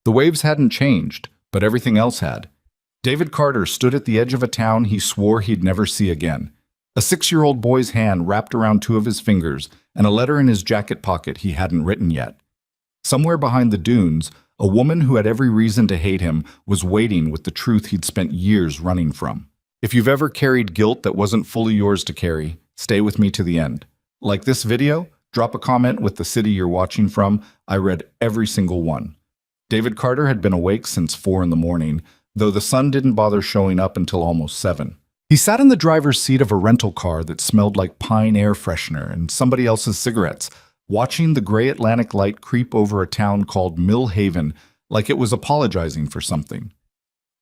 The waves hadn't changed, but everything else had. David Carter stood at the edge of a town he swore he'd never see again. A 6-year-old boy's hand wrapped around 2 of his fingers, and a letter in his jacket pocket he hadn't written yet. Somewhere behind the dunes, a woman who had every reason to hate him was waiting with the truth he'd spent years running from. If you've ever carried guilt that wasn't fully yours to carry, stay with me to the end. Like this video, drop a comment with the city you're watching from. I read every single one. David Carter had been awake since 4 in the morning, though the sun didn't bother showing up until almost 7. He sat in the driver's seat of a rental car that smelled like pine air freshener and somebody else's cigarettes, watching the gray Atlantic light creep over a town called Mill Haven like it was apologizing for something.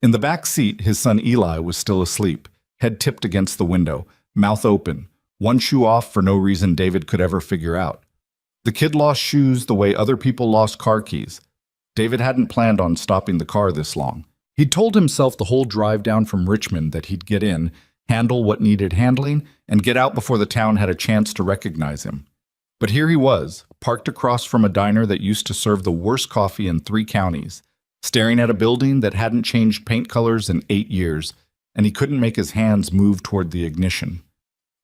In the back seat, his son Eli was still asleep, head tipped against the window, mouth open, one shoe off for no reason David could ever figure out. The kid lost shoes the way other people lost car keys. David hadn't planned on stopping the car this long. He'd told himself the whole drive down from Richmond that he'd get in, handle what needed handling, and get out before the town had a chance to recognize him. But here he was, parked across from a diner that used to serve the worst coffee in 3 counties, staring at a building that hadn't changed paint colors in 8 years, and he couldn't make his hands move toward the ignition.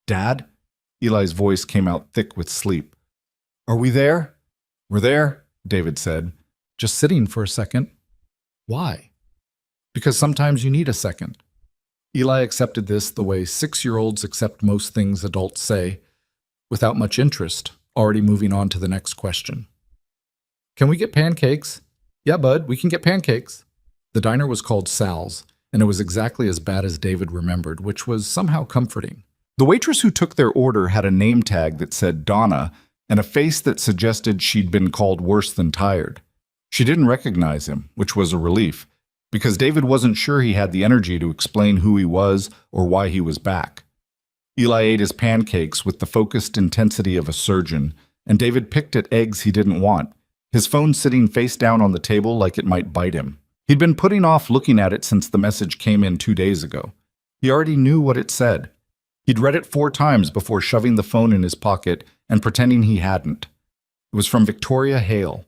"Dad?" Eli's voice came out thick with sleep. "Are we there?" "We're there," David said. "Just sitting for a second." "Why?" "Because sometimes you need a second." Eli accepted this the way 6-year-olds accept most things adults say, without much interest, already moving on to the next question. "Can we get pancakes?" "Yeah, bud, we can get pancakes." The diner was called Sal's, and it was exactly as bad as David remembered, which was somehow comforting. The waitress who took their order had a name tag that said Donna and a face that suggested she'd been called worse than tired. She didn't recognize him, which was a relief, because David wasn't sure he had the energy to explain who he was or why he was back. Eli ate his pancakes with the focused intensity of a surgeon, and David picked at eggs he didn't want, his phone sitting face down on the table like it might bite him. He'd been putting off looking at it since the message came in 2 days ago. He already knew what it said. He'd read it 4 times before shoving the phone in his pocket and pretending he hadn't. It was from Victoria Hale.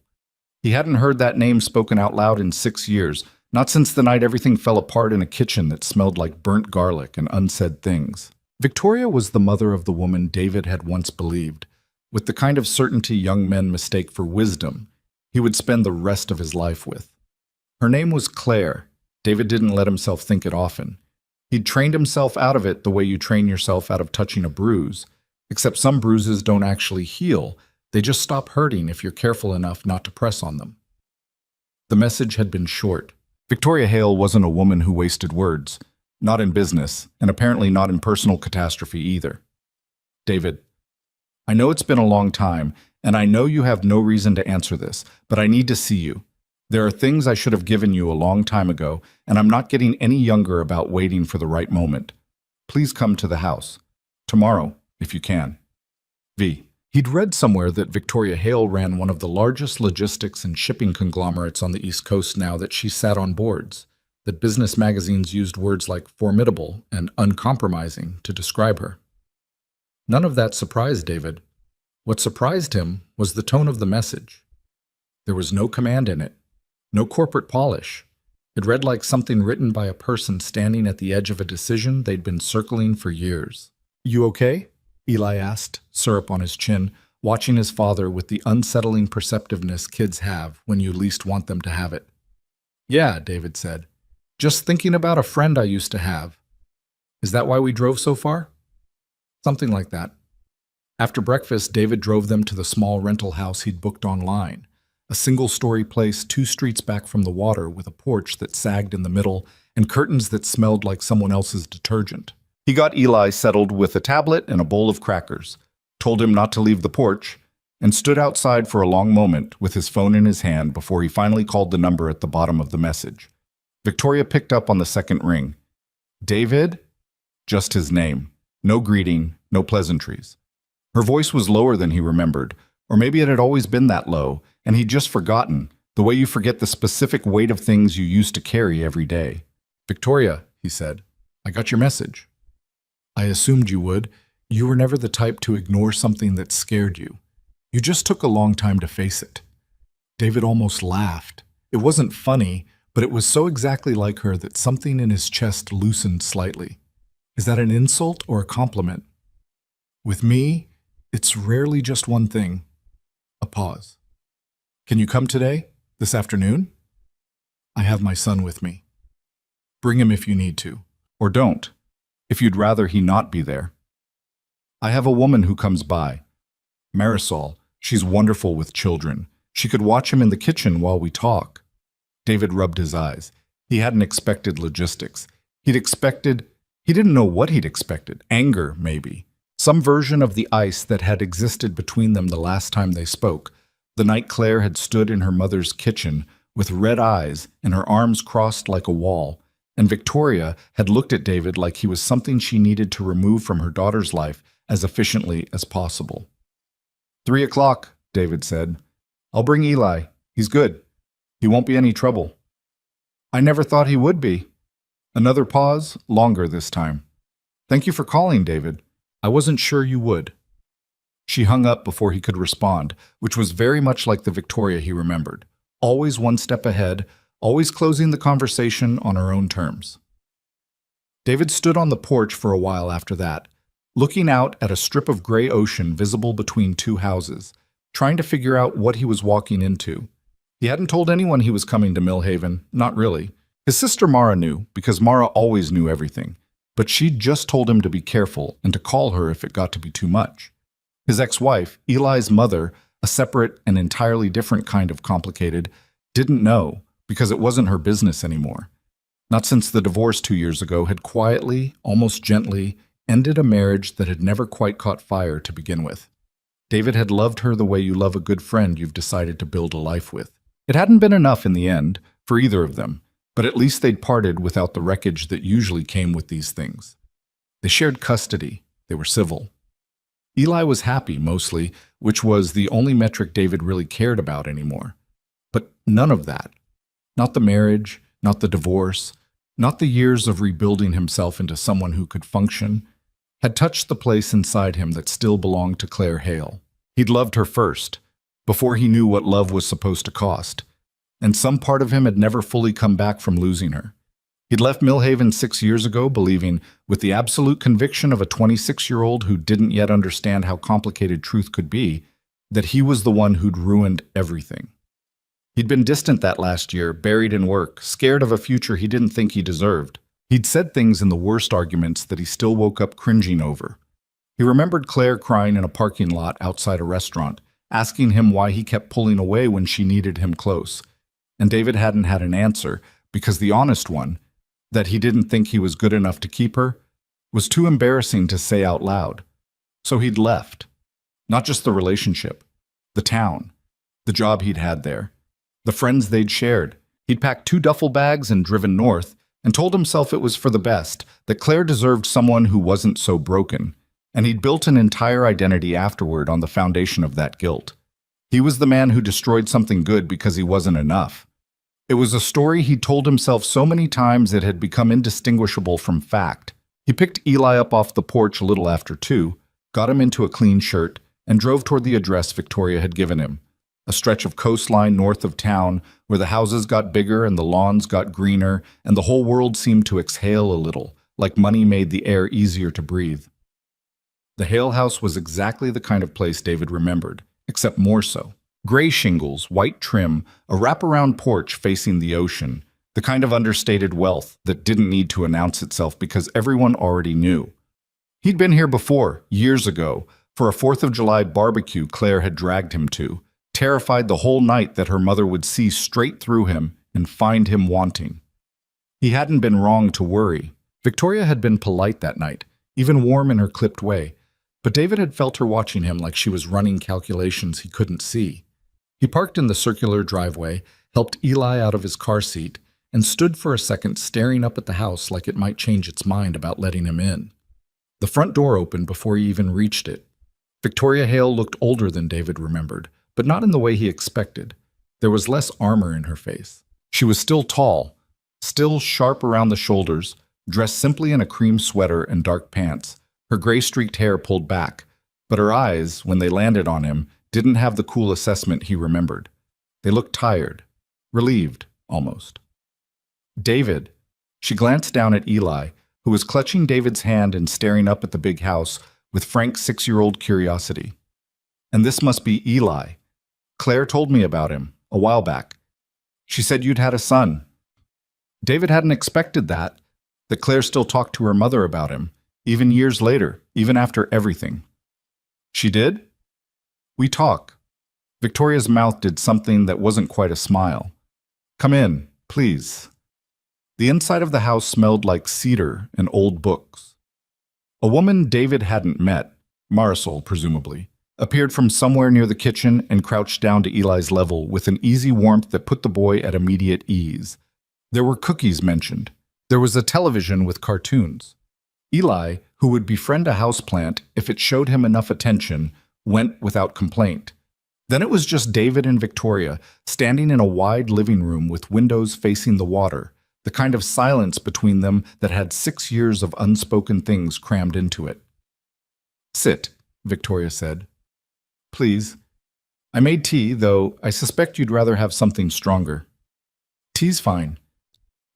He hadn't heard that name spoken out loud in 6 years, not since the night everything fell apart in a kitchen that smelled like burnt garlic and unsaid things. Victoria was the mother of the woman David had once believed, with the kind of certainty young men mistake for wisdom he would spend the rest of his life with. Her name was Claire. David didn't let himself think it often. He'd trained himself out of it the way you train yourself out of touching a bruise, except some bruises don't actually heal. They just stop hurting if you're careful enough not to press on them. The message had been short. Victoria Hale wasn't a woman who wasted words, not in business, and apparently not in personal catastrophe either. "David, I know it's been a long time, and I know you have no reason to answer this, but I need to see you. There are things I should have given you a long time ago, and I'm not getting any younger about waiting for the right moment. Please come to the house. Tomorrow, if you can. V." He'd read somewhere that Victoria Hale ran one of the largest logistics and shipping conglomerates on the East Coast now that she sat on boards, that business magazines used words like formidable and uncompromising to describe her. None of that surprised David. What surprised him was the tone of the message. There was no command in it, no corporate polish. It read like something written by a person standing at the edge of a decision they'd been circling for years. "You okay?" Eli asked, syrup on his chin, watching his father with the unsettling perceptiveness kids have when you least want them to have it. "Yeah," David said. "Just thinking about a friend I used to have." "Is that why we drove so far?" "Something like that." After breakfast, David drove them to the small rental house he'd booked online, a single-story place 2 streets back from the water with a porch that sagged in the middle and curtains that smelled like someone else's detergent. He got Eli settled with a tablet and a bowl of crackers, told him not to leave the porch, and stood outside for a long moment with his phone in his hand before he finally called the number at the bottom of the message. Victoria picked up on the second ring. "David?" Just his name. No greeting, no pleasantries. Her voice was lower than he remembered, or maybe it had always been that low, and he'd just forgotten, the way you forget the specific weight of things you used to carry every day. "Victoria," he said, "I got your message." "I assumed you would. You were never the type to ignore something that scared you. You just took a long time to face it." David almost laughed. It wasn't funny, but it was so exactly like her that something in his chest loosened slightly. Is that an insult or a compliment? With me, it's rarely just one thing. A pause. Can you come today? This afternoon? I have my son with me. Bring him if you need to. Or don't, if you'd rather he not be there. I have a woman who comes by. Marisol, she's wonderful with children. She could watch him in the kitchen while we talk. David rubbed his eyes. He hadn't expected logistics. He didn't know what he'd expected. Anger, maybe. Some version of the ice that had existed between them the last time they spoke, the night Claire had stood in her mother's kitchen with red eyes and her arms crossed like a wall, and Victoria had looked at David like he was something she needed to remove from her daughter's life as efficiently as possible. 3 o'clock, David said. I'll bring Eli. He's good. He won't be any trouble. I never thought he would be. Another pause, longer this time. Thank you for calling, David. I wasn't sure you would. She hung up before he could respond, which was very much like the Victoria he remembered. Always one step ahead, always closing the conversation on her own terms. David stood on the porch for a while after that, looking out at a strip of gray ocean visible between two houses, trying to figure out what he was walking into. He hadn't told anyone he was coming to Millhaven, not really. His sister Mara knew, because Mara always knew everything, but she'd just told him to be careful and to call her if it got to be too much. His ex-wife, Eli's mother, a separate and entirely different kind of complicated, didn't know because it wasn't her business anymore. Not since the divorce 2 years ago had quietly, almost gently, ended a marriage that had never quite caught fire to begin with. David had loved her the way you love a good friend you've decided to build a life with. It hadn't been enough in the end, for either of them, but at least they'd parted without the wreckage that usually came with these things. They shared custody. They were civil. Eli was happy, mostly, which was the only metric David really cared about anymore. But none of that. Not the marriage, not the divorce, not the years of rebuilding himself into someone who could function, had touched the place inside him that still belonged to Claire Hale. He'd loved her first, before he knew what love was supposed to cost, and some part of him had never fully come back from losing her. He'd left Millhaven 6 years ago believing, with the absolute conviction of a 26-year-old who didn't yet understand how complicated truth could be, that he was the one who'd ruined everything. He'd been distant that last year, buried in work, scared of a future he didn't think he deserved. He'd said things in the worst arguments that he still woke up cringing over. He remembered Claire crying in a parking lot outside a restaurant, asking him why he kept pulling away when she needed him close. And David hadn't had an answer, because the honest one, that he didn't think he was good enough to keep her, was too embarrassing to say out loud. So he'd left. Not just the relationship, the town, the job he'd had there, the friends they'd shared. He'd packed 2 duffel bags and driven north, and told himself it was for the best, that Claire deserved someone who wasn't so broken, and he'd built an entire identity afterward on the foundation of that guilt. He was the man who destroyed something good because he wasn't enough. It was a story he'd told himself so many times it had become indistinguishable from fact. He picked Eli up off the porch a little after 2, got him into a clean shirt, and drove toward the address Victoria had given him, a stretch of coastline north of town where the houses got bigger and the lawns got greener and the whole world seemed to exhale a little, like money made the air easier to breathe. The Hale house was exactly the kind of place David remembered, except more so. Gray shingles, white trim, a wraparound porch facing the ocean, the kind of understated wealth that didn't need to announce itself because everyone already knew. He'd been here before, years ago, for a 4th of July barbecue Claire had dragged him to, terrified the whole night that her mother would see straight through him and find him wanting. He hadn't been wrong to worry. Victoria had been polite that night, even warm in her clipped way, but David had felt her watching him like she was running calculations he couldn't see. He parked in the circular driveway, helped Eli out of his car seat, and stood for a second staring up at the house like it might change its mind about letting him in. The front door opened before he even reached it. Victoria Hale looked older than David remembered, but not in the way he expected. There was less armor in her face. She was still tall, still sharp around the shoulders, dressed simply in a cream sweater and dark pants, her gray-streaked hair pulled back, but her eyes, when they landed on him, didn't have the cool assessment he remembered. They looked tired, relieved, almost. David. She glanced down at Eli, who was clutching David's hand and staring up at the big house with frank 6-year-old curiosity. And this must be Eli. Claire told me about him a while back. She said you'd had a son. David hadn't expected that Claire still talked to her mother about him, even years later, even after everything. She did? We talk. Victoria's mouth did something that wasn't quite a smile. Come in, please. The inside of the house smelled like cedar and old books. A woman David hadn't met, Marisol presumably, appeared from somewhere near the kitchen and crouched down to Eli's level with an easy warmth that put the boy at immediate ease. There were cookies mentioned. There was a television with cartoons. Eli, who would befriend a houseplant if it showed him enough attention, went without complaint. Then it was just David and Victoria, standing in a wide living room with windows facing the water, the kind of silence between them that had 6 years of unspoken things crammed into it. Sit, Victoria said. Please. I made tea, though I suspect you'd rather have something stronger. Tea's fine.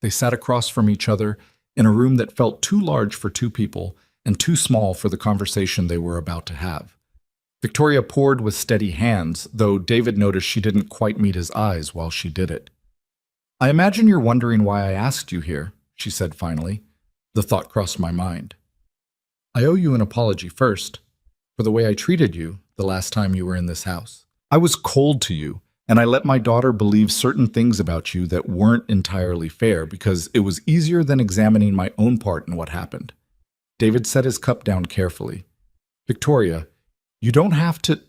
They sat across from each other in a room that felt too large for 2 people and too small for the conversation they were about to have. Victoria poured with steady hands, though David noticed she didn't quite meet his eyes while she did it. I imagine you're wondering why I asked you here, she said finally. The thought crossed my mind. I owe you an apology first for the way I treated you the last time you were in this house. I was cold to you, and I let my daughter believe certain things about you that weren't entirely fair because it was easier than examining my own part in what happened. David set his cup down carefully. Victoria, you don't have to...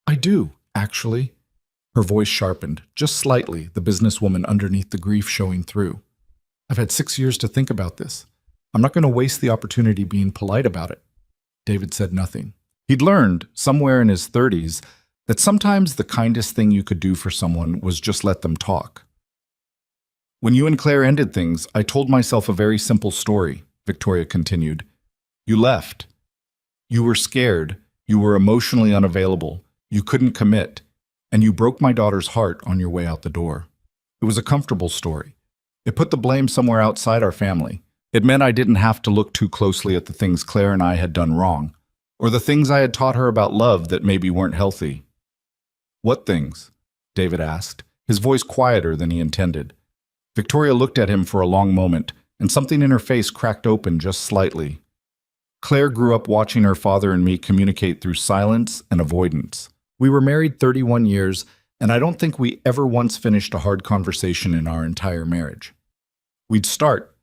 I do, actually. Her voice sharpened, just slightly, the businesswoman underneath the grief showing through. I've had 6 years to think about this. I'm not going to waste the opportunity being polite about it. David said nothing. He'd learned, somewhere in his 30s, that sometimes the kindest thing you could do for someone was just let them talk. When you and Claire ended things, I told myself a very simple story, Victoria continued. You left. You were scared. You were emotionally unavailable. You couldn't commit. And you broke my daughter's heart on your way out the door. It was a comfortable story. It put the blame somewhere outside our family. It meant I didn't have to look too closely at the things Claire and I had done wrong, or the things I had taught her about love that maybe weren't healthy. What things? David asked, his voice quieter than he intended. Victoria looked at him for a long moment, and something in her face cracked open just slightly. Claire grew up watching her father and me communicate through silence and avoidance. We were married 31 years, and I don't think we ever once finished a hard conversation in our entire marriage. We'd start,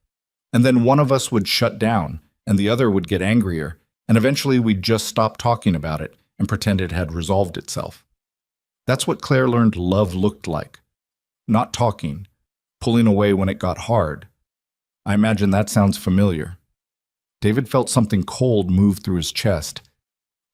and then one of us would shut down, and the other would get angrier, and eventually we'd just stop talking about it and pretend it had resolved itself. That's what Claire learned love looked like. Not talking, pulling away when it got hard. I imagine that sounds familiar. David felt something cold move through his chest.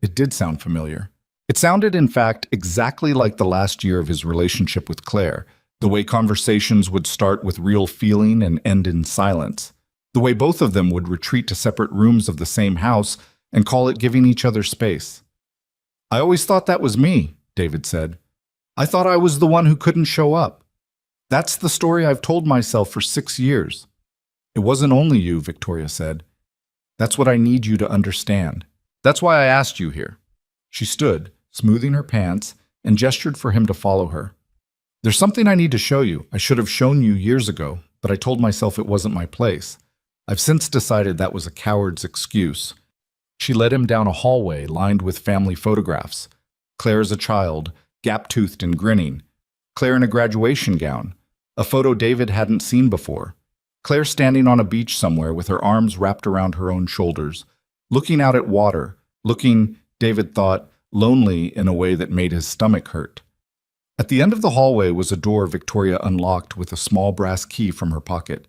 It did sound familiar. It sounded, in fact, exactly like the last year of his relationship with Claire, the way conversations would start with real feeling and end in silence, the way both of them would retreat to separate rooms of the same house and call it giving each other space. I always thought that was me, David said. I thought I was the one who couldn't show up. That's the story I've told myself for 6 years. It wasn't only you, Victoria said. That's what I need you to understand. That's why I asked you here. She stood, smoothing her pants, and gestured for him to follow her. There's something I need to show you. I should have shown you years ago, but I told myself it wasn't my place. I've since decided that was a coward's excuse. She led him down a hallway lined with family photographs. Claire as a child, gap-toothed and grinning. Claire in a graduation gown, a photo David hadn't seen before. Claire standing on a beach somewhere with her arms wrapped around her own shoulders, looking out at water, looking, David thought, lonely in a way that made his stomach hurt. At the end of the hallway was a door Victoria unlocked with a small brass key from her pocket.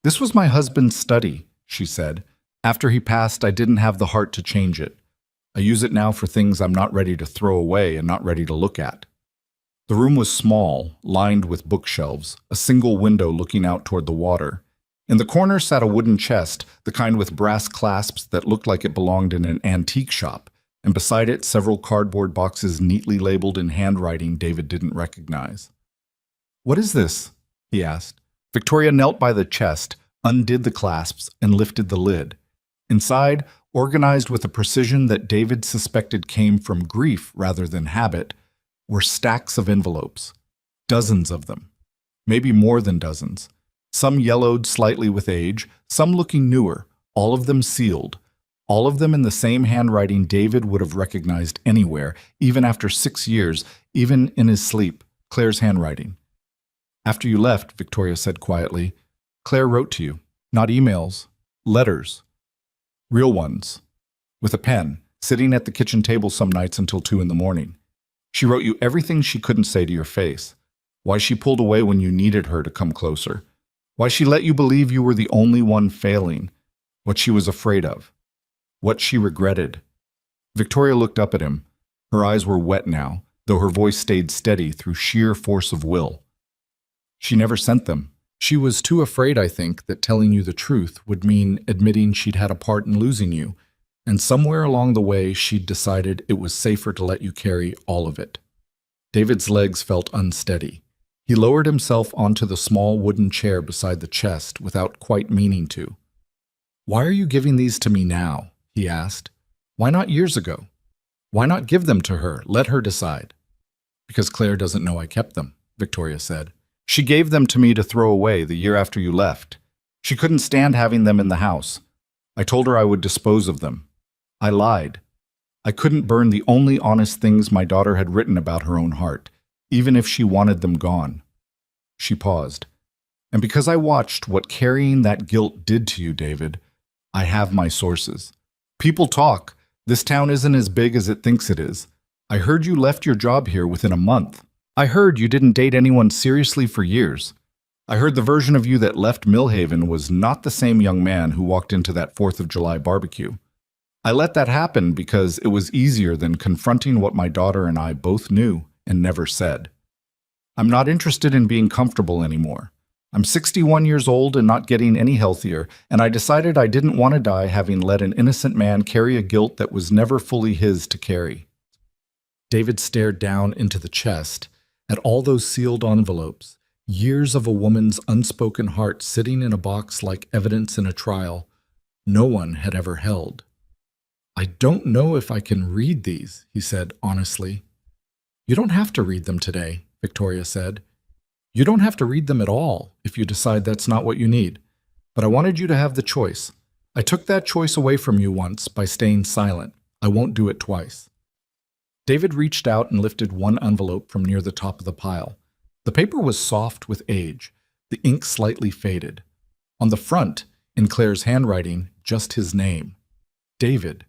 This was my husband's study, she said. After he passed, I didn't have the heart to change it. I use it now for things I'm not ready to throw away and not ready to look at. The room was small, lined with bookshelves, a single window looking out toward the water. In the corner sat a wooden chest, the kind with brass clasps that looked like it belonged in an antique shop, and beside it several cardboard boxes neatly labeled in handwriting David didn't recognize. "What is this?" he asked. Victoria knelt by the chest, undid the clasps, and lifted the lid. Inside, organized with a precision that David suspected came from grief rather than habit, were stacks of envelopes. Dozens of them. Maybe more than dozens. Some yellowed slightly with age, some looking newer, all of them sealed. All of them in the same handwriting David would have recognized anywhere, even after 6 years, even in his sleep, Claire's handwriting. "After you left," Victoria said quietly, "Claire wrote to you. Not emails. Letters. Real ones. With a pen, sitting at the kitchen table some nights until 2 in the morning. She wrote you everything she couldn't say to your face. Why she pulled away when you needed her to come closer. Why she let you believe you were the only one failing. What she was afraid of. What she regretted." Victoria looked up at him. Her eyes were wet now, though her voice stayed steady through sheer force of will. "She never sent them. She was too afraid, I think, that telling you the truth would mean admitting she'd had a part in losing you, and somewhere along the way she'd decided it was safer to let you carry all of it." David's legs felt unsteady. He lowered himself onto the small wooden chair beside the chest without quite meaning to. "Why are you giving these to me now?" he asked. "Why not years ago? Why not give them to her, let her decide?" "Because Claire doesn't know I kept them," Victoria said. "She gave them to me to throw away the year after you left. She couldn't stand having them in the house. I told her I would dispose of them. I lied. I couldn't burn the only honest things my daughter had written about her own heart, even if she wanted them gone." She paused. "And because I watched what carrying that guilt did to you, David, I have my sources. People talk. This town isn't as big as it thinks it is. I heard you left your job here within a month. I heard you didn't date anyone seriously for years. I heard the version of you that left Millhaven was not the same young man who walked into that 4th of July barbecue. I let that happen because it was easier than confronting what my daughter and I both knew and never said. I'm not interested in being comfortable anymore. I'm 61 years old and not getting any healthier, and I decided I didn't want to die having let an innocent man carry a guilt that was never fully his to carry." David stared down into the chest, at all those sealed envelopes, years of a woman's unspoken heart sitting in a box like evidence in a trial no one had ever held. "I don't know if I can read these," he said honestly. "You don't have to read them today," Victoria said. "You don't have to read them at all if you decide that's not what you need. But I wanted you to have the choice. I took that choice away from you once by staying silent. I won't do it twice." David reached out and lifted one envelope from near the top of the pile. The paper was soft with age, the ink slightly faded. On the front, in Claire's handwriting, just his name. David.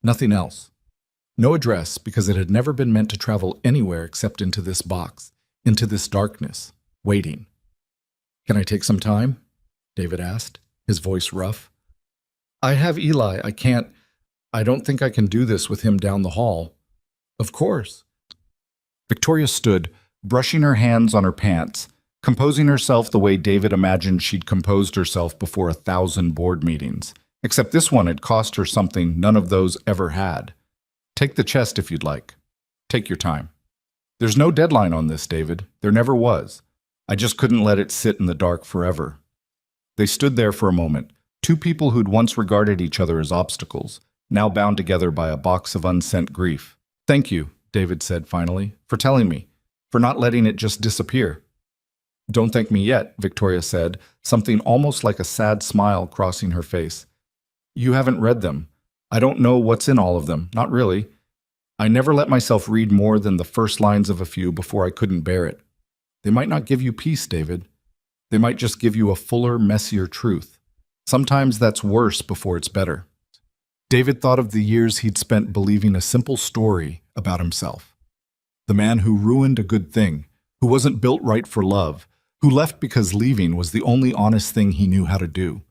Nothing else. No address, because it had never been meant to travel anywhere except into this box, into this darkness, waiting. "Can I take some time?" David asked, his voice rough. "I have Eli. I don't think I can do this with him down the hall." "Of course." Victoria stood, brushing her hands on her pants, composing herself the way David imagined she'd composed herself before 1,000 board meetings. Except this one had cost her something none of those ever had. "Take the chest if you'd like. Take your time. There's no deadline on this, David. There never was. I just couldn't let it sit in the dark forever." They stood there for a moment, two people who'd once regarded each other as obstacles, now bound together by a box of unsent grief. "Thank you," David said finally, "for telling me, for not letting it just disappear." "Don't thank me yet," Victoria said, something almost like a sad smile crossing her face. "You haven't read them. I don't know what's in all of them, not really. I never let myself read more than the first lines of a few before I couldn't bear it. They might not give you peace, David. They might just give you a fuller, messier truth. Sometimes that's worse before it's better." David thought of the years he'd spent believing a simple story about himself. The man who ruined a good thing, who wasn't built right for love, who left because leaving was the only honest thing he knew how to do.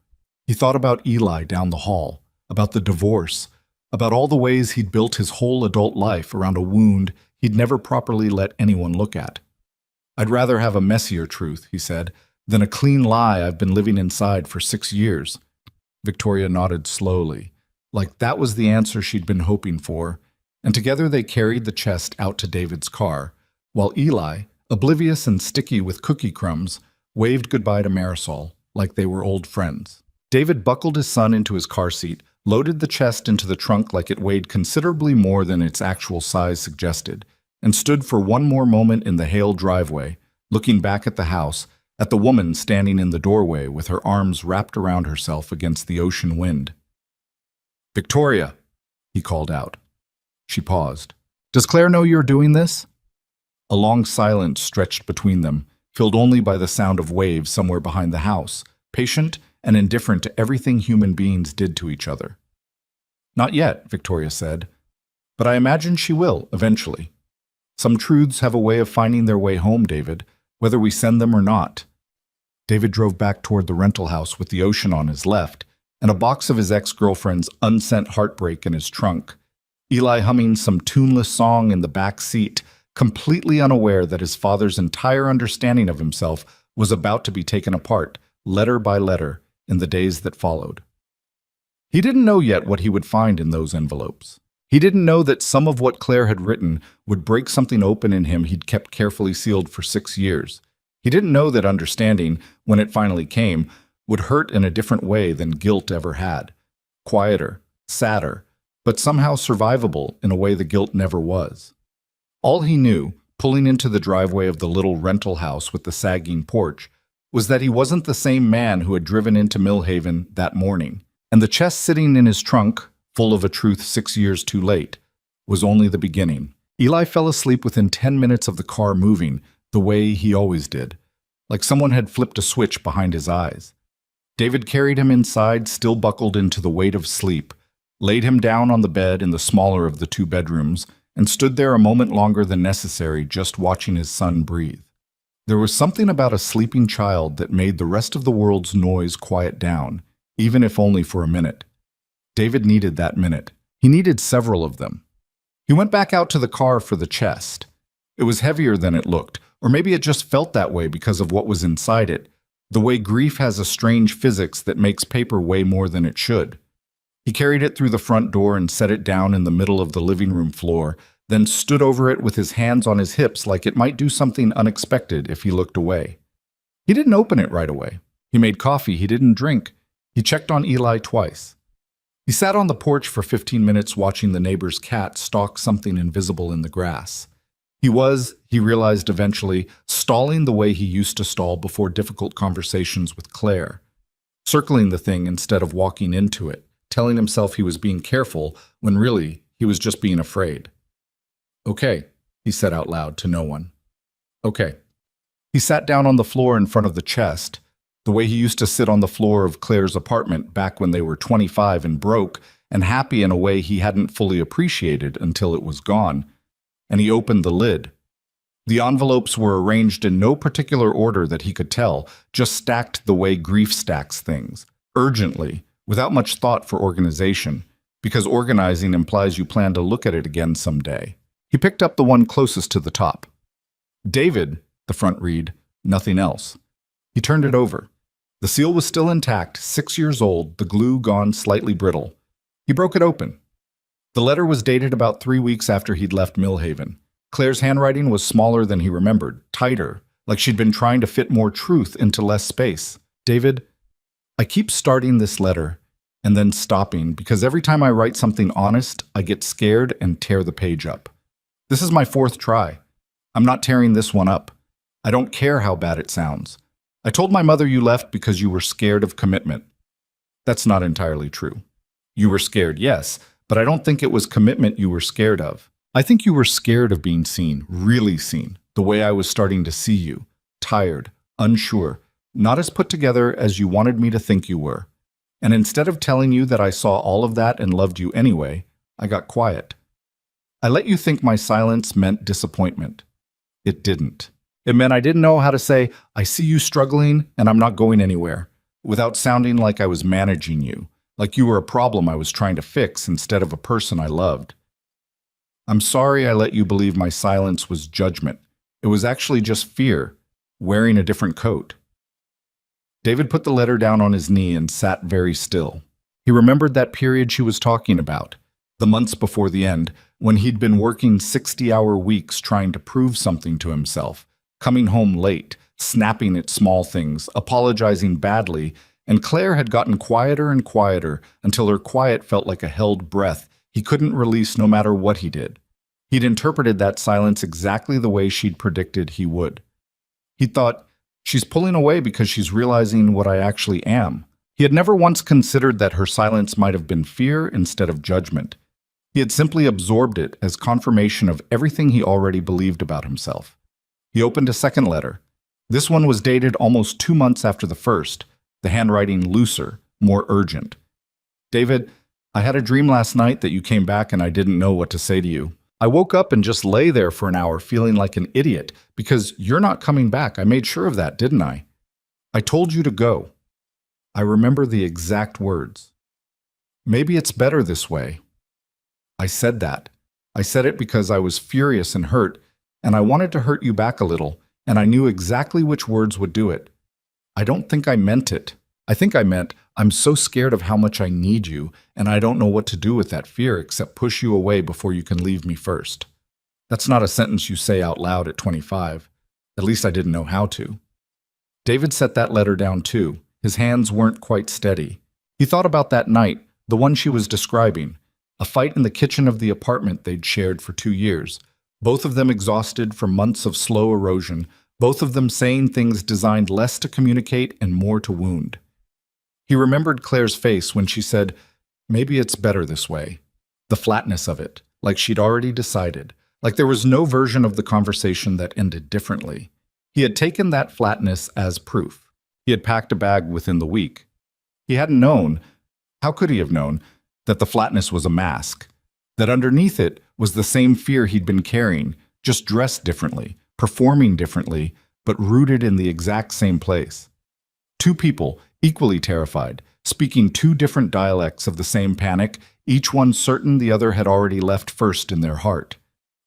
He thought about Eli down the hall, about the divorce, about all the ways he'd built his whole adult life around a wound he'd never properly let anyone look at. "I'd rather have a messier truth," he said, "than a clean lie I've been living inside for 6 years. Victoria nodded slowly, like that was the answer she'd been hoping for, and together they carried the chest out to David's car, while Eli, oblivious and sticky with cookie crumbs, waved goodbye to Marisol like they were old friends. David buckled his son into his car seat, loaded the chest into the trunk like it weighed considerably more than its actual size suggested, and stood for one more moment in the Hale driveway, looking back at the house, at the woman standing in the doorway with her arms wrapped around herself against the ocean wind. "Victoria," he called out. She paused. "Does Claire know you're doing this?" A long silence stretched between them, filled only by the sound of waves somewhere behind the house, patient and indifferent to everything human beings did to each other. "Not yet," Victoria said, "but I imagine she will, eventually. Some truths have a way of finding their way home, David, whether we send them or not." David drove back toward the rental house with the ocean on his left and a box of his ex-girlfriend's unsent heartbreak in his trunk. Eli humming some tuneless song in the back seat, completely unaware that his father's entire understanding of himself was about to be taken apart, letter by letter, in the days that followed. He didn't know yet what he would find in those envelopes. He didn't know that some of what Claire had written would break something open in him he'd kept carefully sealed for 6 years. He didn't know that understanding, when it finally came, would hurt in a different way than guilt ever had. Quieter, sadder, but somehow survivable in a way the guilt never was. All he knew, pulling into the driveway of the little rental house with the sagging porch, was that he wasn't the same man who had driven into Millhaven that morning, and the chest sitting in his trunk, full of a truth 6 years too late, was only the beginning. Eli fell asleep within 10 minutes of the car moving, the way he always did, like someone had flipped a switch behind his eyes. David carried him inside, still buckled into the weight of sleep, laid him down on the bed in the smaller of the 2 bedrooms, and stood there a moment longer than necessary just watching his son breathe. There was something about a sleeping child that made the rest of the world's noise quiet down, even if only for a minute. David needed that minute. He needed several of them. He went back out to the car for the chest. It was heavier than it looked, or maybe it just felt that way because of what was inside it, the way grief has a strange physics that makes paper weigh more than it should. He carried it through the front door and set it down in the middle of the living room floor, then stood over it with his hands on his hips like it might do something unexpected if he looked away. He didn't open it right away. He made coffee he didn't drink. He checked on Eli twice. He sat on the porch for 15 minutes watching the neighbor's cat stalk something invisible in the grass. He realized eventually, stalling the way he used to stall before difficult conversations with Claire, circling the thing instead of walking into it, telling himself he was being careful when really he was just being afraid. "Okay," he said out loud to no one. "Okay." He sat down on the floor in front of the chest, the way he used to sit on the floor of Claire's apartment back when they were 25 and broke and happy in a way he hadn't fully appreciated until it was gone, and he opened the lid. The envelopes were arranged in no particular order that he could tell, just stacked the way grief stacks things, urgently, without much thought for organization, because organizing implies you plan to look at it again someday. He picked up the one closest to the top. "David," the front read, nothing else. He turned it over. The seal was still intact, 6 years old, the glue gone slightly brittle. He broke it open. The letter was dated about 3 weeks after he'd left Millhaven. Claire's handwriting was smaller than he remembered, tighter, like she'd been trying to fit more truth into less space. "David, I keep starting this letter and then stopping because every time I write something honest, I get scared and tear the page up. This is my 4th try. I'm not tearing this one up. I don't care how bad it sounds. I told my mother you left because you were scared of commitment. That's not entirely true. You were scared, yes, but I don't think it was commitment you were scared of. I think you were scared of being seen, really seen, the way I was starting to see you, tired, unsure, not as put together as you wanted me to think you were. And instead of telling you that I saw all of that and loved you anyway, I got quiet. I let you think my silence meant disappointment. It didn't. It meant I didn't know how to say, I see you struggling and I'm not going anywhere, without sounding like I was managing you, like you were a problem I was trying to fix instead of a person I loved. I'm sorry I let you believe my silence was judgment. It was actually just fear, wearing a different coat." David put the letter down on his knee and sat very still. He remembered that period she was talking about, the months before the end, when he'd been working 60-hour weeks trying to prove something to himself, coming home late, snapping at small things, apologizing badly, and Claire had gotten quieter and quieter until her quiet felt like a held breath he couldn't release no matter what he did. He'd interpreted that silence exactly the way she'd predicted he would. He thought, she's pulling away because she's realizing what I actually am. He had never once considered that her silence might have been fear instead of judgment. He had simply absorbed it as confirmation of everything he already believed about himself. He opened a second letter. This one was dated almost 2 months after the first, the handwriting looser, more urgent. David, I had a dream last night that you came back and I didn't know what to say to you. I woke up and just lay there for an hour feeling like an idiot because you're not coming back. I made sure of that, didn't I? I told you to go. I remember the exact words. Maybe it's better this way. I said that. I said it because I was furious and hurt, and I wanted to hurt you back a little, and I knew exactly which words would do it. I don't think I meant it. I think I meant, I'm so scared of how much I need you, and I don't know what to do with that fear except push you away before you can leave me first. That's not a sentence you say out loud at 25. At least I didn't know how to. David set that letter down too. His hands weren't quite steady. He thought about that night, the one she was describing, a fight in the kitchen of the apartment they'd shared for 2 years, both of them exhausted from months of slow erosion, both of them saying things designed less to communicate and more to wound. He remembered Claire's face when she said, maybe it's better this way. The flatness of it, like she'd already decided, like there was no version of the conversation that ended differently. He had taken that flatness as proof. He had packed a bag within the week. He hadn't known, how could he have known, that the flatness was a mask, that underneath it was the same fear he'd been carrying, just dressed differently, performing differently, but rooted in the exact same place. Two people, equally terrified, speaking two different dialects of the same panic, each one certain the other had already left first in their heart.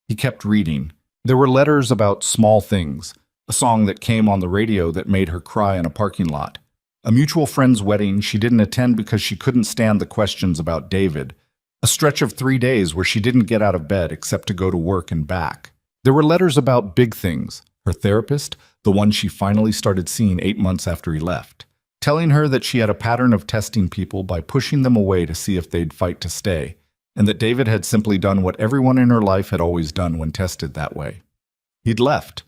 He kept reading. There were letters about small things, a song that came on the radio that made her cry in a parking lot, a mutual friend's wedding she didn't attend because she couldn't stand the questions about David, a stretch of 3 days where she didn't get out of bed except to go to work and back. There were letters about big things, her therapist, the one she finally started seeing 8 months after he left, telling her that she had a pattern of testing people by pushing them away to see if they'd fight to stay, and that David had simply done what everyone in her life had always done when tested that way. He'd left.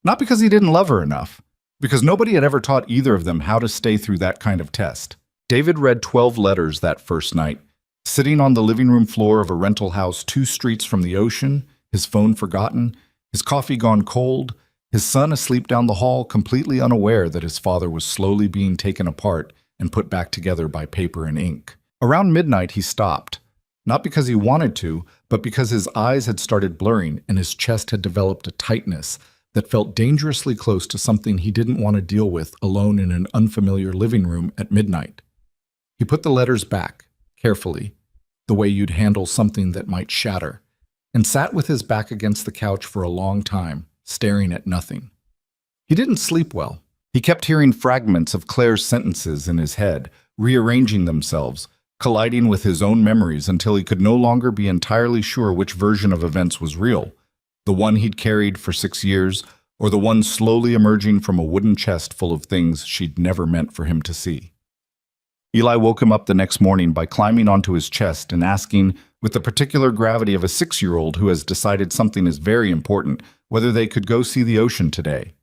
Not because he didn't love her enough, because nobody had ever taught either of them how to stay through that kind of test. David read 12 letters that first night, sitting on the living room floor of a rental house 2 streets from the ocean, his phone forgotten, his coffee gone cold, his son asleep down the hall, completely unaware that his father was slowly being taken apart and put back together by paper and ink. Around midnight, he stopped. Not because he wanted to, but because his eyes had started blurring and his chest had developed a tightness that felt dangerously close to something he didn't want to deal with alone in an unfamiliar living room at midnight. He put the letters back, carefully, the way you'd handle something that might shatter, and sat with his back against the couch for a long time, staring at nothing. He didn't sleep well. He kept hearing fragments of Claire's sentences in his head, rearranging themselves, colliding with his own memories until he could no longer be entirely sure which version of events was real, the one he'd carried for 6 years, or the one slowly emerging from a wooden chest full of things she'd never meant for him to see. Eli woke him up the next morning by climbing onto his chest and asking, with the particular gravity of a 6-year-old who has decided something is very important, whether they could go see the ocean today.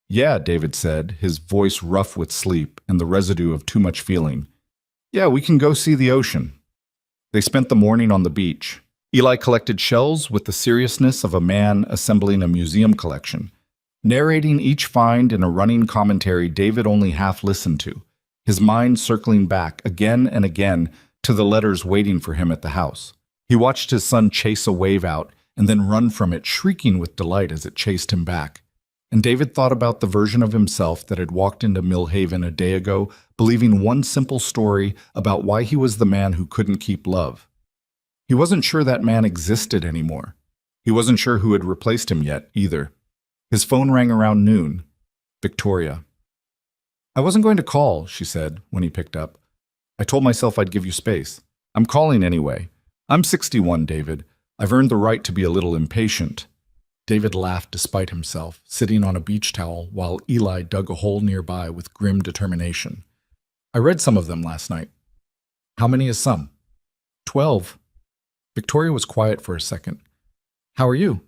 Yeah, David said, his voice rough with sleep and the residue of too much feeling. Yeah, we can go see the ocean. They spent the morning on the beach. Eli collected shells with the seriousness of a man assembling a museum collection, narrating each find in a running commentary David only half listened to, his mind circling back again and again to the letters waiting for him at the house. He watched his son chase a wave out and then run from it, shrieking with delight as it chased him back. And David thought about the version of himself that had walked into Millhaven a day ago, believing one simple story about why he was the man who couldn't keep love. He wasn't sure that man existed anymore. He wasn't sure who had replaced him yet, either. His phone rang around noon. Victoria. I wasn't going to call, she said, when he picked up. I told myself I'd give you space. I'm calling anyway. I'm 61, David. I've earned the right to be a little impatient. David laughed despite himself, sitting on a beach towel while Eli dug a hole nearby with grim determination. I read some of them last night. How many is some? 12. Victoria was quiet for a second. How are you?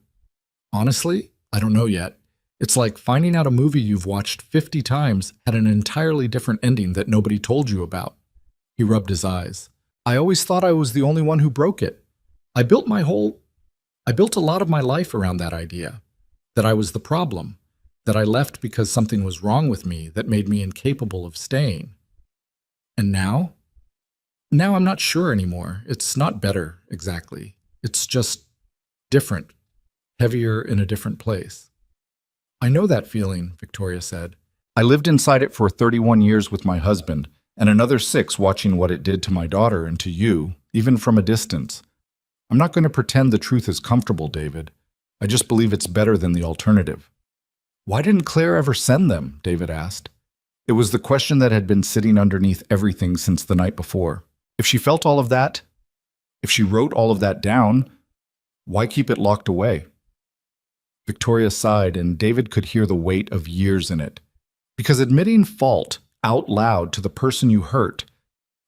Honestly, I don't know yet. It's like finding out a movie you've watched 50 times had an entirely different ending that nobody told you about. He rubbed his eyes. I always thought I was the only one who broke it. I built a lot of my life around that idea, that I was the problem, that I left because something was wrong with me that made me incapable of staying. And now? Now I'm not sure anymore. It's not better, exactly. It's just different, heavier in a different place. I know that feeling, Victoria said. I lived inside it for 31 years with my husband, and another 6 watching what it did to my daughter and to you, even from a distance. I'm not going to pretend the truth is comfortable, David. I just believe it's better than the alternative. Why didn't Claire ever send them? David asked. It was the question that had been sitting underneath everything since the night before. If she felt all of that, if she wrote all of that down, why keep it locked away? Victoria sighed, and David could hear the weight of years in it. Because admitting fault out loud to the person you hurt,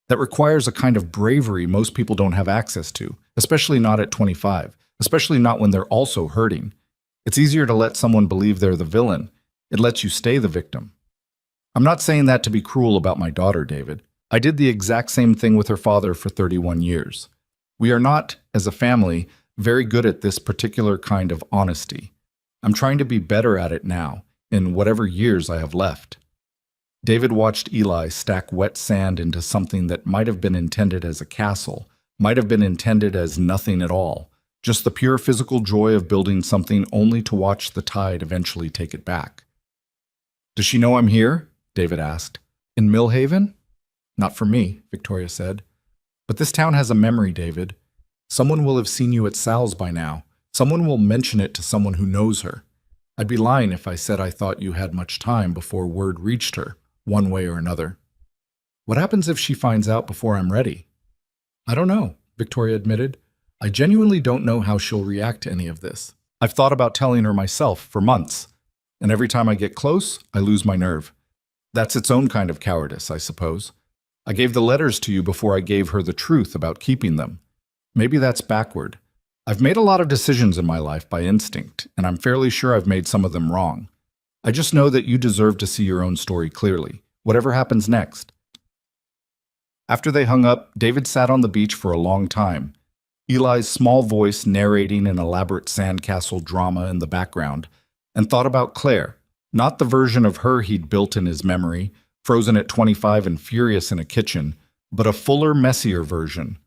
that requires a kind of bravery most people don't have access to, especially not at 25, especially not when they're also hurting. It's easier to let someone believe they're the villain. It lets you stay the victim. I'm not saying that to be cruel about my daughter, David. I did the exact same thing with her father for 31 years. We are not, as a family, very good at this particular kind of honesty. I'm trying to be better at it now, in whatever years I have left. David watched Eli stack wet sand into something that might have been intended as a castle, might have been intended as nothing at all, just the pure physical joy of building something only to watch the tide eventually take it back. Does she know I'm here? David asked. In Millhaven? Not for me, Victoria said. But this town has a memory, David. Someone will have seen you at Sal's by now. Someone will mention it to someone who knows her. I'd be lying if I said I thought you had much time before word reached her, one way or another. What happens if she finds out before I'm ready? I don't know, Victoria admitted. I genuinely don't know how she'll react to any of this. I've thought about telling her myself for months, and every time I get close, I lose my nerve. That's its own kind of cowardice, I suppose. I gave the letters to you before I gave her the truth about keeping them. Maybe that's backward. I've made a lot of decisions in my life by instinct, and I'm fairly sure I've made some of them wrong. I just know that you deserve to see your own story clearly, whatever happens next. After they hung up, David sat on the beach for a long time, Eli's small voice narrating an elaborate sandcastle drama in the background, and thought about Claire, not the version of her he'd built in his memory, frozen at 25 and furious in a kitchen, but a fuller, messier version.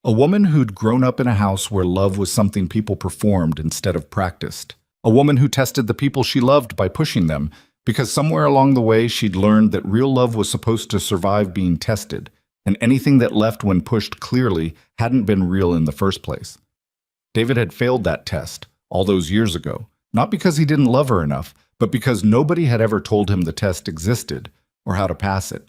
A woman who'd grown up in a house where love was something people performed instead of practiced. A woman who tested the people she loved by pushing them, because somewhere along the way she'd learned that real love was supposed to survive being tested, and anything that left when pushed clearly hadn't been real in the first place. David had failed that test all those years ago, not because he didn't love her enough, but because nobody had ever told him the test existed or how to pass it.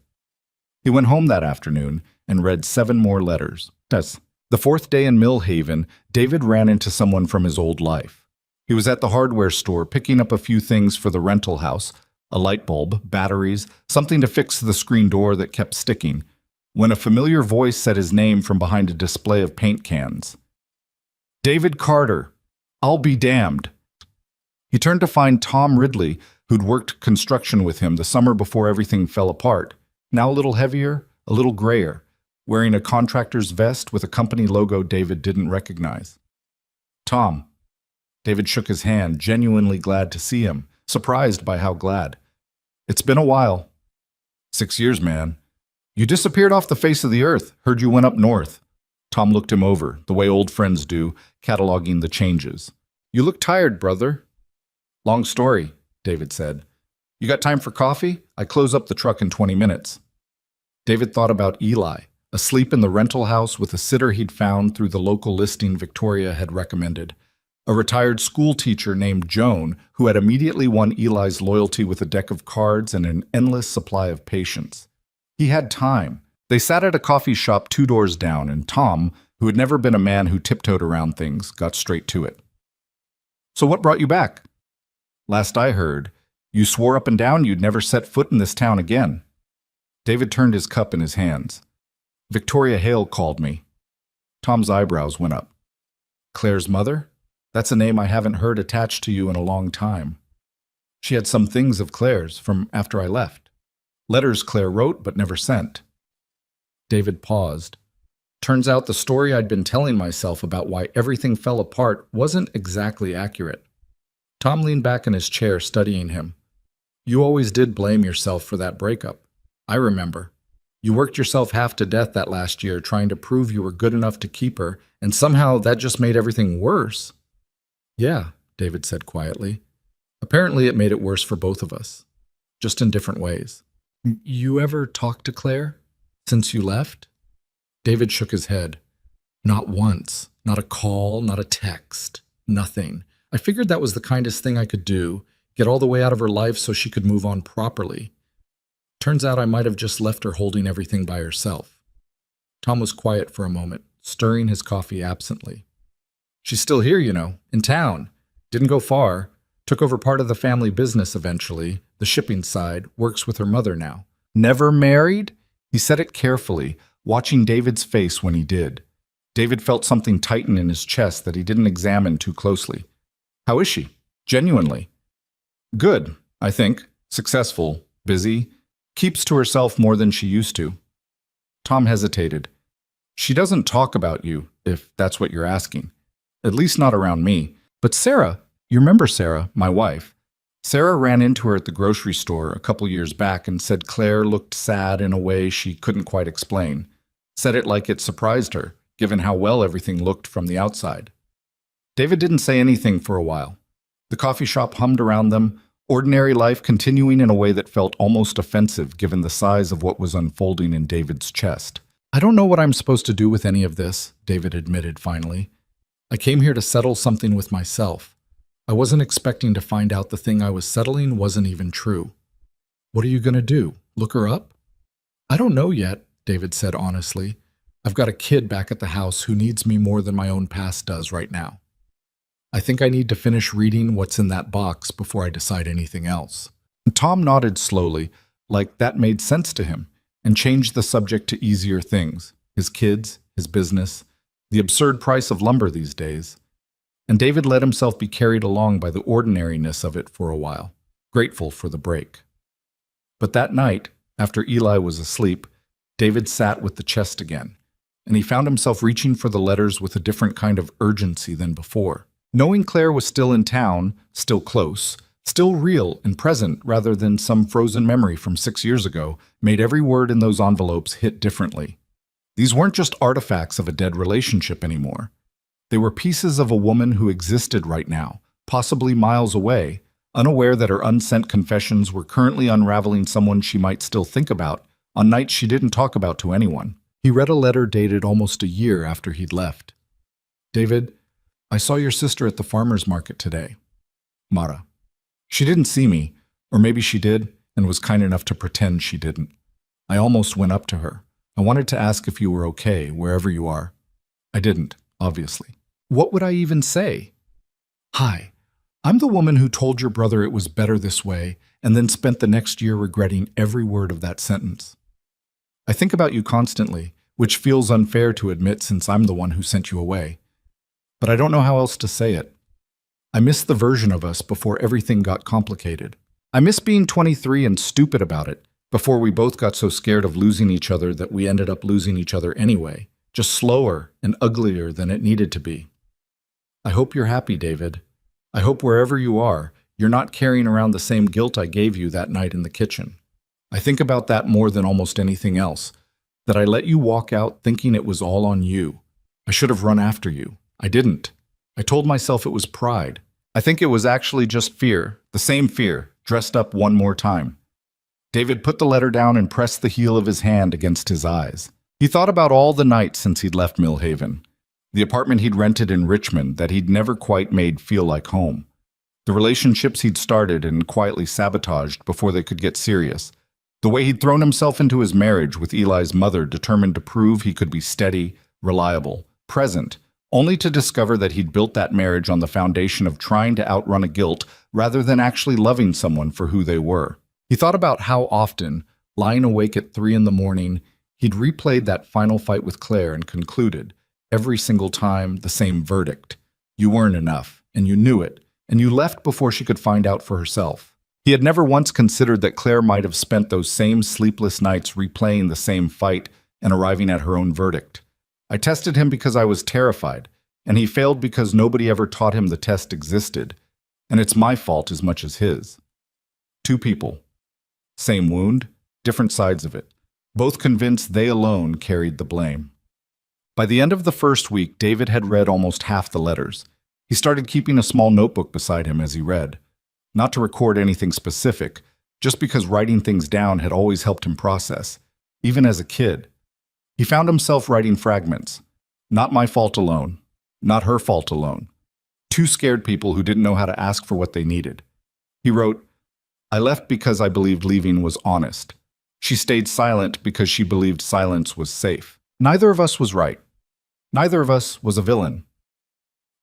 He went home that afternoon and read 7 more letters. The 4th day in Millhaven, David ran into someone from his old life. He was at the hardware store picking up a few things for the rental house, a light bulb, batteries, something to fix the screen door that kept sticking, when a familiar voice said his name from behind a display of paint cans. David Carter. I'll be damned. He turned to find Tom Ridley, who'd worked construction with him the summer before everything fell apart, now a little heavier, a little grayer, wearing a contractor's vest with a company logo David didn't recognize. Tom. David shook his hand, genuinely glad to see him, surprised by how glad. It's been a while. 6 years, man. You disappeared off the face of the earth. Heard you went up north. Tom looked him over, the way old friends do, cataloging the changes. You look tired, brother. Long story, David said. You got time for coffee? I close up the truck in 20 minutes. David thought about Eli, asleep in the rental house with a sitter he'd found through the local listing Victoria had recommended, a retired school teacher named Joan who had immediately won Eli's loyalty with a deck of cards and an endless supply of patience. He had time. They sat at a coffee shop 2 doors down, and Tom, who had never been a man who tiptoed around things, got straight to it. So what brought you back? Last I heard, you swore up and down you'd never set foot in this town again. David turned his cup in his hands. Victoria Hale called me. Tom's eyebrows went up. Claire's mother? That's a name I haven't heard attached to you in a long time. She had some things of Claire's from after I left. Letters Claire wrote but never sent. David paused. Turns out the story I'd been telling myself about why everything fell apart wasn't exactly accurate. Tom leaned back in his chair, studying him. You always did blame yourself for that breakup. I remember. You worked yourself half to death that last year trying to prove you were good enough to keep her, and somehow that just made everything worse. Yeah, David said quietly. Apparently it made it worse for both of us, just in different ways. You ever talked to Claire since you left? David shook his head. Not once. Not a call, not a text. Nothing. I figured that was the kindest thing I could do, get all the way out of her life so she could move on properly. Turns out I might have just left her holding everything by herself. Tom was quiet for a moment, stirring his coffee absently. She's still here, in town. Didn't go far. Took over part of the family business eventually, the shipping side, works with her mother now. Never married? He said it carefully, watching David's face when he did. David felt something tighten in his chest that he didn't examine too closely. How is she? Genuinely. Good, I think. Successful. Busy. Keeps to herself more than she used to. Tom hesitated. She doesn't talk about you, if that's what you're asking. At least not around me. But Sarah, you remember Sarah, my wife. Sarah ran into her at the grocery store a couple years back and said Claire looked sad in a way she couldn't quite explain. Said it like it surprised her, given how well everything looked from the outside. David didn't say anything for a while. The coffee shop hummed around them, ordinary life continuing in a way that felt almost offensive given the size of what was unfolding in David's chest. I don't know what I'm supposed to do with any of this, David admitted finally. I came here to settle something with myself. I wasn't expecting to find out the thing I was settling wasn't even true. What are you going to do? Look her up? I don't know yet, David said honestly. I've got a kid back at the house who needs me more than my own past does right now. I think I need to finish reading what's in that box before I decide anything else. Tom nodded slowly, like that made sense to him, and changed the subject to easier things. His kids, his business, the absurd price of lumber these days. And David let himself be carried along by the ordinariness of it for a while, grateful for the break. But that night, after Eli was asleep, David sat with the chest again, and he found himself reaching for the letters with a different kind of urgency than before. Knowing Claire was still in town, still close, still real and present rather than some frozen memory from 6 years ago, made every word in those envelopes hit differently. These weren't just artifacts of a dead relationship anymore. They were pieces of a woman who existed right now, possibly miles away, unaware that her unsent confessions were currently unraveling someone she might still think about on nights she didn't talk about to anyone. He read a letter dated almost a year after he'd left. David, I saw your sister at the farmer's market today. Mara. She didn't see me, or maybe she did and was kind enough to pretend she didn't. I almost went up to her. I wanted to ask if you were okay, wherever you are. I didn't, obviously. What would I even say? Hi, I'm the woman who told your brother it was better this way and then spent the next year regretting every word of that sentence. I think about you constantly, which feels unfair to admit since I'm the one who sent you away. But I don't know how else to say it. I miss the version of us before everything got complicated. I miss being 23 and stupid about it, before we both got so scared of losing each other that we ended up losing each other anyway, just slower and uglier than it needed to be. I hope you're happy, David. I hope wherever you are, you're not carrying around the same guilt I gave you that night in the kitchen. I think about that more than almost anything else, that I let you walk out thinking it was all on you. I should have run after you. I didn't. I told myself it was pride. I think it was actually just fear, the same fear, dressed up one more time. David put the letter down and pressed the heel of his hand against his eyes. He thought about all the nights since he'd left Millhaven, the apartment he'd rented in Richmond that he'd never quite made feel like home, the relationships he'd started and quietly sabotaged before they could get serious, the way he'd thrown himself into his marriage with Eli's mother determined to prove he could be steady, reliable, present, only to discover that he'd built that marriage on the foundation of trying to outrun a guilt rather than actually loving someone for who they were. He thought about how often, lying awake at 3 in the morning, he'd replayed that final fight with Claire and concluded, every single time, the same verdict. You weren't enough, and you knew it, and you left before she could find out for herself. He had never once considered that Claire might have spent those same sleepless nights replaying the same fight and arriving at her own verdict. I tested him because I was terrified, and he failed because nobody ever taught him the test existed, and it's my fault as much as his. 2 people. Same wound, different sides of it, both convinced they alone carried the blame. By the end of the first week, David had read almost half the letters. He started keeping a small notebook beside him as he read. Not to record anything specific, just because writing things down had always helped him process, even as a kid. He found himself writing fragments. Not my fault alone. Not her fault alone. 2 scared people who didn't know how to ask for what they needed. He wrote, I left because I believed leaving was honest. She stayed silent because she believed silence was safe. Neither of us was right. Neither of us was a villain.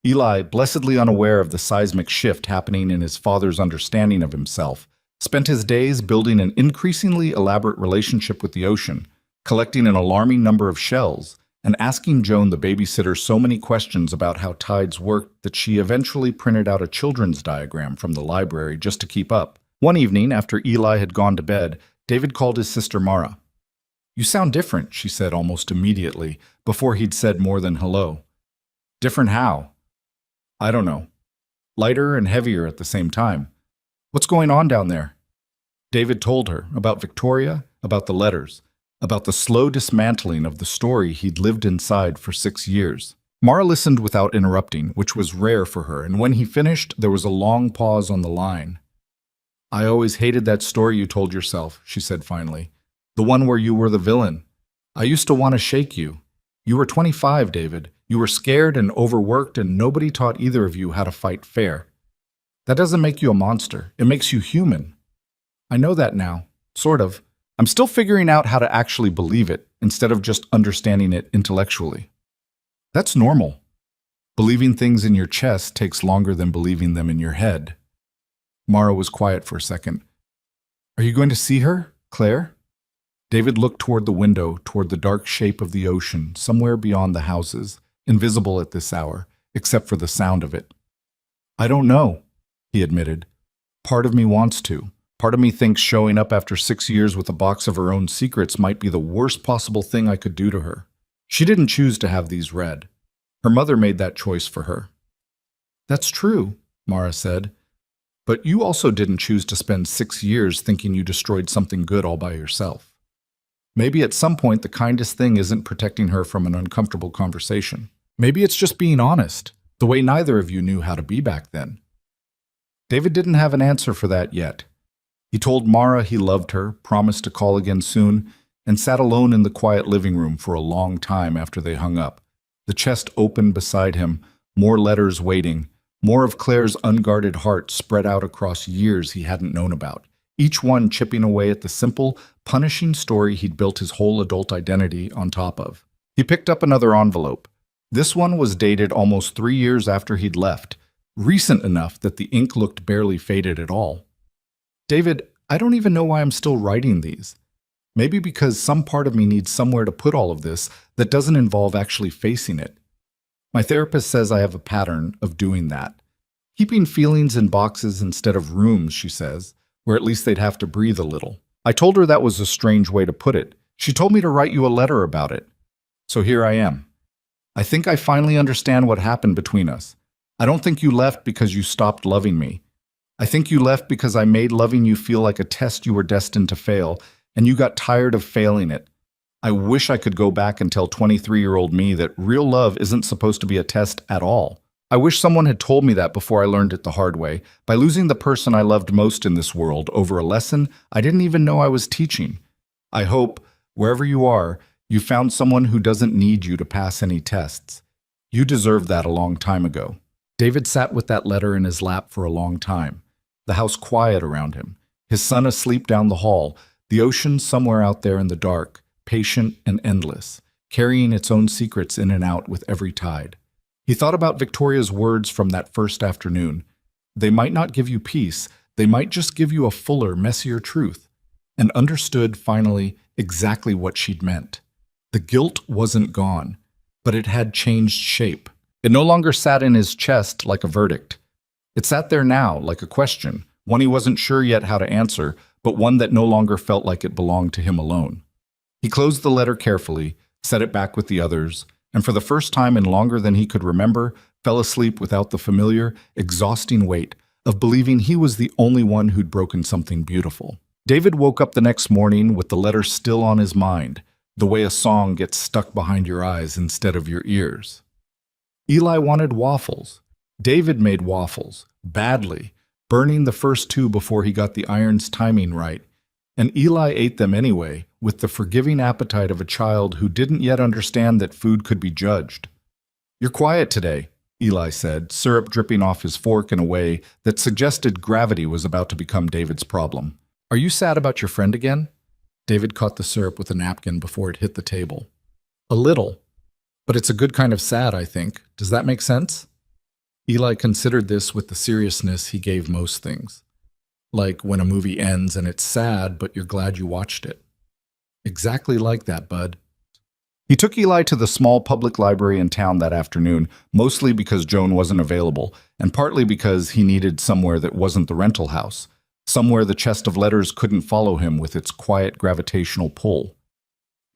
Eli, blessedly unaware of the seismic shift happening in his father's understanding of himself, spent his days building an increasingly elaborate relationship with the ocean, collecting an alarming number of shells, and asking Joan the babysitter so many questions about how tides worked that she eventually printed out a children's diagram from the library just to keep up. One evening, after Eli had gone to bed, David called his sister Mara. You sound different, she said almost immediately, before he'd said more than hello. Different how? I don't know. Lighter and heavier at the same time. What's going on down there? David told her about Victoria, about the letters, about the slow dismantling of the story he'd lived inside for 6 years. Mara listened without interrupting, which was rare for her, and when he finished, there was a long pause on the line. I always hated that story you told yourself, she said finally. The one where you were the villain. I used to want to shake you. You were 25, David. You were scared and overworked, and nobody taught either of you how to fight fair. That doesn't make you a monster. It makes you human. I know that now. Sort of. I'm still figuring out how to actually believe it, instead of just understanding it intellectually. That's normal. Believing things in your chest takes longer than believing them in your head. Mara was quiet for a second. Are you going to see her, Claire? David looked toward the window, toward the dark shape of the ocean, somewhere beyond the houses, invisible at this hour, except for the sound of it. I don't know, he admitted. Part of me wants to. Part of me thinks showing up after 6 years with a box of her own secrets might be the worst possible thing I could do to her. She didn't choose to have these read. Her mother made that choice for her. That's true, Mara said. But you also didn't choose to spend 6 years thinking you destroyed something good all by yourself. Maybe at some point the kindest thing isn't protecting her from an uncomfortable conversation. Maybe it's just being honest, the way neither of you knew how to be back then. David didn't have an answer for that yet. He told Mara he loved her, promised to call again soon, and sat alone in the quiet living room for a long time after they hung up, the chest open beside him, more letters waiting, more of Claire's unguarded heart spread out across years he hadn't known about, each one chipping away at the simple, punishing story he'd built his whole adult identity on top of. He picked up another envelope. This one was dated almost 3 years after he'd left, recent enough that the ink looked barely faded at all. David, I don't even know why I'm still writing these. Maybe because some part of me needs somewhere to put all of this that doesn't involve actually facing it. My therapist says I have a pattern of doing that. Keeping feelings in boxes instead of rooms, she says, where at least they'd have to breathe a little. I told her that was a strange way to put it. She told me to write you a letter about it. So here I am. I think I finally understand what happened between us. I don't think you left because you stopped loving me. I think you left because I made loving you feel like a test you were destined to fail, and you got tired of failing it. I wish I could go back and tell 23-year-old me that real love isn't supposed to be a test at all. I wish someone had told me that before I learned it the hard way, by losing the person I loved most in this world over a lesson I didn't even know I was teaching. I hope, wherever you are, you found someone who doesn't need you to pass any tests. You deserved that a long time ago. David sat with that letter in his lap for a long time, the house quiet around him, his son asleep down the hall, the ocean somewhere out there in the dark, patient and endless, carrying its own secrets in and out with every tide. He thought about Victoria's words from that first afternoon. They might not give you peace, they might just give you a fuller, messier truth, and understood, finally, exactly what she'd meant. The guilt wasn't gone, but it had changed shape. It no longer sat in his chest like a verdict. It sat there now like a question, one he wasn't sure yet how to answer, but one that no longer felt like it belonged to him alone. He closed the letter carefully, set it back with the others, and for the first time in longer than he could remember, fell asleep without the familiar, exhausting weight of believing he was the only one who'd broken something beautiful. David woke up the next morning with the letter still on his mind, the way a song gets stuck behind your eyes instead of your ears. Eli wanted waffles. David made waffles, badly, burning the first two before he got the iron's timing right, and Eli ate them anyway, with the forgiving appetite of a child who didn't yet understand that food could be judged. "You're quiet today," Eli said, syrup dripping off his fork in a way that suggested gravity was about to become David's problem. "Are you sad about your friend again?" David caught the syrup with a napkin before it hit the table. "A little. But it's a good kind of sad, I think. Does that make sense?" Eli considered this with the seriousness he gave most things. Like when a movie ends and it's sad, but you're glad you watched it. Exactly like that, bud. He took Eli to the small public library in town that afternoon, mostly because Joan wasn't available, and partly because he needed somewhere that wasn't the rental house, somewhere the chest of letters couldn't follow him with its quiet gravitational pull.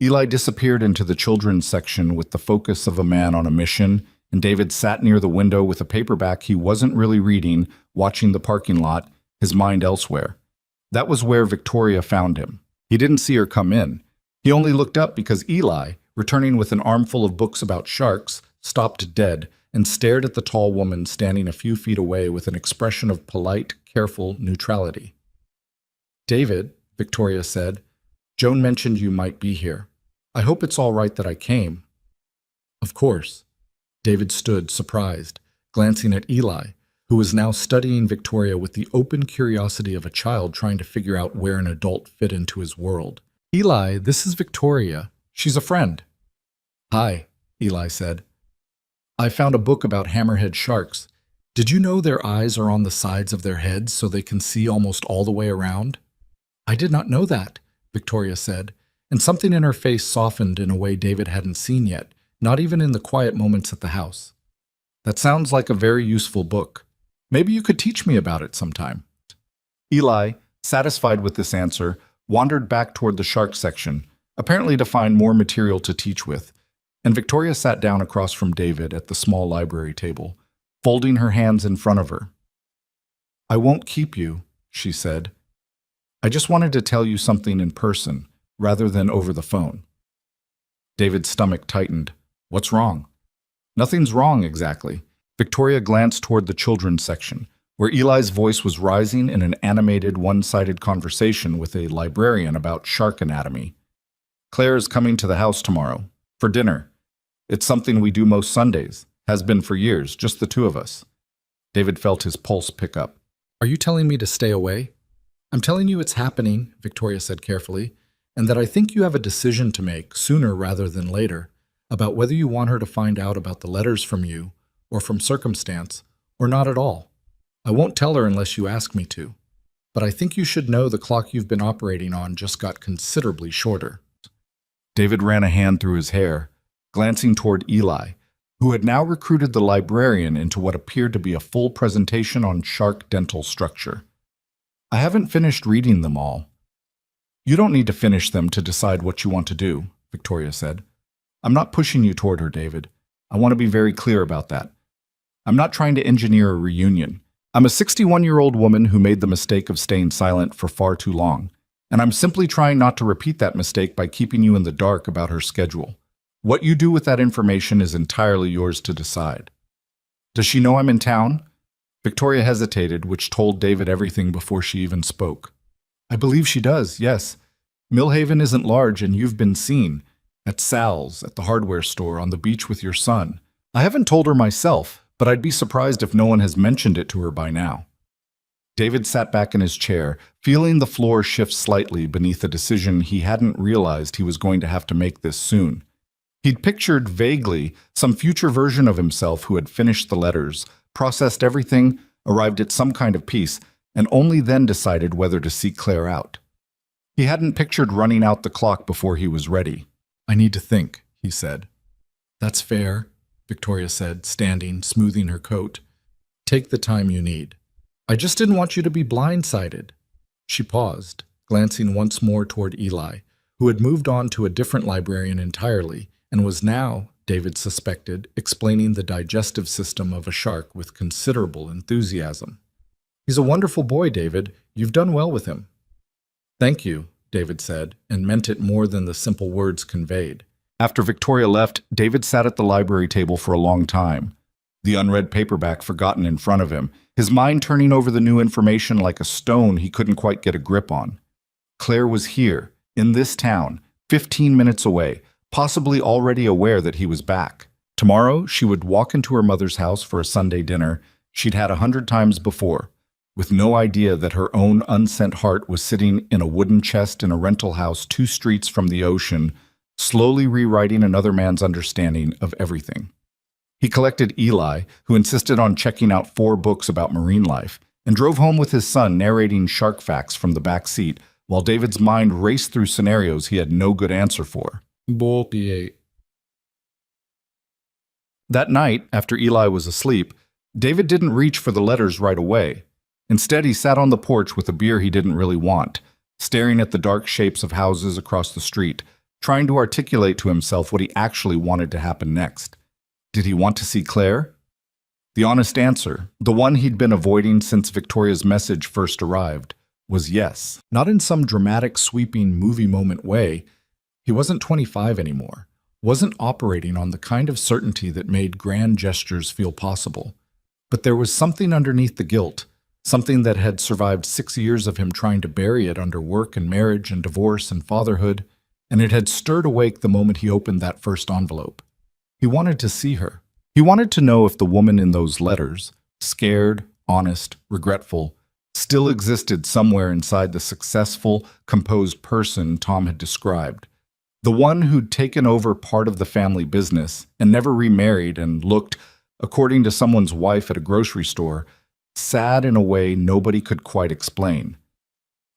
Eli disappeared into the children's section with the focus of a man on a mission, and David sat near the window with a paperback he wasn't really reading, watching the parking lot, his mind elsewhere. That was where Victoria found him. He didn't see her come in. He only looked up because Eli, returning with an armful of books about sharks, stopped dead and stared at the tall woman standing a few feet away with an expression of polite, careful neutrality. "David," Victoria said, "Joan mentioned you might be here. I hope it's all right that I came." "Of course." David stood, surprised, glancing at Eli, who was now studying Victoria with the open curiosity of a child trying to figure out where an adult fit into his world. "Eli, this is Victoria. She's a friend." "Hi," Eli said. "I found a book about hammerhead sharks. Did you know their eyes are on the sides of their heads so they can see almost all the way around?" "I did not know that," Victoria said, and something in her face softened in a way David hadn't seen yet, not even in the quiet moments at the house. "That sounds like a very useful book. Maybe you could teach me about it sometime." Eli, satisfied with this answer, wandered back toward the shark section, apparently to find more material to teach with, and Victoria sat down across from David at the small library table, folding her hands in front of her. "I won't keep you," she said. "I just wanted to tell you something in person, rather than over the phone." David's stomach tightened. "What's wrong?" "Nothing's wrong, exactly." Victoria glanced toward the children's section, where Eli's voice was rising in an animated, one-sided conversation with a librarian about shark anatomy. "Claire is coming to the house tomorrow, for dinner. It's something we do most Sundays, has been for years, just the two of us." David felt his pulse pick up. "Are you telling me to stay away?" "I'm telling you it's happening," Victoria said carefully, "and that I think you have a decision to make, sooner rather than later, about whether you want her to find out about the letters from you, or from circumstance, or not at all. I won't tell her unless you ask me to. But I think you should know the clock you've been operating on just got considerably shorter." David ran a hand through his hair, glancing toward Eli, who had now recruited the librarian into what appeared to be a full presentation on shark dental structure. "I haven't finished reading them all." "You don't need to finish them to decide what you want to do," Victoria said. "I'm not pushing you toward her, David. I want to be very clear about that. I'm not trying to engineer a reunion. I'm a 61-year-old woman who made the mistake of staying silent for far too long, and I'm simply trying not to repeat that mistake by keeping you in the dark about her schedule. What you do with that information is entirely yours to decide." "Does she know I'm in town?" Victoria hesitated, which told David everything before she even spoke. "I believe she does, yes. Millhaven isn't large, and you've been seen. At Sal's, at the hardware store, on the beach with your son. I haven't told her myself, but I'd be surprised if no one has mentioned it to her by now." David sat back in his chair, feeling the floor shift slightly beneath a decision he hadn't realized he was going to have to make this soon. He'd pictured vaguely some future version of himself who had finished the letters, processed everything, arrived at some kind of peace, and only then decided whether to seek Claire out. He hadn't pictured running out the clock before he was ready. "I need to think," he said. "That's fair," Victoria said, standing, smoothing her coat. "Take the time you need. I just didn't want you to be blindsided." She paused, glancing once more toward Eli, who had moved on to a different librarian entirely and was now, David suspected, explaining the digestive system of a shark with considerable enthusiasm. "He's a wonderful boy, David. You've done well with him." "Thank you," David said, and meant it more than the simple words conveyed. After Victoria left, David sat at the library table for a long time, the unread paperback forgotten in front of him, his mind turning over the new information like a stone he couldn't quite get a grip on. Claire was here, in this town, 15 minutes away, possibly already aware that he was back. Tomorrow, she would walk into her mother's house for a Sunday dinner she'd had 100 times before, with no idea that her own unsent heart was sitting in a wooden chest in a rental house 2 streets from the ocean, slowly rewriting another man's understanding of everything. He collected Eli, who insisted on checking out 4 books about marine life, and drove home with his son narrating shark facts from the back seat, while David's mind raced through scenarios he had no good answer for. That night, after Eli was asleep, David didn't reach for the letters right away. Instead, he sat on the porch with a beer he didn't really want, staring at the dark shapes of houses across the street, trying to articulate to himself what he actually wanted to happen next. Did he want to see Claire? The honest answer, the one he'd been avoiding since Victoria's message first arrived, was yes. Not in some dramatic, sweeping, movie moment way. He wasn't 25 anymore, wasn't operating on the kind of certainty that made grand gestures feel possible. But there was something underneath the guilt, something that had survived 6 years of him trying to bury it under work and marriage and divorce and fatherhood, and it had stirred awake the moment he opened that first envelope. He wanted to see her. He wanted to know if the woman in those letters, scared, honest, regretful, still existed somewhere inside the successful, composed person Tom had described. The one who'd taken over part of the family business and never remarried and looked, according to someone's wife at a grocery store, sad in a way nobody could quite explain.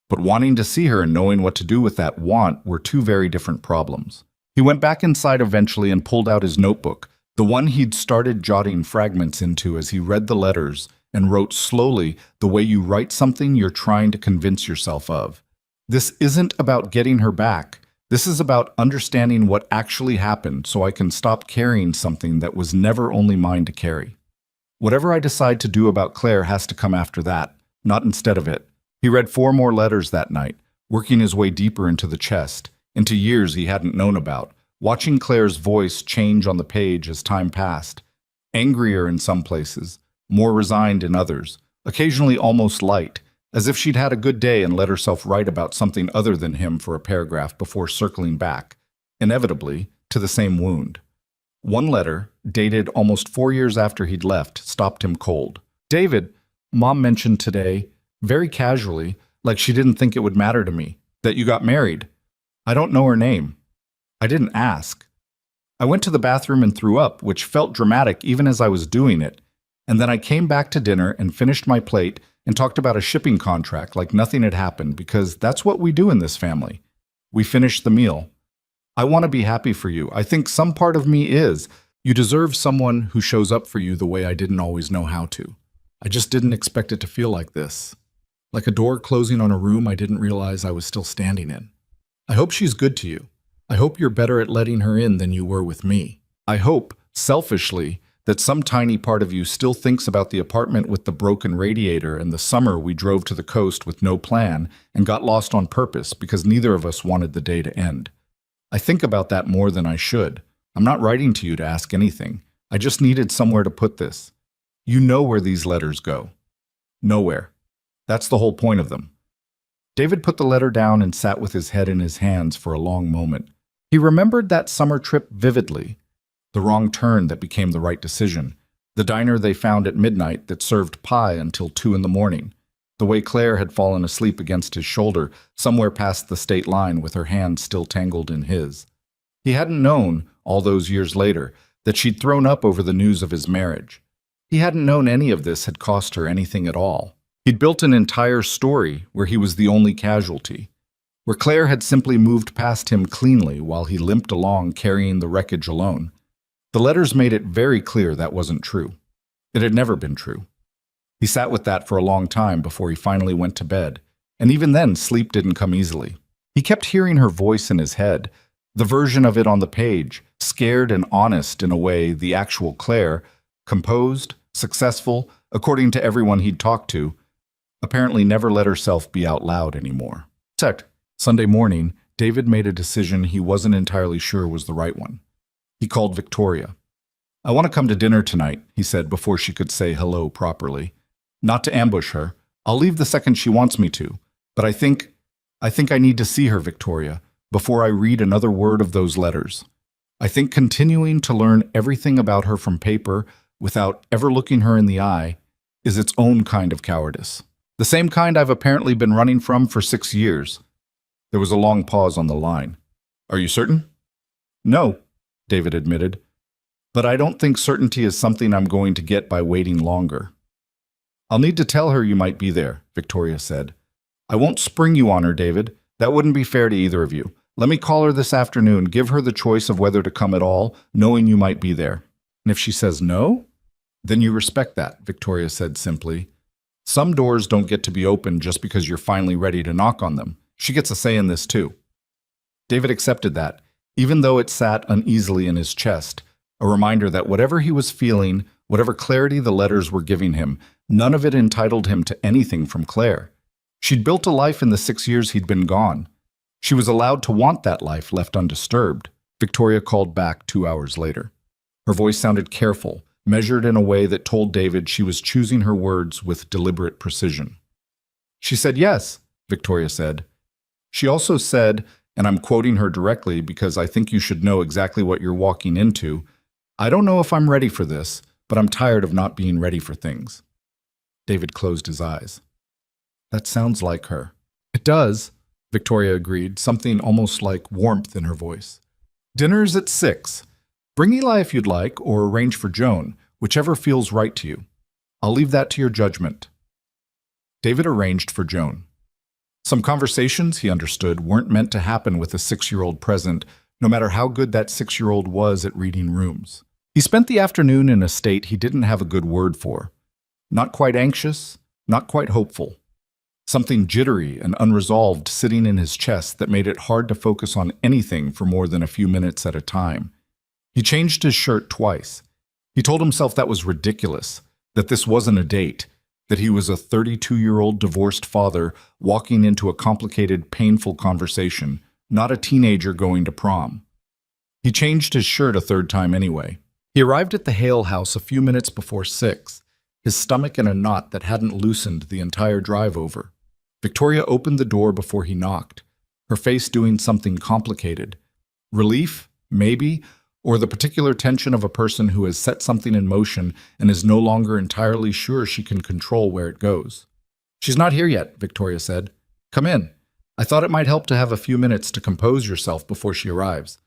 But wanting to see her and knowing what to do with that want were 2 very different problems. He went back inside eventually and pulled out his notebook, the one he'd started jotting fragments into as he read the letters, and wrote slowly the way you write something you're trying to convince yourself of. This isn't about getting her back. This is about understanding what actually happened so I can stop carrying something that was never only mine to carry. Whatever I decide to do about Claire has to come after that, not instead of it. He read 4 more letters that night, working his way deeper into the chest, into years he hadn't known about, watching Claire's voice change on the page as time passed, angrier in some places, more resigned in others, occasionally almost light, as if she'd had a good day and let herself write about something other than him for a paragraph before circling back, inevitably, to the same wound. One letter, dated almost 4 years after he'd left, stopped him cold. "David, Mom mentioned today, very casually, like she didn't think it would matter to me, that you got married. I don't know her name. I didn't ask. I went to the bathroom and threw up, which felt dramatic even as I was doing it, and then I came back to dinner and finished my plate and talked about a shipping contract like nothing had happened because that's what we do in this family. We finished the meal. I want to be happy for you. I think some part of me is. You deserve someone who shows up for you the way I didn't always know how to. I just didn't expect it to feel like this. Like a door closing on a room I didn't realize I was still standing in. I hope she's good to you. I hope you're better at letting her in than you were with me. I hope, selfishly, that some tiny part of you still thinks about the apartment with the broken radiator and the summer we drove to the coast with no plan and got lost on purpose because neither of us wanted the day to end. I think about that more than I should. I'm not writing to you to ask anything. I just needed somewhere to put this. You know where these letters go. Nowhere. That's the whole point of them." David put the letter down and sat with his head in his hands for a long moment. He remembered that summer trip vividly. The wrong turn that became the right decision. The diner they found at midnight that served pie until 2 in the morning. The way Claire had fallen asleep against his shoulder, somewhere past the state line with her hand still tangled in his. He hadn't known, all those years later, that she'd thrown up over the news of his marriage. He hadn't known any of this had cost her anything at all. He'd built an entire story where he was the only casualty, where Claire had simply moved past him cleanly while he limped along carrying the wreckage alone. The letters made it very clear that wasn't true. It had never been true. He sat with that for a long time before he finally went to bed, and even then sleep didn't come easily. He kept hearing her voice in his head, the version of it on the page, scared and honest in a way, the actual Claire, composed, successful, according to everyone he'd talked to, apparently never let herself be out loud anymore. Sunday morning, David made a decision he wasn't entirely sure was the right one. He called Victoria. "I want to come to dinner tonight," he said before she could say hello properly. "Not to ambush her. I'll leave the second she wants me to. But I think I need to see her, Victoria, before I read another word of those letters. I think continuing to learn everything about her from paper without ever looking her in the eye is its own kind of cowardice. The same kind I've apparently been running from for 6 years." There was a long pause on the line. "Are you certain?" "No," David admitted. "But I don't think certainty is something I'm going to get by waiting longer." "I'll need to tell her you might be there," Victoria said. "I won't spring you on her, David. That wouldn't be fair to either of you. Let me call her this afternoon, give her the choice of whether to come at all, knowing you might be there. And if she says no, then you respect that," Victoria said simply. "Some doors don't get to be opened just because you're finally ready to knock on them. She gets a say in this too." David accepted that, even though it sat uneasily in his chest, a reminder that whatever he was feeling, whatever clarity the letters were giving him, none of it entitled him to anything from Claire. She'd built a life in the 6 years he'd been gone. She was allowed to want that life left undisturbed. Victoria called back 2 hours later. Her voice sounded careful, measured in a way that told David she was choosing her words with deliberate precision. "She said yes," Victoria said. She also said, and I'm quoting her directly because I think you should know exactly what you're walking into, "I don't know if I'm ready for this, but I'm tired of not being ready for things." David closed his eyes. "That sounds like her." "It does," Victoria agreed, something almost like warmth in her voice. "Dinner's at 6. Bring Eli if you'd like, or arrange for Joan, whichever feels right to you. I'll leave that to your judgment." David arranged for Joan. Some conversations, he understood, weren't meant to happen with a 6-year-old present, no matter how good that 6-year-old was at reading rooms. He spent the afternoon in a state he didn't have a good word for. Not quite anxious, not quite hopeful. Something jittery and unresolved sitting in his chest that made it hard to focus on anything for more than a few minutes at a time. He changed his shirt twice. He told himself that was ridiculous, that this wasn't a date, that he was a 32-year-old divorced father walking into a complicated, painful conversation, not a teenager going to prom. He changed his shirt a third time anyway. He arrived at the Hale house a few minutes before 6, his stomach in a knot that hadn't loosened the entire drive over. Victoria opened the door before he knocked, her face doing something complicated. Relief, maybe, or the particular tension of a person who has set something in motion and is no longer entirely sure she can control where it goes. "She's not here yet," Victoria said. "Come in. I thought it might help to have a few minutes to compose yourself before she arrives."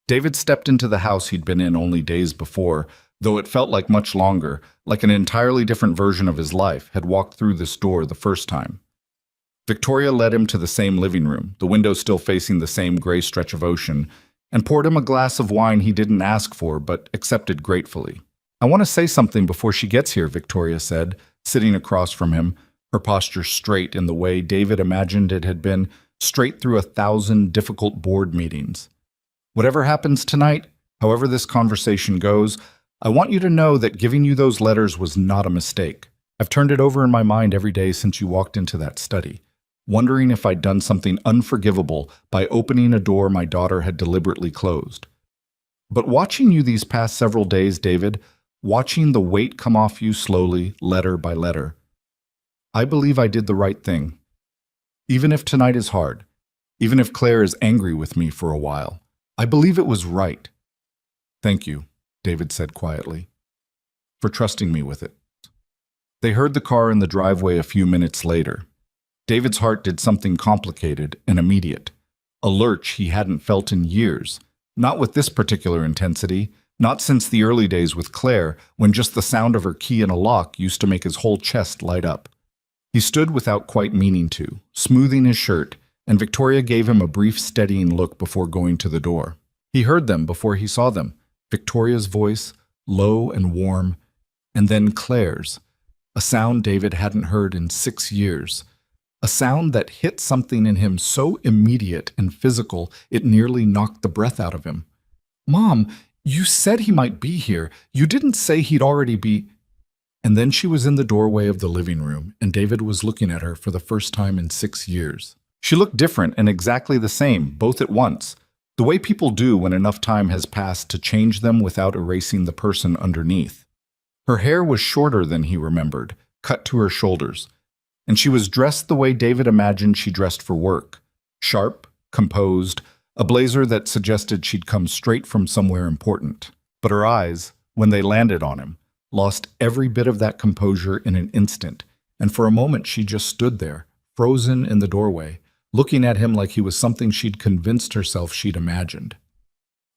David stepped into the house he'd been in only days before, though it felt like much longer, like an entirely different version of his life had walked through this door the first time. Victoria led him to the same living room, the window still facing the same gray stretch of ocean, and poured him a glass of wine he didn't ask for but accepted gratefully. "I want to say something before she gets here," Victoria said, sitting across from him, her posture straight in the way David imagined it had been, straight through 1,000 difficult board meetings. "Whatever happens tonight, however this conversation goes, I want you to know that giving you those letters was not a mistake. I've turned it over in my mind every day since you walked into that study, wondering if I'd done something unforgivable by opening a door my daughter had deliberately closed. But watching you these past several days, David, watching the weight come off you slowly, letter by letter, I believe I did the right thing. Even if tonight is hard, even if Claire is angry with me for a while, I believe it was right." "Thank you," David said quietly, "for trusting me with it." They heard the car in the driveway a few minutes later. David's heart did something complicated and immediate, a lurch he hadn't felt in years, Not with this particular intensity, not since the early days with Claire, when just the sound of her key in a lock used to make his whole chest light up. He stood without quite meaning to, smoothing his shirt, and Victoria gave him a brief steadying look before going to the door. He heard them before he saw them, Victoria's voice, low and warm, and then Claire's, a sound David hadn't heard in 6 years, a sound that hit something in him so immediate and physical it nearly knocked the breath out of him. "Mom, you said he might be here. You didn't say he'd already be—" And then she was in the doorway of the living room, and David was looking at her for the first time in 6 years. She looked different and exactly the same, both at once, the way people do when enough time has passed to change them without erasing the person underneath. Her hair was shorter than he remembered, cut to her shoulders, and she was dressed the way David imagined she dressed for work, sharp, composed, a blazer that suggested she'd come straight from somewhere important. But her eyes, when they landed on him, lost every bit of that composure in an instant, and for a moment she just stood there, frozen in the doorway, looking at him like he was something she'd convinced herself she'd imagined.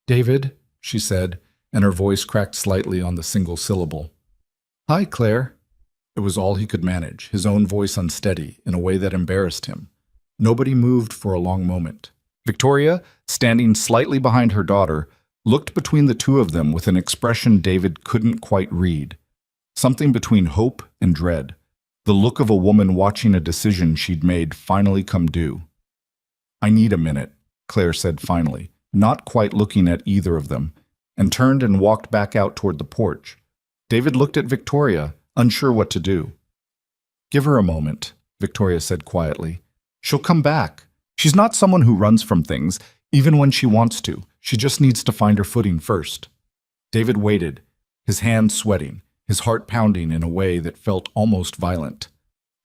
"David," she said, and her voice cracked slightly on the single syllable. "Hi, Claire." It was all he could manage, his own voice unsteady, in a way that embarrassed him. Nobody moved for a long moment. Victoria, standing slightly behind her daughter, looked between the two of them with an expression David couldn't quite read. Something between hope and dread. The look of a woman watching a decision she'd made finally come due. "I need a minute," Claire said finally, not quite looking at either of them, and turned and walked back out toward the porch. David looked at Victoria, unsure what to do. "Give her a moment," Victoria said quietly. "She'll come back. She's not someone who runs from things, even when she wants to. She just needs to find her footing first." David waited, his hands sweating, his heart pounding in a way that felt almost violent.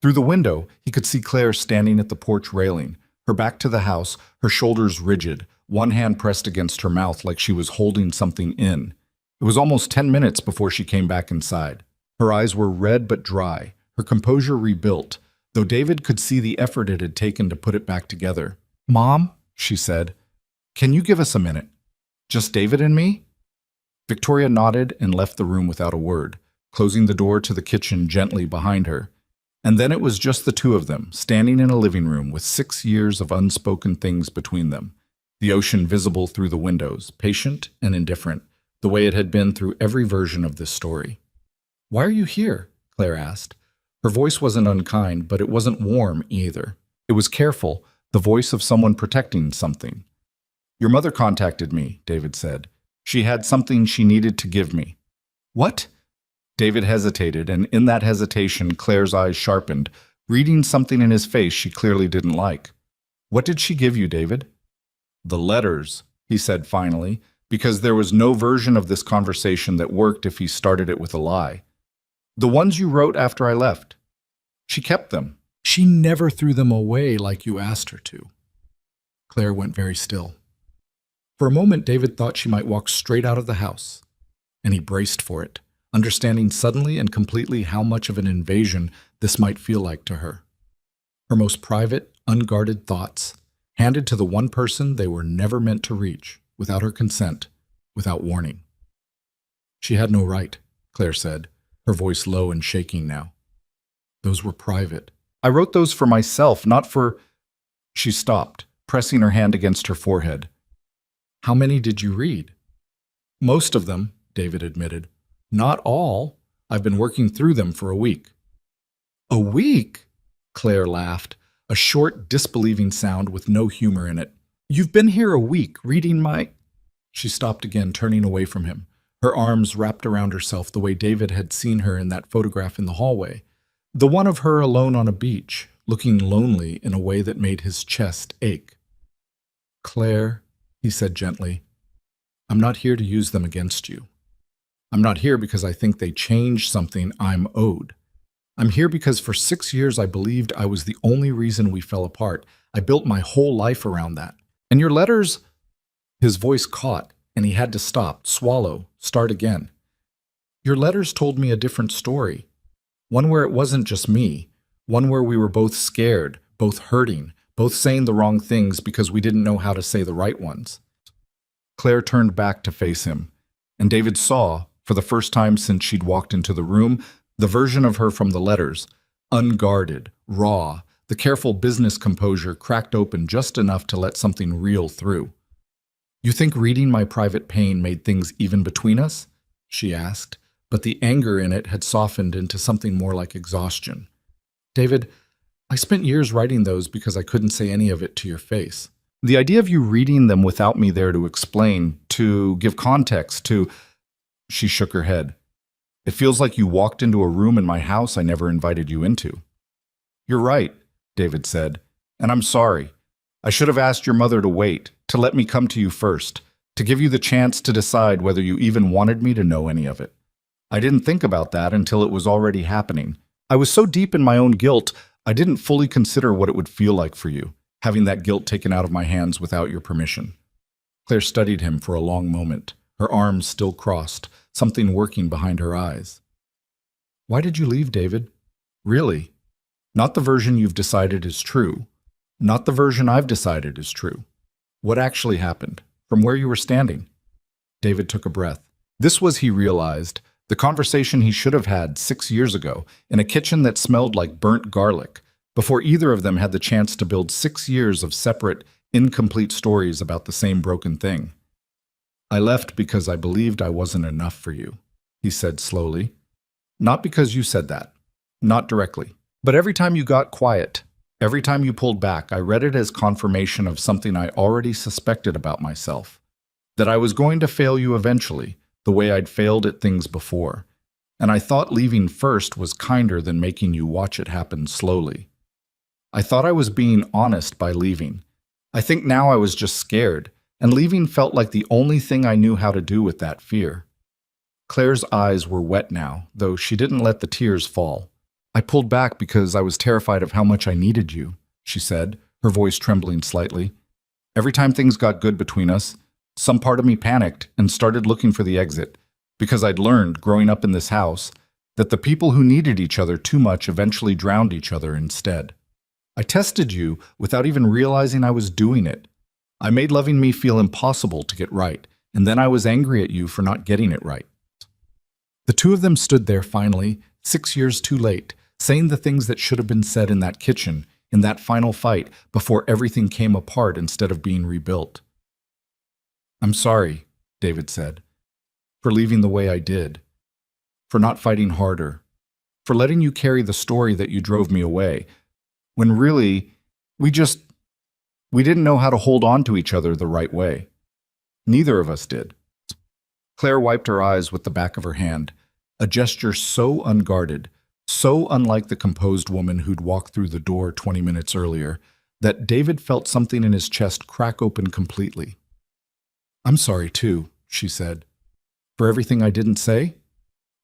Through the window, he could see Claire standing at the porch railing, her back to the house, her shoulders rigid, one hand pressed against her mouth like she was holding something in. It was almost 10 minutes before she came back inside. Her eyes were red but dry, her composure rebuilt, though David could see the effort it had taken to put it back together. "Mom," she said, "can you give us a minute? Just David and me?" Victoria nodded and left the room without a word, closing the door to the kitchen gently behind her. And then it was just the two of them, standing in a living room with 6 years of unspoken things between them, the ocean visible through the windows, patient and indifferent, the way it had been through every version of this story. "Why are you here?" Claire asked. Her voice wasn't unkind, but it wasn't warm either. It was careful, the voice of someone protecting something. "Your mother contacted me," David said. "She had something she needed to give me." "What?" David hesitated, and in that hesitation, Claire's eyes sharpened, reading something in his face she clearly didn't like. "What did she give you, David?" "The letters," he said finally, because there was no version of this conversation that worked if he started it with a lie. "The ones you wrote after I left. She kept them. She never threw them away like you asked her to." Claire went very still. For a moment, David thought she might walk straight out of the house, and he braced for it, understanding suddenly and completely how much of an invasion this might feel like to her. Her most private, unguarded thoughts, handed to the one person they were never meant to reach, without her consent, without warning. "She had no right," Claire said, her voice low and shaking now. "Those were private. I wrote those for myself, not for—" She stopped, pressing her hand against her forehead. "How many did you read?" "Most of them," David admitted. "Not all. I've been working through them for a week." "A week?" Claire laughed, a short, disbelieving sound with no humor in it. "You've been here a week, reading my—" She stopped again, turning away from him, her arms wrapped around herself the way David had seen her in that photograph in the hallway, the one of her alone on a beach, looking lonely in a way that made his chest ache. "Claire," he said gently, "I'm not here to use them against you. I'm not here because I think they change something I'm owed. I'm here because for 6 years I believed I was the only reason we fell apart. I built my whole life around that. And your letters—" His voice caught, and he had to stop, swallow, start again. "Your letters told me a different story. One where it wasn't just me. One where we were both scared, both hurting, both saying the wrong things because we didn't know how to say the right ones." Claire turned back to face him, and David saw, for the first time since she'd walked into the room, the version of her from the letters, unguarded, raw, the careful business composure cracked open just enough to let something real through. "You think reading my private pain made things even between us?" she asked, but the anger in it had softened into something more like exhaustion. "David, I spent years writing those because I couldn't say any of it to your face. The idea of you reading them without me there to explain, to give context, to—" She shook her head. "It feels like you walked into a room in my house I never invited you into." "You're right," David said, "and I'm sorry. I should have asked your mother to wait, to let me come to you first, to give you the chance to decide whether you even wanted me to know any of it. I didn't think about that until it was already happening. I was so deep in my own guilt, I didn't fully consider what it would feel like for you, having that guilt taken out of my hands without your permission." Claire studied him for a long moment, her arms still crossed, something working behind her eyes. "Why did you leave, David? Really? Not the version you've decided is true. Not the version I've decided is true. What actually happened? From where you were standing?" David took a breath. This was, he realized, the conversation he should have had 6 years ago in a kitchen that smelled like burnt garlic, before either of them had the chance to build 6 years of separate, incomplete stories about the same broken thing. "I left because I believed I wasn't enough for you," he said slowly. "Not because you said that. Not directly. But every time you got quiet, every time you pulled back, I read it as confirmation of something I already suspected about myself. That I was going to fail you eventually, the way I'd failed at things before. And I thought leaving first was kinder than making you watch it happen slowly. I thought I was being honest by leaving. I think now I was just scared, and leaving felt like the only thing I knew how to do with that fear." Claire's eyes were wet now, though she didn't let the tears fall. "I pulled back because I was terrified of how much I needed you," she said, her voice trembling slightly. "Every time things got good between us, some part of me panicked and started looking for the exit, because I'd learned, growing up in this house, that the people who needed each other too much eventually drowned each other instead. I tested you without even realizing I was doing it. I made loving me feel impossible to get right, and then I was angry at you for not getting it right." The two of them stood there finally, 6 years too late, saying the things that should have been said in that kitchen, in that final fight, before everything came apart instead of being rebuilt. "I'm sorry," David said, "for leaving the way I did, for not fighting harder, for letting you carry the story that you drove me away, when really, we didn't know how to hold on to each other the right way. Neither of us did." Claire wiped her eyes with the back of her hand, a gesture so unguarded, so unlike the composed woman who'd walked through the door 20 minutes earlier, that David felt something in his chest crack open completely. "I'm sorry, too," she said, "for everything I didn't say,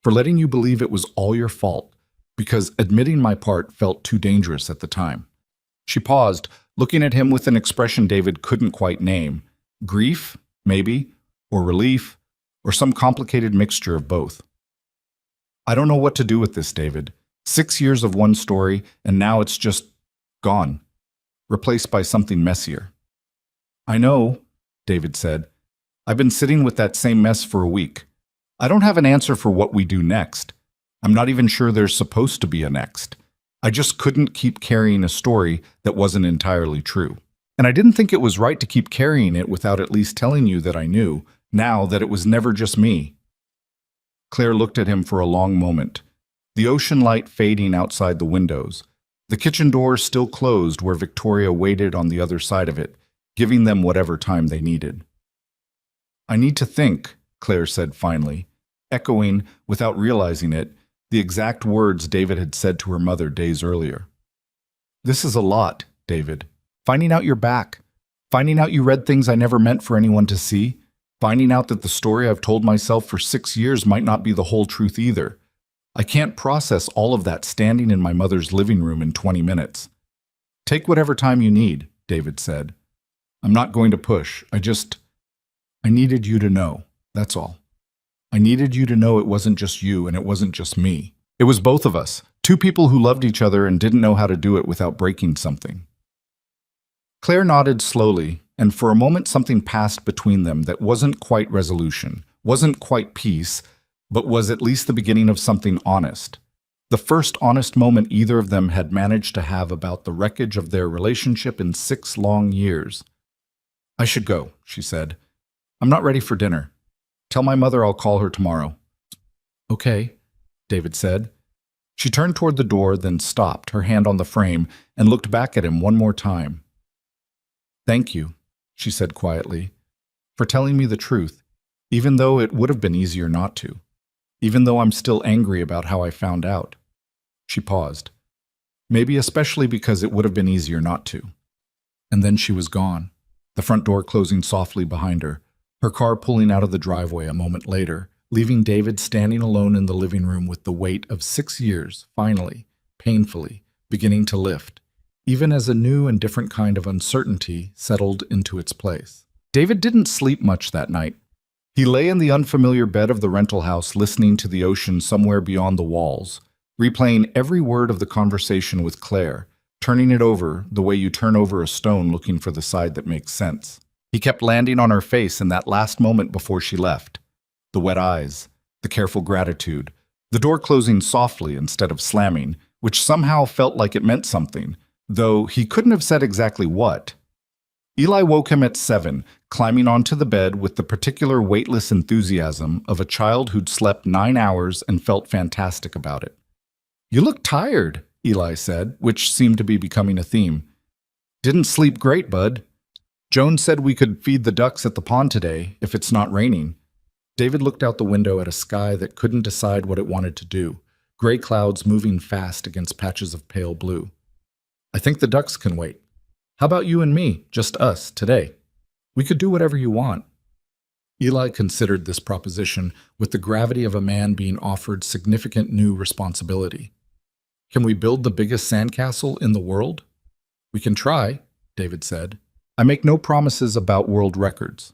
for letting you believe it was all your fault, because admitting my part felt too dangerous at the time." She paused, looking at him with an expression David couldn't quite name. Grief, maybe, or relief, or some complicated mixture of both. "I don't know what to do with this, David. 6 years of one story, and now it's just gone, replaced by something messier." "I know," David said. "I've been sitting with that same mess for a week. I don't have an answer for what we do next. I'm not even sure there's supposed to be a next. I just couldn't keep carrying a story that wasn't entirely true. And I didn't think it was right to keep carrying it without at least telling you that I knew, now that it was never just me." Claire looked at him for a long moment, the ocean light fading outside the windows, the kitchen door still closed where Victoria waited on the other side of it, giving them whatever time they needed. "I need to think," Claire said finally, echoing, without realizing it, the exact words David had said to her mother days earlier. "This is a lot, David. Finding out you're back. Finding out you read things I never meant for anyone to see. Finding out that the story I've told myself for 6 years might not be the whole truth either. I can't process all of that standing in my mother's living room in 20 minutes. Take whatever time you need," David said. "I'm not going to push. I needed you to know, that's all. I needed you to know it wasn't just you and it wasn't just me. It was both of us, two people who loved each other and didn't know how to do it without breaking something." Claire nodded slowly, and for a moment something passed between them that wasn't quite resolution, wasn't quite peace, but was at least the beginning of something honest. The first honest moment either of them had managed to have about the wreckage of their relationship in 6 long years. "I should go," she said. "I'm not ready for dinner. Tell my mother I'll call her tomorrow." "Okay," David said. She turned toward the door, then stopped, her hand on the frame, and looked back at him one more time. "Thank you," she said quietly, "for telling me the truth, even though it would have been easier not to. Even though I'm still angry about how I found out." She paused. Maybe especially because it would have been easier not to. And then she was gone, the front door closing softly behind her, her car pulling out of the driveway a moment later, leaving David standing alone in the living room with the weight of 6 years, finally, painfully, beginning to lift, even as a new and different kind of uncertainty settled into its place. David didn't sleep much that night. He lay in the unfamiliar bed of the rental house listening to the ocean somewhere beyond the walls, replaying every word of the conversation with Claire, turning it over the way you turn over a stone looking for the side that makes sense. He kept landing on her face in that last moment before she left. The wet eyes, the careful gratitude, the door closing softly instead of slamming, which somehow felt like it meant something, though he couldn't have said exactly what. Eli woke him at 7, climbing onto the bed with the particular weightless enthusiasm of a child who'd slept 9 hours and felt fantastic about it. "You look tired," Eli said, which seemed to be becoming a theme. "Didn't sleep great, bud. Joan said we could feed the ducks at the pond today, if it's not raining." David looked out the window at a sky that couldn't decide what it wanted to do, gray clouds moving fast against patches of pale blue. "I think the ducks can wait. How about you and me, just us, today? We could do whatever you want." Eli considered this proposition with the gravity of a man being offered significant new responsibility. "Can we build the biggest sandcastle in the world?" "We can try," David said. "I make no promises about world records."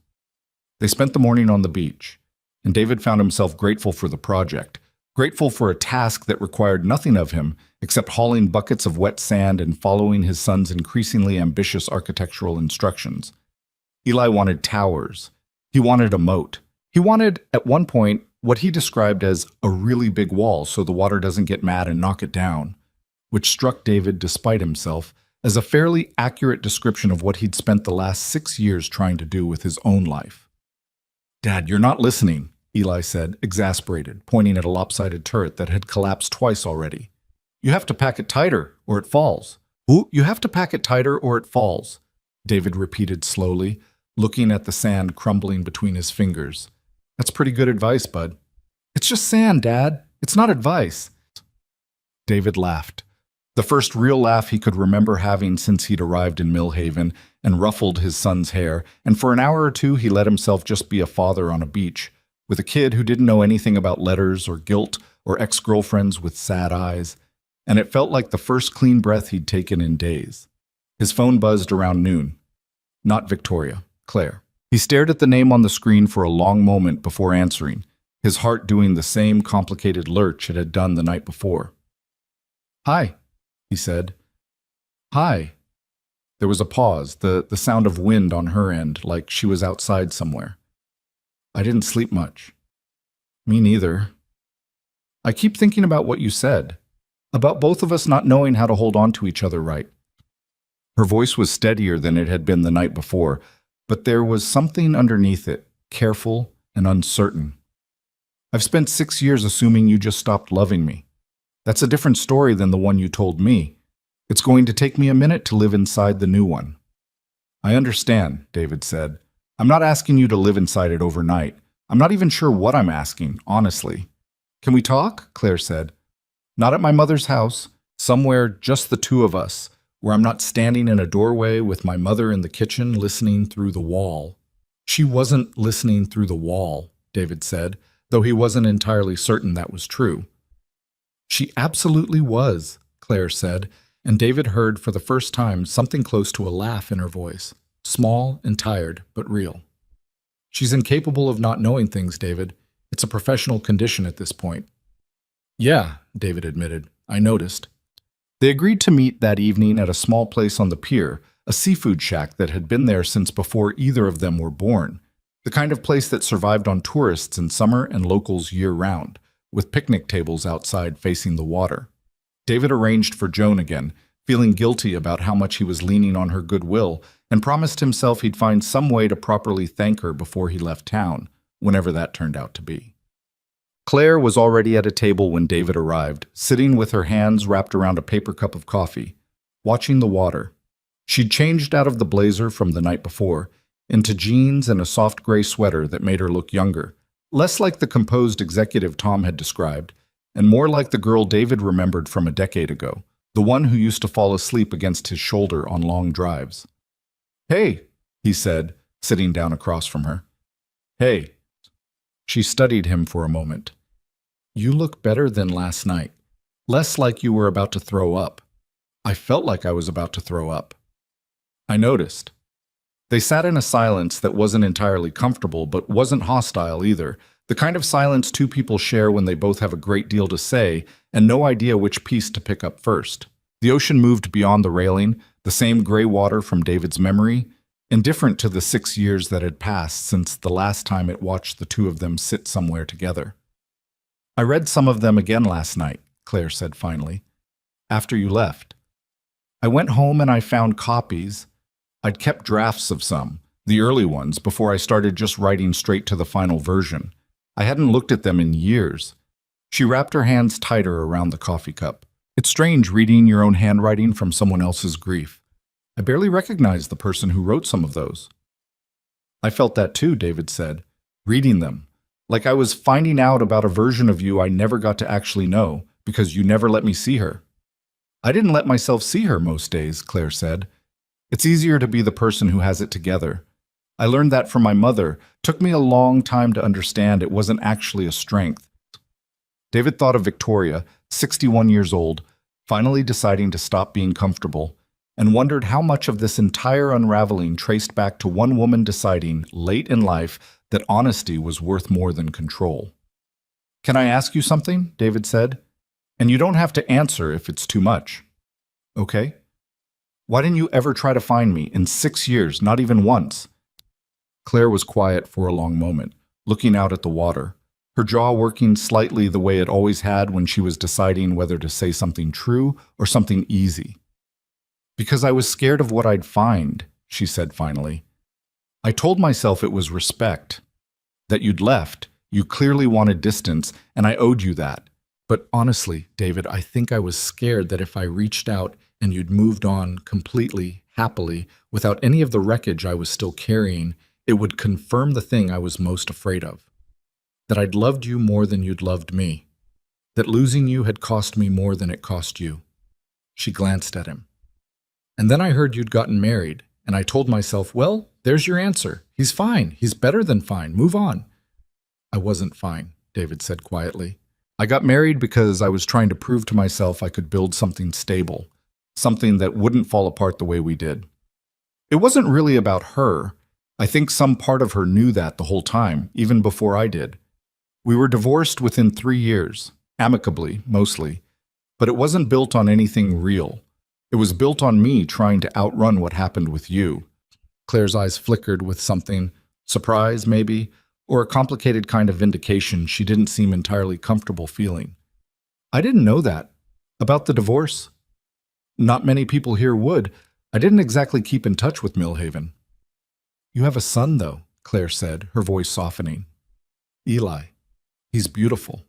They spent the morning on the beach, and David found himself grateful for the project, grateful for a task that required nothing of him except hauling buckets of wet sand and following his son's increasingly ambitious architectural instructions. Eli wanted towers. He wanted a moat. He wanted, at one point, what he described as a really big wall so the water doesn't get mad and knock it down, which struck David, despite himself, as a fairly accurate description of what he'd spent the last 6 years trying to do with his own life. "Dad, you're not listening," Eli said, exasperated, pointing at a lopsided turret that had collapsed twice already. "You have to pack it tighter, or it falls." "Ooh, you have to pack it tighter, or it falls," David repeated slowly, looking at the sand crumbling between his fingers. "That's pretty good advice, bud." "It's just sand, Dad. It's not advice." David laughed. The first real laugh he could remember having since he'd arrived in Millhaven and ruffled his son's hair, and for an hour or two he let himself just be a father on a beach, with a kid who didn't know anything about letters or guilt or ex-girlfriends with sad eyes, and it felt like the first clean breath he'd taken in days. His phone buzzed around noon. Not Victoria, Claire. He stared at the name on the screen for a long moment before answering, his heart doing the same complicated lurch it had done the night before. "Hi," he said. "Hi." There was a pause, the sound of wind on her end, like she was outside somewhere. "I didn't sleep much." "Me neither." "I keep thinking about what you said, about both of us not knowing how to hold on to each other right." Her voice was steadier than it had been the night before, but there was something underneath it, careful and uncertain. "I've spent 6 years assuming you just stopped loving me. That's a different story than the one you told me. It's going to take me a minute to live inside the new one." "I understand," David said. "I'm not asking you to live inside it overnight. I'm not even sure what I'm asking, honestly." "Can we talk?" Claire said. "Not at my mother's house. Somewhere just the two of us, where I'm not standing in a doorway with my mother in the kitchen listening through the wall." She wasn't listening through the wall, David said, though he wasn't entirely certain that was true. "She absolutely was," Claire said, and David heard for the first time something close to a laugh in her voice, small and tired, but real. "She's incapable of not knowing things, David. It's a professional condition at this point." "Yeah," David admitted. "I noticed." They agreed to meet that evening at a small place on the pier, a seafood shack that had been there since before either of them were born, the kind of place that survived on tourists in summer and locals year-round, with picnic tables outside facing the water. David arranged for Joan again, feeling guilty about how much he was leaning on her goodwill, and promised himself he'd find some way to properly thank her before he left town, whenever that turned out to be. Claire was already at a table when David arrived, sitting with her hands wrapped around a paper cup of coffee, watching the water. She'd changed out of the blazer from the night before, into jeans and a soft gray sweater that made her look younger, less like the composed executive Tom had described, and more like the girl David remembered from a decade ago, the one who used to fall asleep against his shoulder on long drives. "Hey," he said, sitting down across from her. "Hey." She studied him for a moment. "You look better than last night. Less like you were about to throw up." "I felt like I was about to throw up." "I noticed." They sat in a silence that wasn't entirely comfortable, but wasn't hostile either, the kind of silence two people share when they both have a great deal to say and no idea which piece to pick up first. The ocean moved beyond the railing, the same gray water from David's memory, indifferent to the 6 years that had passed since the last time it watched the two of them sit somewhere together. "I read some of them again last night," Claire said finally, "after you left. I went home and I found copies. I'd kept drafts of some, the early ones, before I started just writing straight to the final version. I hadn't looked at them in years." She wrapped her hands tighter around the coffee cup. "It's strange reading your own handwriting from someone else's grief. I barely recognized the person who wrote some of those." "I felt that too," David said, "reading them. Like I was finding out about a version of you I never got to actually know, because you never let me see her." "I didn't let myself see her most days," Claire said. "It's easier to be the person who has it together. I learned that from my mother. Took me a long time to understand it wasn't actually a strength." David thought of Victoria, 61 years old, finally deciding to stop being comfortable, and wondered how much of this entire unraveling traced back to one woman deciding, late in life, that honesty was worth more than control. "Can I ask you something?" David said. "And you don't have to answer if it's too much." "Okay." "Why didn't you ever try to find me in 6 years, not even once?" Claire was quiet for a long moment, looking out at the water, her jaw working slightly the way it always had when she was deciding whether to say something true or something easy. "Because I was scared of what I'd find," she said finally. "I told myself it was respect. That you'd left, you clearly wanted distance, and I owed you that. But honestly, David, I think I was scared that if I reached out and you'd moved on completely, happily, without any of the wreckage I was still carrying, it would confirm the thing I was most afraid of. That I'd loved you more than you'd loved me. That losing you had cost me more than it cost you." She glanced at him. "And then I heard you'd gotten married, and I told myself, well, there's your answer. He's fine. He's better than fine. Move on." "I wasn't fine," David said quietly. "I got married because I was trying to prove to myself I could build something stable, something that wouldn't fall apart the way we did. It wasn't really about her. I think some part of her knew that the whole time, even before I did. We were divorced within 3 years, amicably, mostly, but it wasn't built on anything real. It was built on me trying to outrun what happened with you." Claire's eyes flickered with something, surprise maybe, or a complicated kind of vindication she didn't seem entirely comfortable feeling. "I didn't know that. About the divorce? Not many people here would. I didn't exactly keep in touch with Millhaven." "You have a son, though," Claire said, her voice softening. "Eli. He's beautiful.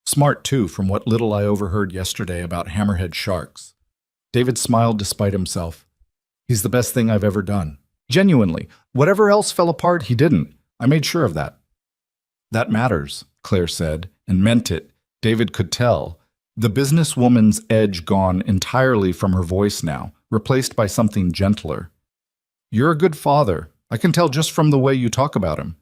Smart, too, from what little I overheard yesterday about hammerhead sharks." David smiled despite himself. "He's the best thing I've ever done. Genuinely. Whatever else fell apart, he didn't. I made sure of that." "That matters," Claire said, and meant it. David could tell. The businesswoman's edge gone entirely from her voice now, replaced by something gentler. "You're a good father. I can tell just from the way you talk about him."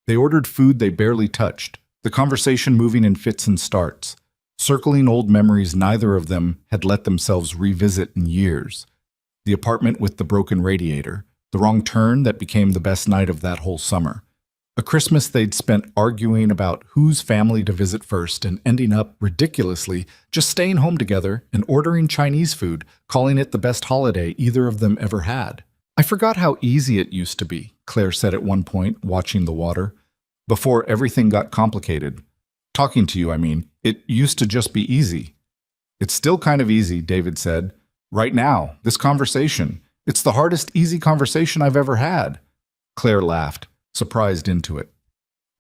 They ordered food they barely touched, the conversation moving in fits and starts, circling old memories neither of them had let themselves revisit in years. The apartment with the broken radiator, the wrong turn that became the best night of that whole summer, A Christmas they'd spent arguing about whose family to visit first and ending up, ridiculously, just staying home together and ordering Chinese food, calling it the best holiday either of them ever had. I forgot how easy it used to be, Claire said at one point, watching the water. Before everything got complicated. Talking to you, I mean. It used to just be easy. It's still kind of easy, David said. Right now, this conversation. It's the hardest easy conversation I've ever had. Claire laughed, surprised into it.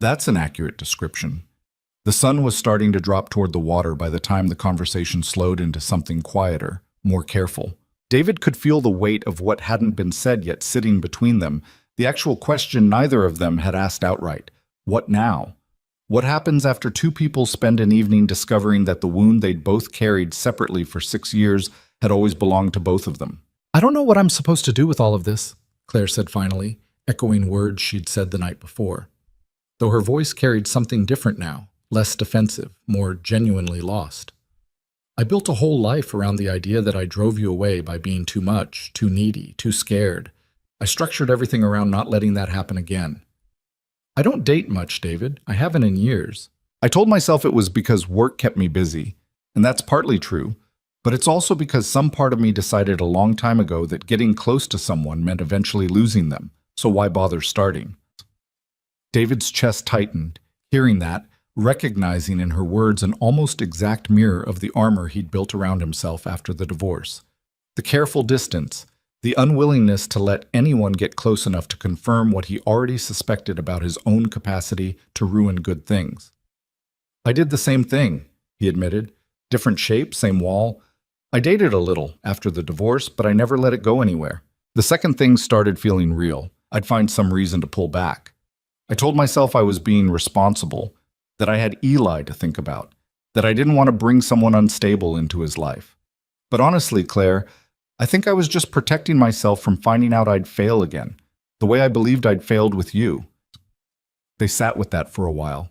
That's an accurate description. The sun was starting to drop toward the water by the time the conversation slowed into something quieter, more careful. David could feel the weight of what hadn't been said yet sitting between them, the actual question neither of them had asked outright. What now? What happens after two people spend an evening discovering that the wound they'd both carried separately for 6 years had always belonged to both of them? I don't know what I'm supposed to do with all of this, Claire said finally, echoing words she'd said the night before. Though her voice carried something different now, less defensive, more genuinely lost. I built a whole life around the idea that I drove you away by being too much, too needy, too scared. I structured everything around not letting that happen again. I don't date much, David. I haven't in years. I told myself it was because work kept me busy, and that's partly true, but it's also because some part of me decided a long time ago that getting close to someone meant eventually losing them, so why bother starting? David's chest tightened, hearing that, recognizing in her words an almost exact mirror of the armor he'd built around himself after the divorce. The careful distance, the unwillingness to let anyone get close enough to confirm what he already suspected about his own capacity to ruin good things. I did the same thing, he admitted. Different shape, same wall. I dated a little after the divorce, but I never let it go anywhere. The second things started feeling real. I'd find some reason to pull back. I told myself I was being responsible, that I had Eli to think about, that I didn't want to bring someone unstable into his life. But honestly, Claire, I think I was just protecting myself from finding out I'd fail again, the way I believed I'd failed with you. They sat with that for a while.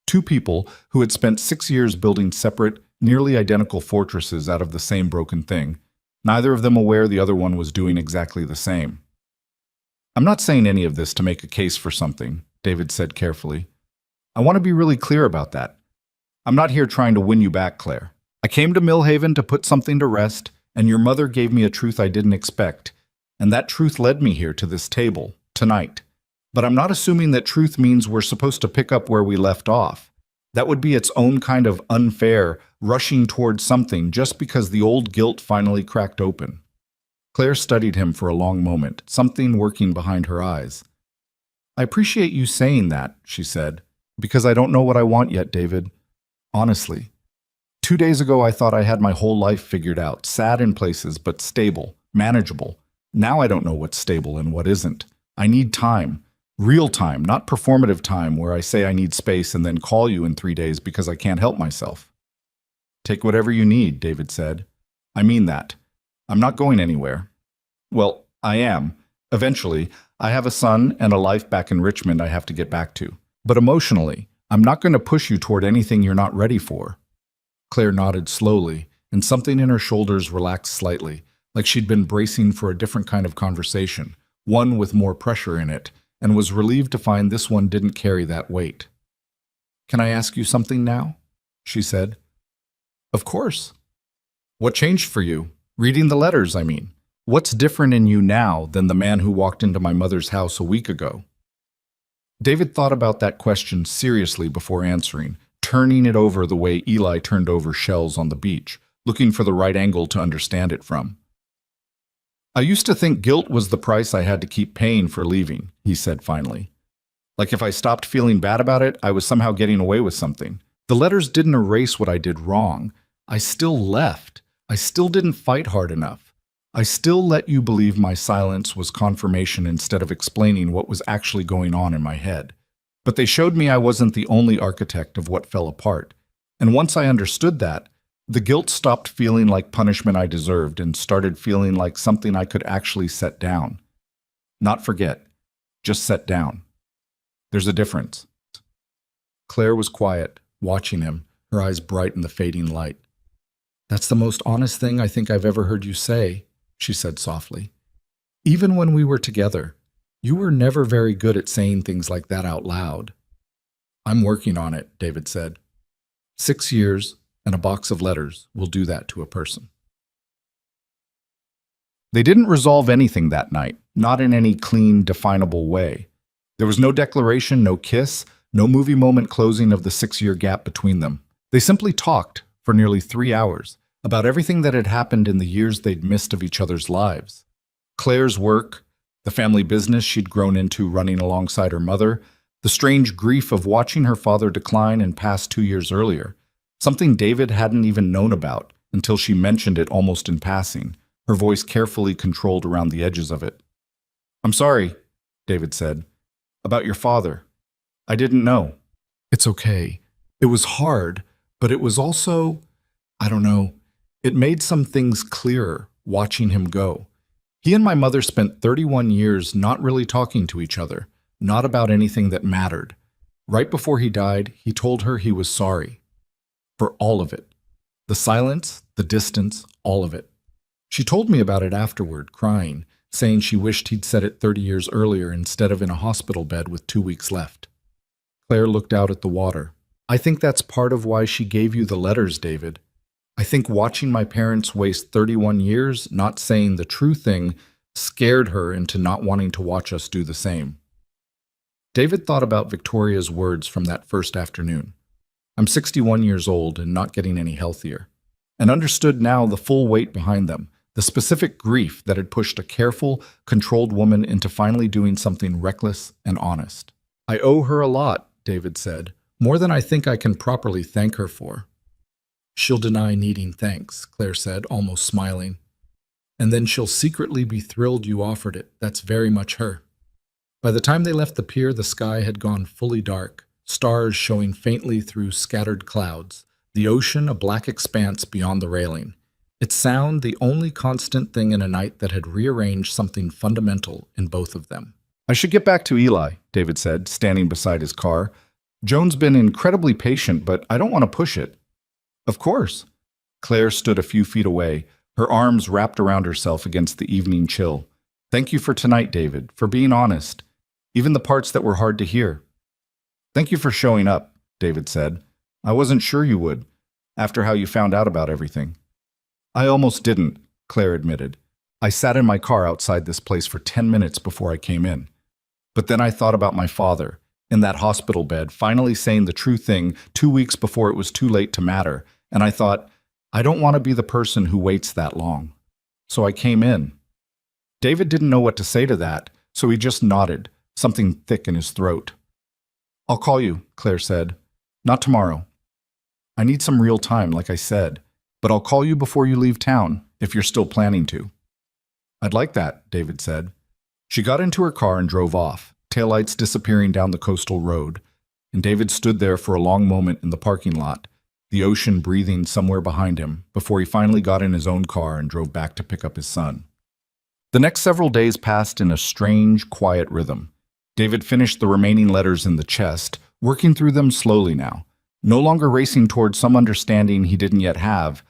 Two people who had spent 6 years building separate, nearly identical fortresses out of the same broken thing, neither of them aware the other one was doing exactly the same. I'm not saying any of this to make a case for something, David said carefully. I want to be really clear about that. I'm not here trying to win you back, Claire. I came to Millhaven to put something to rest, and your mother gave me a truth I didn't expect, and that truth led me here to this table, tonight. But I'm not assuming that truth means we're supposed to pick up where we left off. That would be its own kind of unfair, rushing towards something just because the old guilt finally cracked open. Claire studied him for a long moment, something working behind her eyes. I appreciate you saying that, she said, because I don't know what I want yet, David. Honestly. 2 days ago, I thought I had my whole life figured out, sad in places, but stable, manageable. Now I don't know what's stable and what isn't. I need time. Real time, not performative time where I say I need space and then call you in 3 days because I can't help myself. Take whatever you need, David said. I mean that. I'm not going anywhere. Well, I am. Eventually, I have a son and a life back in Richmond I have to get back to. But emotionally, I'm not going to push you toward anything you're not ready for. Claire nodded slowly, and something in her shoulders relaxed slightly, like she'd been bracing for a different kind of conversation, one with more pressure in it, and was relieved to find this one didn't carry that weight. Can I ask you something now? She said. Of course. What changed for you? Reading the letters, I mean. What's different in you now than the man who walked into my mother's house a week ago? David thought about that question seriously before answering, turning it over the way Eli turned over shells on the beach, looking for the right angle to understand it from. I used to think guilt was the price I had to keep paying for leaving, he said finally. Like if I stopped feeling bad about it, I was somehow getting away with something. The letters didn't erase what I did wrong. I still left. I still didn't fight hard enough. I still let you believe my silence was confirmation instead of explaining what was actually going on in my head. But they showed me I wasn't the only architect of what fell apart. And once I understood that, the guilt stopped feeling like punishment I deserved and started feeling like something I could actually set down. Not forget, just set down. There's a difference. Claire was quiet, watching him, her eyes bright in the fading light. That's the most honest thing I think I've ever heard you say, she said softly. Even when we were together, You were never very good at saying things like that out loud. I'm working on it, David said. 6 years and a box of letters will do that to a person. They didn't resolve anything that night, not in any clean, definable way. There was no declaration, no kiss, no movie moment closing of the 6-year gap between them. They simply talked for nearly 3 hours about everything that had happened in the years they'd missed of each other's lives. Claire's work, the family business she'd grown into running alongside her mother, the strange grief of watching her father decline and pass 2 years earlier, something David hadn't even known about until she mentioned it almost in passing, her voice carefully controlled around the edges of it. "I'm sorry," David said, "about your father. I didn't know." "It's okay. It was hard, but it was also, I don't know, it made some things clearer watching him go. He and my mother spent 31 years not really talking to each other, not about anything that mattered. Right before he died, he told her he was sorry. For all of it. The silence, the distance, all of it. She told me about it afterward, crying, saying she wished he'd said it 30 years earlier instead of in a hospital bed with 2 weeks left." Claire looked out at the water. "I think that's part of why she gave you the letters, David. I think watching my parents waste 31 years not saying the true thing scared her into not wanting to watch us do the same." David thought about Victoria's words from that first afternoon. "I'm 61 years old and not getting any healthier," and understood now the full weight behind them, the specific grief that had pushed a careful, controlled woman into finally doing something reckless and honest. "I owe her a lot," David said, "more than I think I can properly thank her for." "She'll deny needing thanks," Claire said, almost smiling. "And then she'll secretly be thrilled you offered it. That's very much her." By the time they left the pier, the sky had gone fully dark, stars showing faintly through scattered clouds, the ocean a black expanse beyond the railing. Its sound the only constant thing in a night that had rearranged something fundamental in both of them. "I should get back to Eli," David said, standing beside his car. "Joan's been incredibly patient, but I don't want to push it." "Of course." Claire stood a few feet away, her arms wrapped around herself against the evening chill. "Thank you for tonight, David, for being honest, even the parts that were hard to hear." "Thank you for showing up," David said. "I wasn't sure you would, after how you found out about everything." "I almost didn't," Claire admitted. "I sat in my car outside this place for 10 minutes before I came in. But then I thought about my father, in that hospital bed, finally saying the true thing 2 weeks before it was too late to matter, and I thought, I don't want to be the person who waits that long. So I came in." David didn't know what to say to that, so he just nodded, something thick in his throat. "I'll call you," Claire said. "Not tomorrow. I need some real time, like I said, but I'll call you before you leave town, if you're still planning to." "I'd like that," David said. She got into her car and drove off, taillights disappearing down the coastal road, and David stood there for a long moment in the parking lot, the ocean breathing somewhere behind him, before he finally got in his own car and drove back to pick up his son. The next several days passed in a strange, quiet rhythm. David finished the remaining letters in the chest, working through them slowly now, no longer racing toward some understanding he didn't yet have,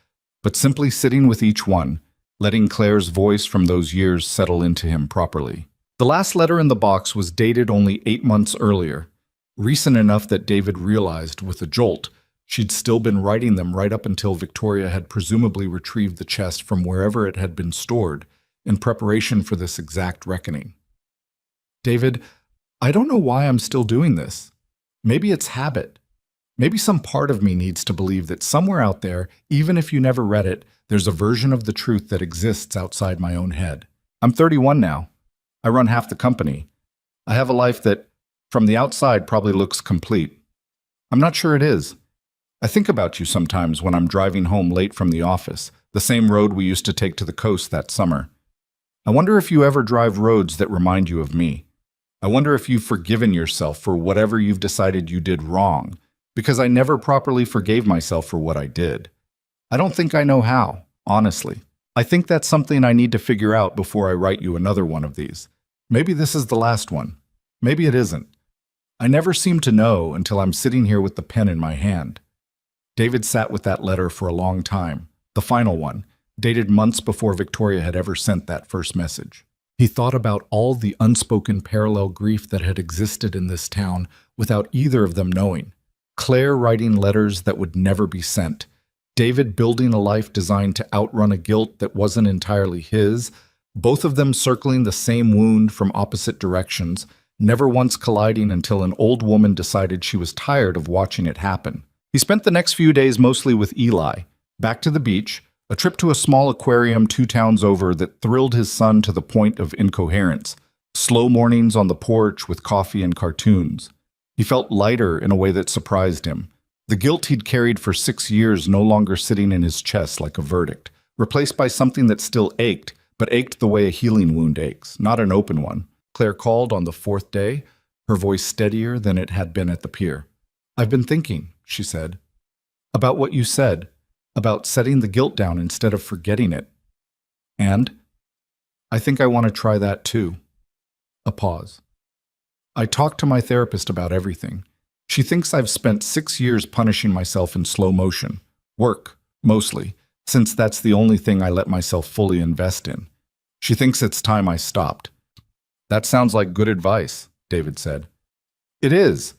but simply sitting with each one, letting Claire's voice from those years settle into him properly. The last letter in the box was dated only 8 months earlier, recent enough that David realized, with a jolt, she'd still been writing them right up until Victoria had presumably retrieved the chest from wherever it had been stored, in preparation for this exact reckoning. "David, I don't know why I'm still doing this. Maybe it's habit. Maybe some part of me needs to believe that somewhere out there, even if you never read it, there's a version of the truth that exists outside my own head. I'm 31 now. I run half the company. I have a life that, from the outside, probably looks complete. I'm not sure it is. I think about you sometimes when I'm driving home late from the office, the same road we used to take to the coast that summer. I wonder if you ever drive roads that remind you of me. I wonder if you've forgiven yourself for whatever you've decided you did wrong, because I never properly forgave myself for what I did. I don't think I know how, honestly. I think that's something I need to figure out before I write you another one of these. Maybe this is the last one. Maybe it isn't. I never seem to know until I'm sitting here with the pen in my hand." David sat with that letter for a long time, the final one, dated months before Victoria had ever sent that first message. He thought about all the unspoken parallel grief that had existed in this town without either of them knowing. Claire writing letters that would never be sent. David building a life designed to outrun a guilt that wasn't entirely his. Both of them circling the same wound from opposite directions, never once colliding until an old woman decided she was tired of watching it happen. He spent the next few days mostly with Eli. Back to the beach, a trip to a small aquarium 2 towns over that thrilled his son to the point of incoherence. Slow mornings on the porch with coffee and cartoons. He felt lighter in a way that surprised him. The guilt he'd carried for 6 years no longer sitting in his chest like a verdict, replaced by something that still ached, but ached the way a healing wound aches, not an open one. Claire called on the 4th day, her voice steadier than it had been at the pier. "I've been thinking," she said, "about what you said, about setting the guilt down instead of forgetting it. And I think I want to try that too." A pause. "I talked to my therapist about everything. She thinks I've spent 6 years punishing myself in slow motion. Work, mostly, since that's the only thing I let myself fully invest in. She thinks it's time I stopped." "That sounds like good advice," David said. "It is.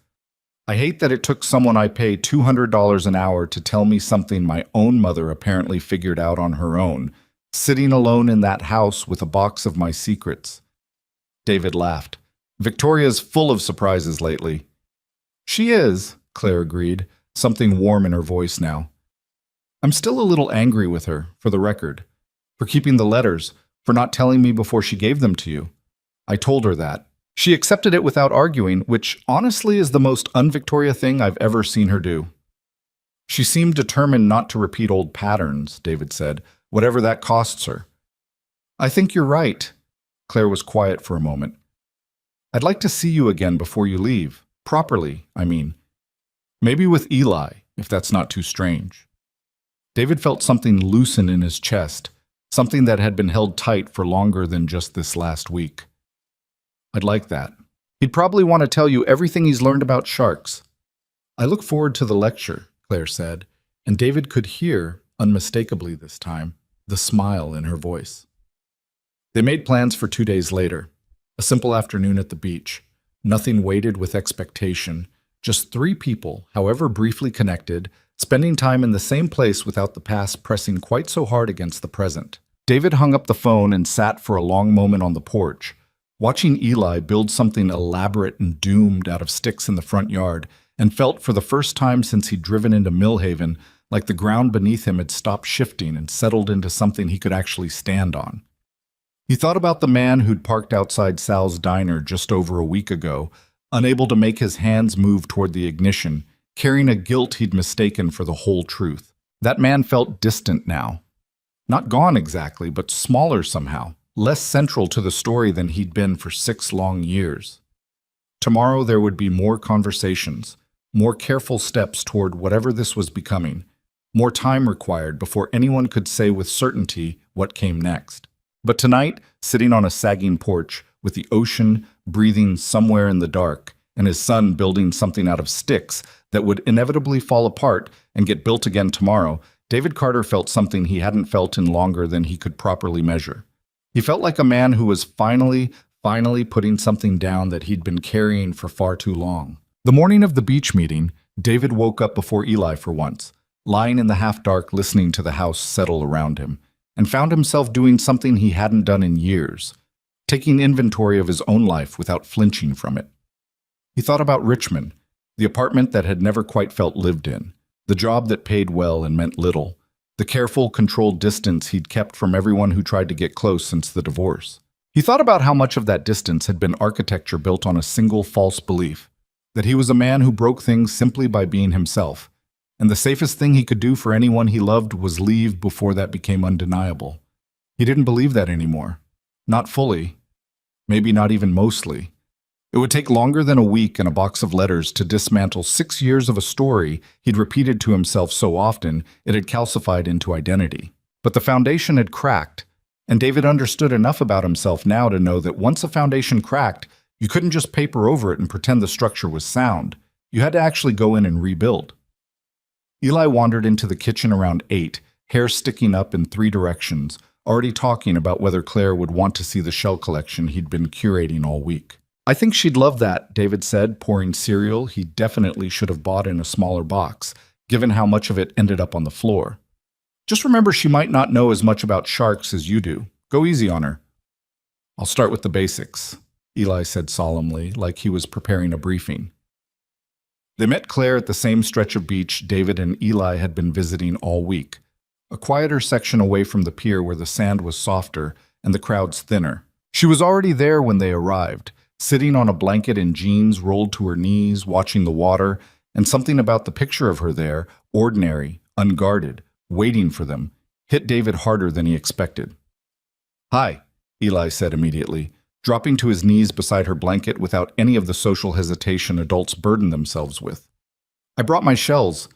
I hate that it took someone I pay $200 an hour to tell me something my own mother apparently figured out on her own, sitting alone in that house with a box of my secrets." David laughed. "Victoria's full of surprises lately." "She is," Claire agreed, something warm in her voice now. "I'm still a little angry with her, for the record, for keeping the letters, for not telling me before she gave them to you. I told her that. She accepted it without arguing, which honestly is the most un-Victoria thing I've ever seen her do." "She seemed determined not to repeat old patterns," David said, "whatever that costs her." "I think you're right." Claire was quiet for a moment. "I'd like to see you again before you leave. Properly, I mean. Maybe with Eli, if that's not too strange." David felt something loosen in his chest, something that had been held tight for longer than just this last week. "I'd like that. He'd probably want to tell you everything he's learned about sharks." "I look forward to the lecture," Claire said, and David could hear, unmistakably this time, the smile in her voice. They made plans for 2 days later. A simple afternoon at the beach. Nothing weighted with expectation. Just 3 people, however briefly connected, spending time in the same place without the past pressing quite so hard against the present. David hung up the phone and sat for a long moment on the porch, watching Eli build something elaborate and doomed out of sticks in the front yard, and felt for the first time since he'd driven into Millhaven like the ground beneath him had stopped shifting and settled into something he could actually stand on. He thought about the man who'd parked outside Sal's diner just over a week ago, unable to make his hands move toward the ignition, carrying a guilt he'd mistaken for the whole truth. That man felt distant now. Not gone exactly, but smaller somehow, less central to the story than he'd been for 6 long years. Tomorrow there would be more conversations, more careful steps toward whatever this was becoming, more time required before anyone could say with certainty what came next. But tonight, sitting on a sagging porch, with the ocean breathing somewhere in the dark, and his son building something out of sticks that would inevitably fall apart and get built again tomorrow, David Carter felt something he hadn't felt in longer than he could properly measure. He felt like a man who was finally putting something down that he'd been carrying for far too long. The morning of the beach meeting, David woke up before Eli for once, lying in the half-dark listening to the house settle around him, and found himself doing something he hadn't done in years, taking inventory of his own life without flinching from it. He thought about Richmond, the apartment that had never quite felt lived in, the job that paid well and meant little, the careful, controlled distance he'd kept from everyone who tried to get close since the divorce. He thought about how much of that distance had been architecture built on a single false belief, that he was a man who broke things simply by being himself, and the safest thing he could do for anyone he loved was leave before that became undeniable. He didn't believe that anymore. Not fully. Maybe not even mostly. It would take longer than a week and a box of letters to dismantle 6 years of a story he'd repeated to himself so often it had calcified into identity. But the foundation had cracked, and David understood enough about himself now to know that once a foundation cracked, you couldn't just paper over it and pretend the structure was sound. You had to actually go in and rebuild. Eli wandered into the kitchen around 8, hair sticking up in 3 directions, already talking about whether Claire would want to see the shell collection he'd been curating all week. I think she'd love that, David said, pouring cereal he definitely should have bought in a smaller box, given how much of it ended up on the floor. Just remember she might not know as much about sharks as you do. Go easy on her. I'll start with the basics, Eli said solemnly, like he was preparing a briefing. They met Claire at the same stretch of beach David and Eli had been visiting all week, a quieter section away from the pier where the sand was softer and the crowds thinner. She was already there when they arrived, sitting on a blanket in jeans rolled to her knees, watching the water, and something about the picture of her there, ordinary, unguarded, waiting for them, hit David harder than he expected. "Hi," Eli said immediately, dropping to his knees beside her blanket without any of the social hesitation adults burden themselves with. "I brought my shells.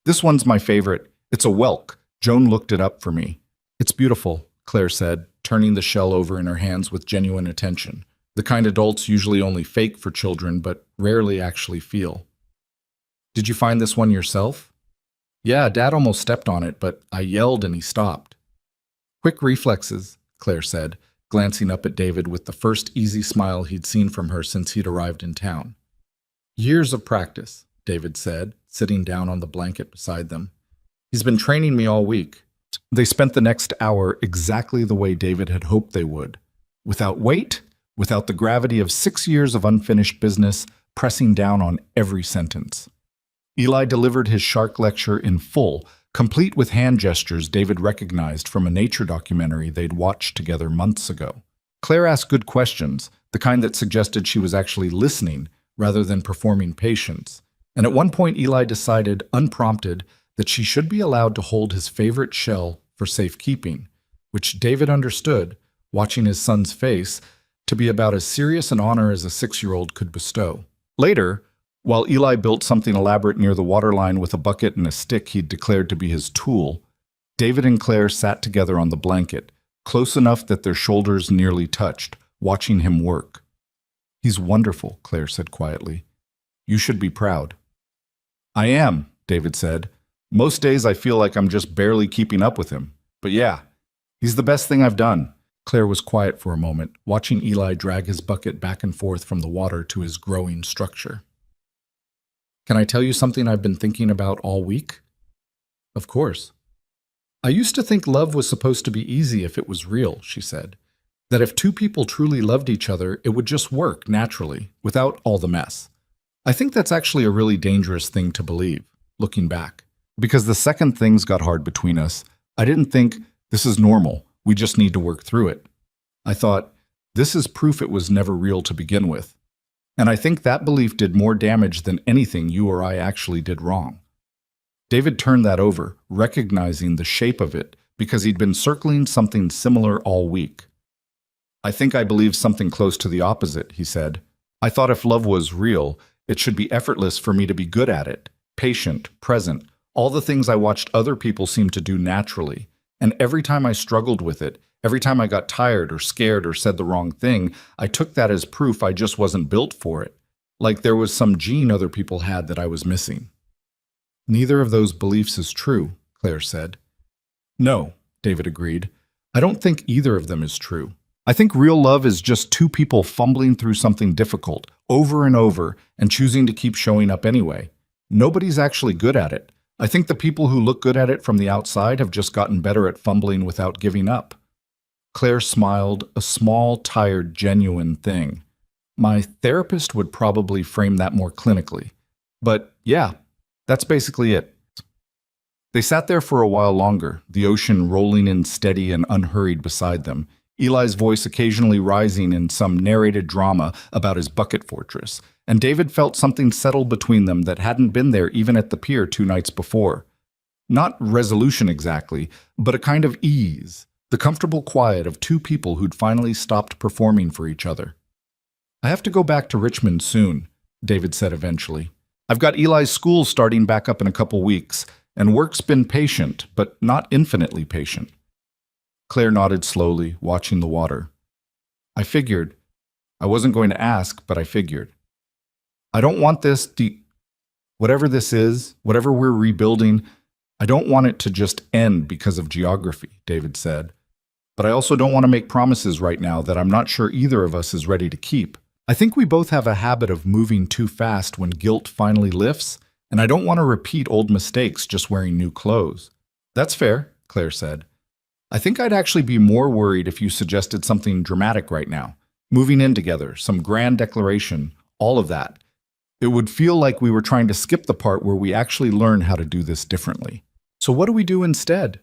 This one's my favorite. It's a whelk. Joan looked it up for me." "It's beautiful," Claire said, turning the shell over in her hands with genuine attention, the kind adults usually only fake for children but rarely actually feel. "Did you find this one yourself?" "Yeah, Dad almost stepped on it, but I yelled and he stopped." "Quick reflexes," Claire said, glancing up at David with the first easy smile he'd seen from her since he'd arrived in town. "Years of practice," David said, sitting down on the blanket beside them. "He's been training me all week." They spent the next hour exactly the way David had hoped they would, without weight, without the gravity of 6 years of unfinished business pressing down on every sentence. Eli delivered his shark lecture in full, complete with hand gestures David recognized from a nature documentary they'd watched together months ago. Claire asked good questions, the kind that suggested she was actually listening rather than performing patience, and at one point Eli decided, unprompted, that she should be allowed to hold his favorite shell for safekeeping, which David understood, watching his son's face, to be about as serious an honor as a 6-year-old could bestow. Later, while Eli built something elaborate near the waterline with a bucket and a stick he'd declared to be his tool, David and Claire sat together on the blanket, close enough that their shoulders nearly touched, watching him work. "He's wonderful," Claire said quietly. "You should be proud." "I am," David said. "Most days I feel like I'm just barely keeping up with him. But yeah, he's the best thing I've done." Claire was quiet for a moment, watching Eli drag his bucket back and forth from the water to his growing structure. "Can I tell you something I've been thinking about all week?" "Of course." "I used to think love was supposed to be easy if it was real," she said. "That if two people truly loved each other, it would just work naturally, without all the mess. I think that's actually a really dangerous thing to believe, looking back. Because the second things got hard between us, I didn't think, this is normal, we just need to work through it. I thought, this is proof it was never real to begin with. And I think that belief did more damage than anything you or I actually did wrong." David turned that over, recognizing the shape of it, because he'd been circling something similar all week. "I think I believe something close to the opposite," he said. "I thought if love was real, it should be effortless for me to be good at it, patient, present, all the things I watched other people seem to do naturally. And every time I struggled with it, every time I got tired or scared or said the wrong thing, I took that as proof I just wasn't built for it. Like there was some gene other people had that I was missing." "Neither of those beliefs is true," Claire said. "No," David agreed. "I don't think either of them is true. I think real love is just two people fumbling through something difficult, over and over, and choosing to keep showing up anyway. Nobody's actually good at it. I think the people who look good at it from the outside have just gotten better at fumbling without giving up." Claire smiled, a small, tired, genuine thing. "My therapist would probably frame that more clinically. But yeah, that's basically it." They sat there for a while longer, the ocean rolling in steady and unhurried beside them, Eli's voice occasionally rising in some narrated drama about his bucket fortress, and David felt something settle between them that hadn't been there even at the pier 2 nights before. Not resolution exactly, but a kind of ease, the comfortable quiet of two people who'd finally stopped performing for each other. "I have to go back to Richmond soon," David said eventually. "I've got Eli's school starting back up in a couple weeks, and work's been patient, but not infinitely patient." Claire nodded slowly, watching the water. "I figured. I wasn't going to ask, but I figured. I don't want this whatever this is, whatever we're rebuilding, I don't want it to just end because of geography," David said. But I also don't want to make promises right now that I'm not sure either of us is ready to keep. I think we both have a habit of moving too fast when guilt finally lifts, and I don't want to repeat old mistakes just wearing new clothes. That's fair, Claire said. I think I'd actually be more worried if you suggested something dramatic right now. Moving in together, some grand declaration, all of that. It would feel like we were trying to skip the part where we actually learn how to do this differently. So what do we do instead?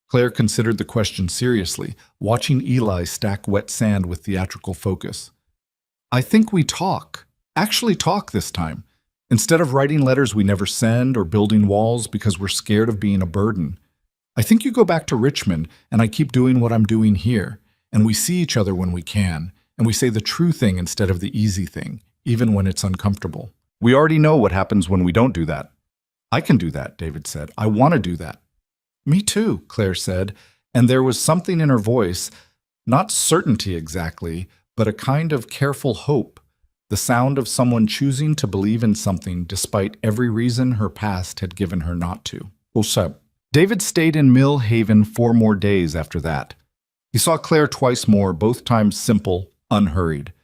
Claire considered the question seriously, watching Eli stack wet sand with theatrical focus. I think we talk. Actually talk this time. Instead of writing letters we never send or building walls because we're scared of being a burden. I think you go back to Richmond and I keep doing what I'm doing here, and we see each other when we can, and we say the true thing instead of the easy thing, even when it's uncomfortable. We already know what happens when we don't do that. I can do that, David said. I want to do that. Me too, Claire said, and there was something in her voice, not certainty exactly, but a kind of careful hope, the sound of someone choosing to believe in something despite every reason her past had given her not to. David stayed in Mill Haven 4 more days after that. He saw Claire twice more, both times simple, unhurried.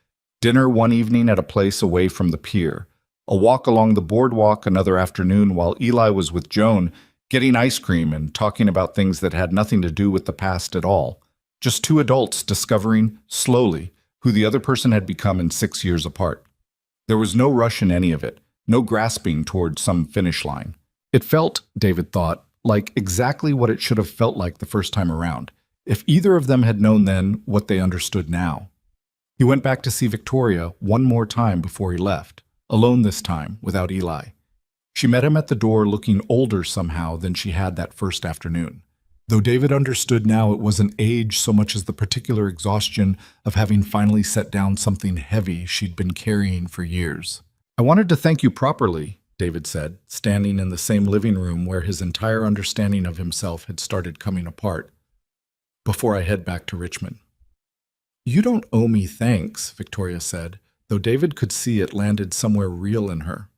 Dinner one evening at a place away from the pier. A walk along the boardwalk another afternoon while Eli was with Joan, getting ice cream and talking about things that had nothing to do with the past at all. Just 2 adults discovering, slowly, who the other person had become in 6 years apart. There was no rush in any of it, no grasping toward some finish line. It felt, David thought, like exactly what it should have felt like the first time around, if either of them had known then what they understood now. He went back to see Victoria one more time before he left, alone this time, without Eli. She met him at the door looking older somehow than she had that first afternoon. Though David understood now it wasn't age so much as the particular exhaustion of having finally set down something heavy she'd been carrying for years. I wanted to thank you properly, David said, standing in the same living room where his entire understanding of himself had started coming apart, before I head back to Richmond. You don't owe me thanks, Victoria said, though David could see it landed somewhere real in her.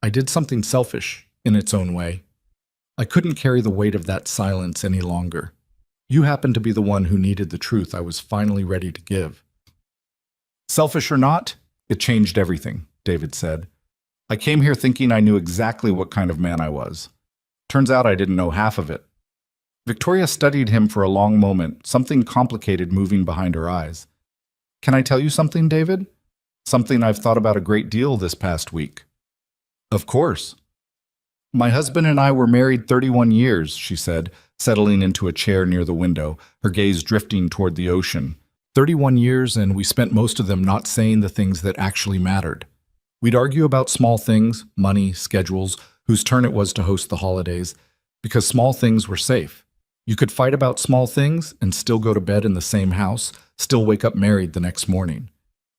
I did something selfish, in its own way. I couldn't carry the weight of that silence any longer. You happened to be the one who needed the truth I was finally ready to give. Selfish or not, it changed everything, David said. I came here thinking I knew exactly what kind of man I was. Turns out I didn't know half of it. Victoria studied him for a long moment, something complicated moving behind her eyes. Can I tell you something, David? Something I've thought about a great deal this past week. Of course. My husband and I were married 31 years, she said, settling into a chair near the window, her gaze drifting toward the ocean. 31 years, and we spent most of them not saying the things that actually mattered. We'd argue about small things, money, schedules, whose turn it was to host the holidays, because small things were safe. You could fight about small things and still go to bed in the same house, still wake up married the next morning.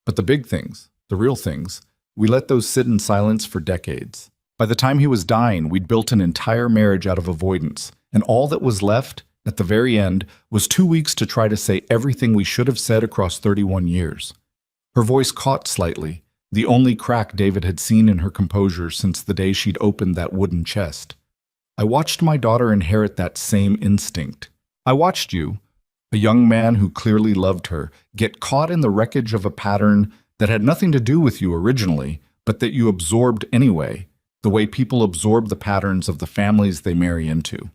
But the big things, the real things, we let those sit in silence for decades. By the time he was dying, we'd built an entire marriage out of avoidance, and all that was left, at the very end, was 2 weeks to try to say everything we should have said across 31 years. Her voice caught slightly, the only crack David had seen in her composure since the day she'd opened that wooden chest. I watched my daughter inherit that same instinct. I watched you, a young man who clearly loved her, get caught in the wreckage of a pattern that had nothing to do with you originally, but that you absorbed anyway, the way people absorb the patterns of the families they marry into.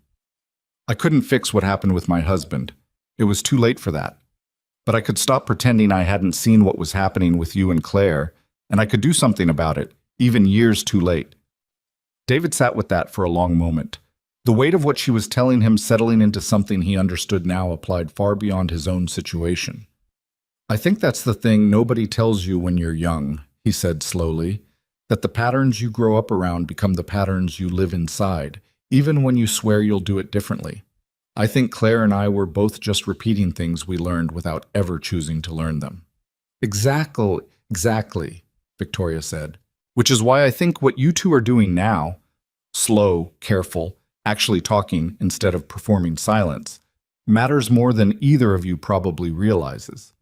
I couldn't fix what happened with my husband. It was too late for that. But I could stop pretending I hadn't seen what was happening with you and Claire, and I could do something about it, even years too late. David sat with that for a long moment. The weight of what she was telling him settling into something he understood now applied far beyond his own situation. I think that's the thing nobody tells you when you're young, he said slowly, that the patterns you grow up around become the patterns you live inside, even when you swear you'll do it differently. I think Claire and I were both just repeating things we learned without ever choosing to learn them. Exactly, Victoria said. Which is why I think what you two are doing now, slow, careful, actually talking instead of performing silence, matters more than either of you probably realizes.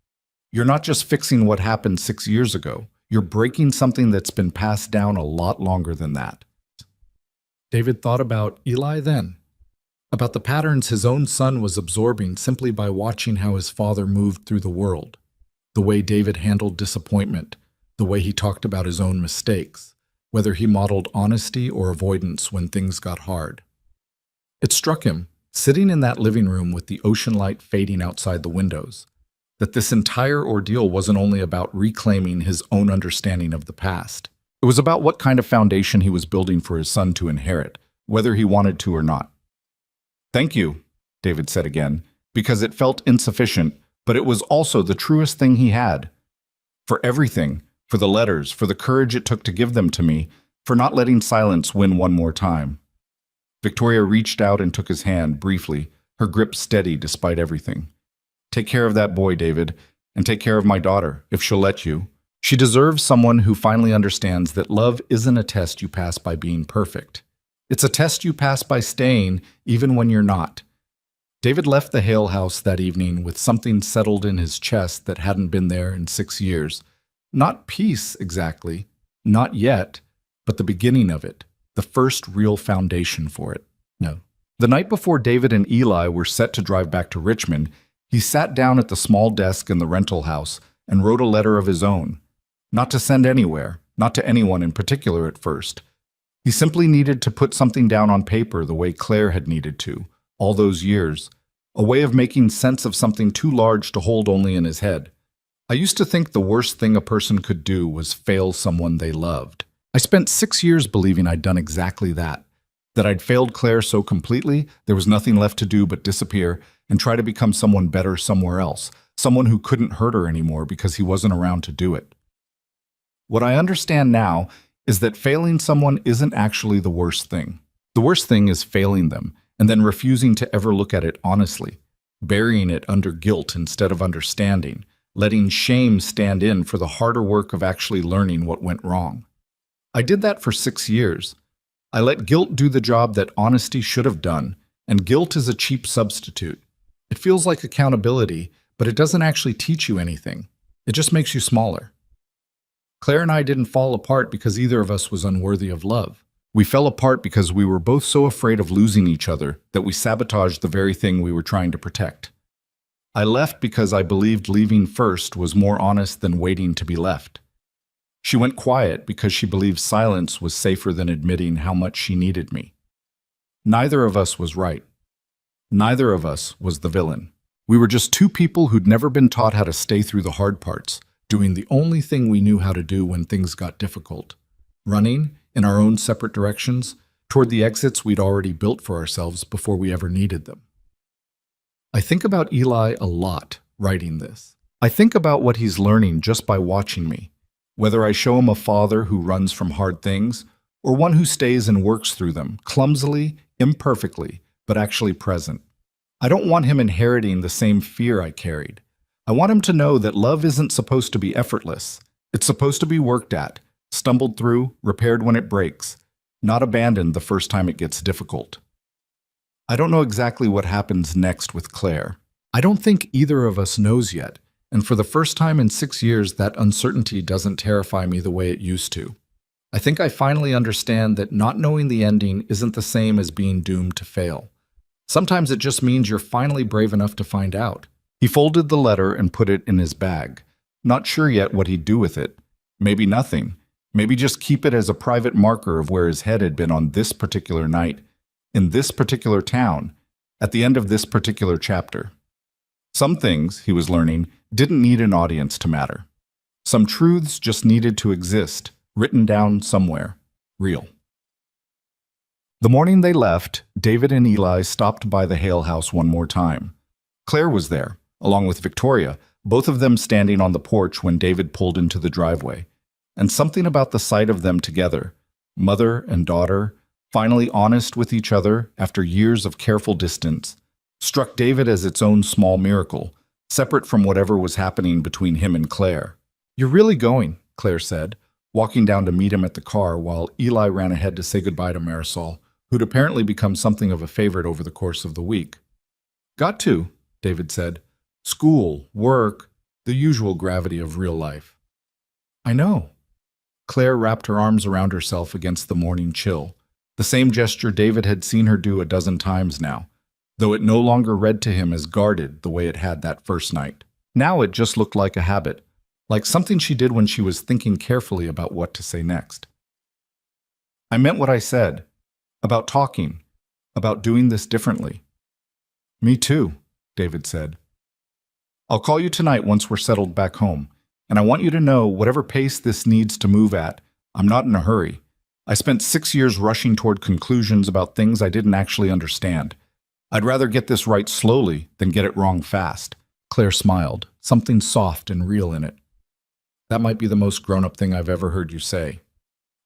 You're not just fixing what happened 6 years ago. You're breaking something that's been passed down a lot longer than that. David thought about Eli then. about the patterns his own son was absorbing simply by watching how his father moved through the world, the way David handled disappointment, the way he talked about his own mistakes, whether he modeled honesty or avoidance when things got hard. It struck him, sitting in that living room with the ocean light fading outside the windows, that this entire ordeal wasn't only about reclaiming his own understanding of the past. It was about what kind of foundation he was building for his son to inherit, whether he wanted to or not. "Thank you," David said again, because it felt insufficient, but it was also the truest thing he had. For everything, for the letters, for the courage it took to give them to me, for not letting silence win one more time. Victoria reached out and took his hand briefly, her grip steady despite everything. "Take care of that boy, David, and take care of my daughter, if she'll let you. She deserves someone who finally understands that love isn't a test you pass by being perfect. It's a test you pass by staying, even when you're not." David left the Hale house that evening with something settled in his chest that hadn't been there in 6 years. Not peace, exactly. Not yet, but the beginning of it. The first real foundation for it. No. The night before David and Eli were set to drive back to Richmond, he sat down at the small desk in the rental house and wrote a letter of his own. Not to send anywhere, not to anyone in particular at first. He simply needed to put something down on paper the way Claire had needed to, all those years. A way of making sense of something too large to hold only in his head. "I used to think the worst thing a person could do was fail someone they loved. I spent 6 years believing I'd done exactly that. That I'd failed Claire so completely, there was nothing left to do but disappear and try to become someone better somewhere else, someone who couldn't hurt her anymore because he wasn't around to do it. What I understand now is that failing someone isn't actually the worst thing. The worst thing is failing them and then refusing to ever look at it honestly, burying it under guilt instead of understanding, letting shame stand in for the harder work of actually learning what went wrong. I did that for 6 years. I let guilt do the job that honesty should have done, and guilt is a cheap substitute. It feels like accountability, but it doesn't actually teach you anything. It just makes you smaller. Claire and I didn't fall apart because either of us was unworthy of love. We fell apart because we were both so afraid of losing each other that we sabotaged the very thing we were trying to protect. I left because I believed leaving first was more honest than waiting to be left. She went quiet because she believed silence was safer than admitting how much she needed me. Neither of us was right. Neither of us was the villain. We were just two people who'd never been taught how to stay through the hard parts, doing the only thing we knew how to do when things got difficult, running in our own separate directions toward the exits we'd already built for ourselves before we ever needed them. I think about Eli a lot writing this. I think about what he's learning just by watching me, whether I show him a father who runs from hard things or one who stays and works through them, clumsily, imperfectly, but actually present. I don't want him inheriting the same fear I carried. I want him to know that love isn't supposed to be effortless. It's supposed to be worked at, stumbled through, repaired when it breaks, not abandoned the first time it gets difficult. I don't know exactly what happens next with Claire. I don't think either of us knows yet, and for the first time in 6 years, that uncertainty doesn't terrify me the way it used to. I think I finally understand that not knowing the ending isn't the same as being doomed to fail. Sometimes it just means you're finally brave enough to find out. He folded the letter and put it in his bag, not sure yet what he'd do with it. Maybe nothing. Maybe just keep it as a private marker of where his head had been on this particular night, in this particular town, at the end of this particular chapter. Some things, he was learning, didn't need an audience to matter. Some truths just needed to exist, written down somewhere, real. The morning they left, David and Eli stopped by the Hale house one more time. Claire was there, along with Victoria, both of them standing on the porch when David pulled into the driveway. And something about the sight of them together, mother and daughter, finally honest with each other after years of careful distance, struck David as its own small miracle, separate from whatever was happening between him and Claire. "You're really going," Claire said, walking down to meet him at the car while Eli ran ahead to say goodbye to Marisol, who'd apparently become something of a favorite over the course of the week. "Got to," David said. "School, work, the usual gravity of real life." "I know." Claire wrapped her arms around herself against the morning chill, the same gesture David had seen her do a dozen times now, though it no longer read to him as guarded the way it had that first night. Now it just looked like a habit, like something she did when she was thinking carefully about what to say next. I meant what I said, about talking, about doing this differently. Me too, David said. I'll call you tonight once we're settled back home, and I want you to know whatever pace this needs to move at, I'm not in a hurry. I spent 6 years rushing toward conclusions about things I didn't actually understand. I'd rather get this right slowly than get it wrong fast. Claire smiled, something soft and real in it. That might be the most grown-up thing I've ever heard you say.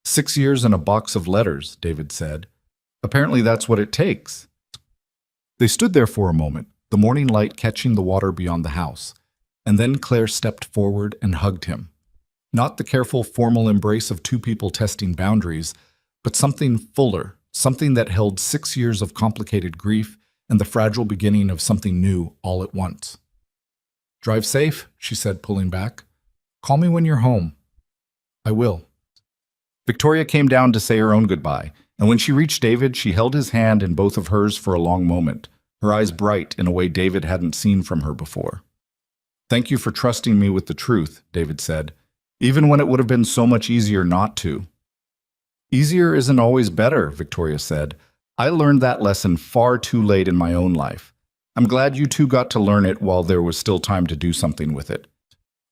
6 years and a box of letters, David said. Apparently that's what it takes. They stood there for a moment, the morning light catching the water beyond the house, and then Claire stepped forward and hugged him. Not the careful, formal embrace of two people testing boundaries, but something fuller, something that held 6 years of complicated grief and the fragile beginning of something new all at once. Drive safe, she said, pulling back. Call me when you're home. I will. Victoria came down to say her own goodbye, and when she reached David, she held his hand in both of hers for a long moment, her eyes bright in a way David hadn't seen from her before. Thank you for trusting me with the truth, David said, even when it would have been so much easier not to. Easier isn't always better, Victoria said. I learned that lesson far too late in my own life. I'm glad you two got to learn it while there was still time to do something with it.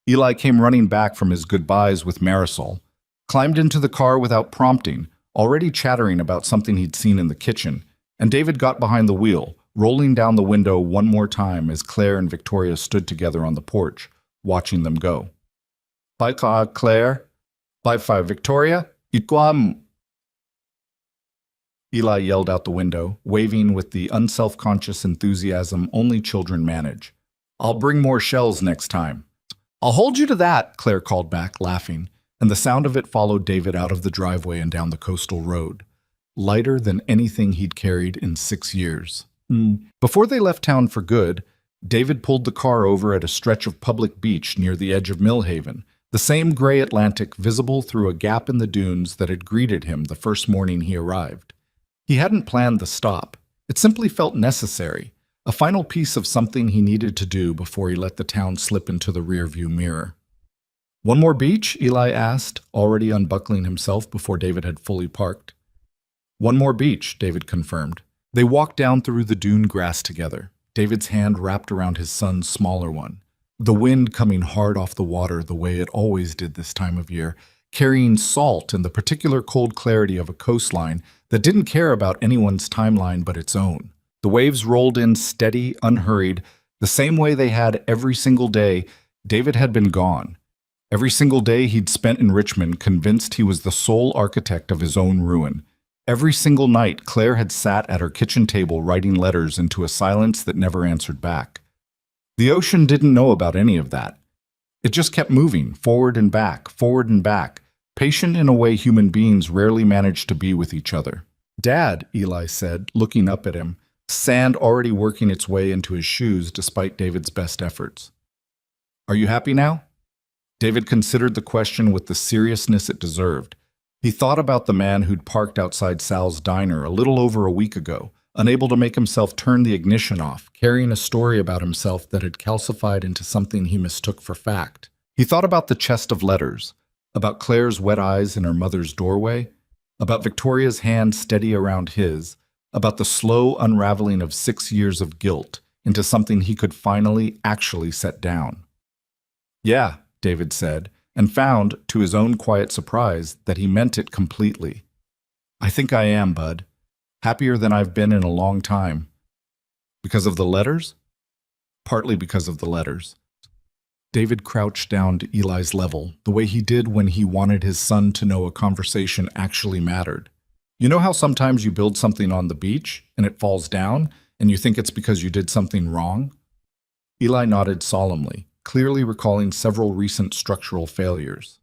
Eli came running back from his goodbyes with Marisol, climbed into the car without prompting, already chattering about something he'd seen in the kitchen, and David got behind the wheel, rolling down the window one more time as Claire and Victoria stood together on the porch, watching them go. Bye, Claire. Bye, Victoria. Itquam. Eli yelled out the window, waving with the unselfconscious enthusiasm only children manage. I'll bring more shells next time. I'll hold you to that, Claire called back, laughing, and the sound of it followed David out of the driveway and down the coastal road, lighter than anything he'd carried in 6 years. Before they left town for good, David pulled the car over at a stretch of public beach near the edge of Millhaven, the same gray Atlantic visible through a gap in the dunes that had greeted him the first morning he arrived. He hadn't planned the stop. It simply felt necessary, a final piece of something he needed to do before he let the town slip into the rearview mirror. One more beach? Eli asked, already unbuckling himself before David had fully parked. One more beach, David confirmed. They walked down through the dune grass together, David's hand wrapped around his son's smaller one, the wind coming hard off the water the way it always did this time of year, carrying salt and the particular cold clarity of a coastline that didn't care about anyone's timeline but its own. The waves rolled in steady, unhurried, the same way they had every single day David had been gone. Every single day he'd spent in Richmond convinced he was the sole architect of his own ruin. Every single night Claire had sat at her kitchen table writing letters into a silence that never answered back. The ocean didn't know about any of that. It just kept moving, forward and back, patient in a way human beings rarely manage to be with each other. Dad, Eli said, looking up at him, sand already working its way into his shoes despite David's best efforts. Are you happy now? David considered the question with the seriousness it deserved. He thought about the man who'd parked outside Sal's diner a little over a week ago, unable to make himself turn the ignition off, carrying a story about himself that had calcified into something he mistook for fact. He thought about the chest of letters, about Claire's wet eyes in her mother's doorway, about Victoria's hand steady around his, about the slow unraveling of 6 years of guilt into something he could finally actually set down. Yeah, David said, and found, to his own quiet surprise, that he meant it completely. I think I am, Bud. Happier than I've been in a long time. Because of the letters? Partly because of the letters. David crouched down to Eli's level, the way he did when he wanted his son to know a conversation actually mattered. You know how sometimes you build something on the beach, and it falls down, and you think it's because you did something wrong? Eli nodded solemnly, clearly recalling several recent structural failures.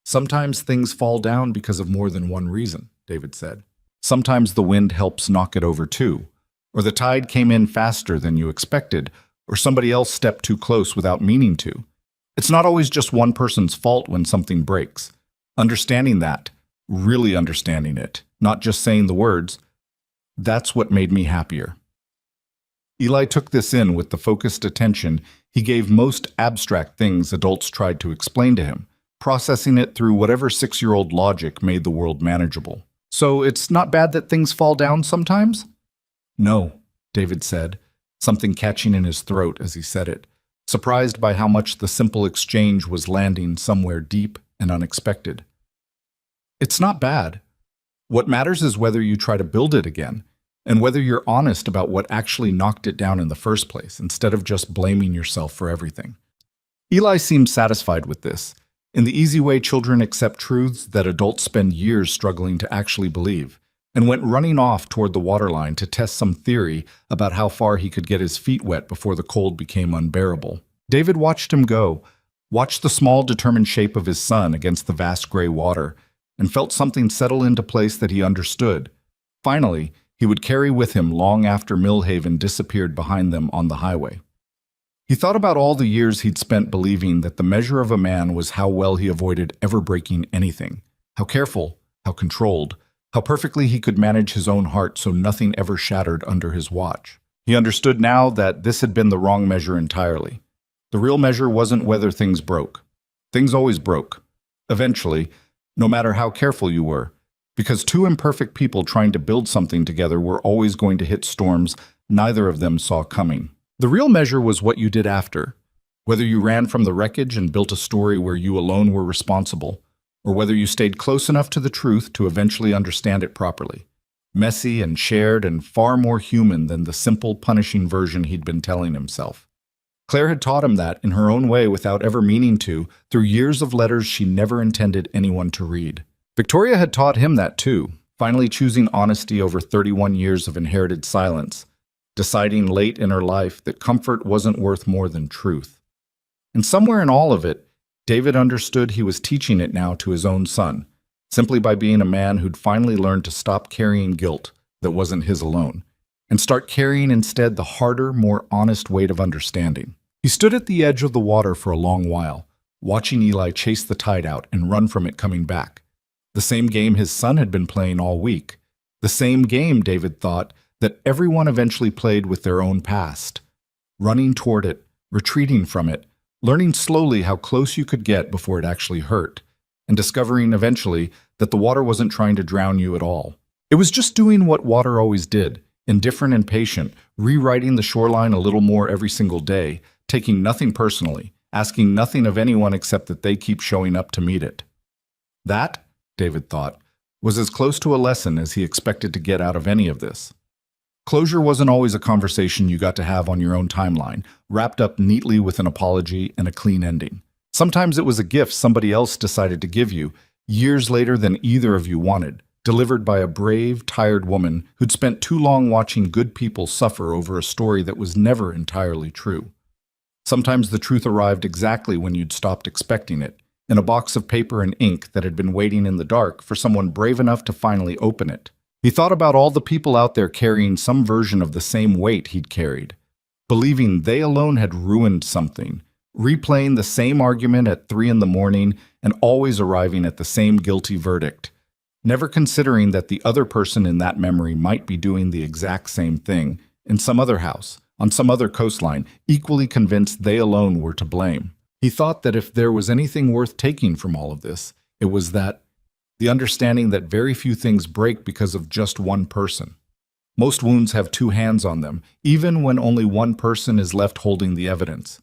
Sometimes things fall down because of more than one reason, David said. Sometimes the wind helps knock it over too, or the tide came in faster than you expected, or somebody else stepped too close without meaning to. It's not always just one person's fault when something breaks. Understanding that, really understanding it, not just saying the words, that's what made me happier. Eli took this in with the focused attention he gave most abstract things adults tried to explain to him, processing it through whatever 6-year-old logic made the world manageable. So it's not bad that things fall down sometimes? No, David said, something catching in his throat as he said it, surprised by how much the simple exchange was landing somewhere deep and unexpected. It's not bad. What matters is whether you try to build it again, and whether you're honest about what actually knocked it down in the first place, instead of just blaming yourself for everything. Eli seemed satisfied with this, in the easy way children accept truths that adults spend years struggling to actually believe, and went running off toward the waterline to test some theory about how far he could get his feet wet before the cold became unbearable. David watched him go, watched the small, determined shape of his son against the vast gray water, and felt something settle into place that he understood. Finally, he would carry with him long after Millhaven disappeared behind them on the highway. He thought about all the years he'd spent believing that the measure of a man was how well he avoided ever breaking anything, how careful, how controlled, how perfectly he could manage his own heart so nothing ever shattered under his watch. He understood now that this had been the wrong measure entirely. The real measure wasn't whether things broke. Things always broke. Eventually, no matter how careful you were, because two imperfect people trying to build something together were always going to hit storms neither of them saw coming. The real measure was what you did after, whether you ran from the wreckage and built a story where you alone were responsible, or whether you stayed close enough to the truth to eventually understand it properly. Messy and shared and far more human than the simple, punishing version he'd been telling himself. Claire had taught him that in her own way without ever meaning to, through years of letters she never intended anyone to read. Victoria had taught him that too, finally choosing honesty over 31 years of inherited silence, deciding late in her life that comfort wasn't worth more than truth. And somewhere in all of it, David understood he was teaching it now to his own son, simply by being a man who'd finally learned to stop carrying guilt that wasn't his alone, and start carrying instead the harder, more honest weight of understanding. He stood at the edge of the water for a long while, watching Eli chase the tide out and run from it coming back. The same game his son had been playing all week. The same game, David thought, that everyone eventually played with their own past. Running toward it, retreating from it, learning slowly how close you could get before it actually hurt, and discovering eventually that the water wasn't trying to drown you at all. It was just doing what water always did, indifferent and patient, rewriting the shoreline a little more every single day, taking nothing personally, asking nothing of anyone except that they keep showing up to meet it. That, David thought, was as close to a lesson as he expected to get out of any of this. Closure wasn't always a conversation you got to have on your own timeline, wrapped up neatly with an apology and a clean ending. Sometimes it was a gift somebody else decided to give you, years later than either of you wanted, delivered by a brave, tired woman who'd spent too long watching good people suffer over a story that was never entirely true. Sometimes the truth arrived exactly when you'd stopped expecting it, in a box of paper and ink that had been waiting in the dark for someone brave enough to finally open it. He thought about all the people out there carrying some version of the same weight he'd carried, believing they alone had ruined something, replaying the same argument at 3 a.m. and always arriving at the same guilty verdict, never considering that the other person in that memory might be doing the exact same thing in some other house, on some other coastline, equally convinced they alone were to blame. He thought that if there was anything worth taking from all of this, it was that the understanding that very few things break because of just one person. Most wounds have two hands on them, even when only one person is left holding the evidence.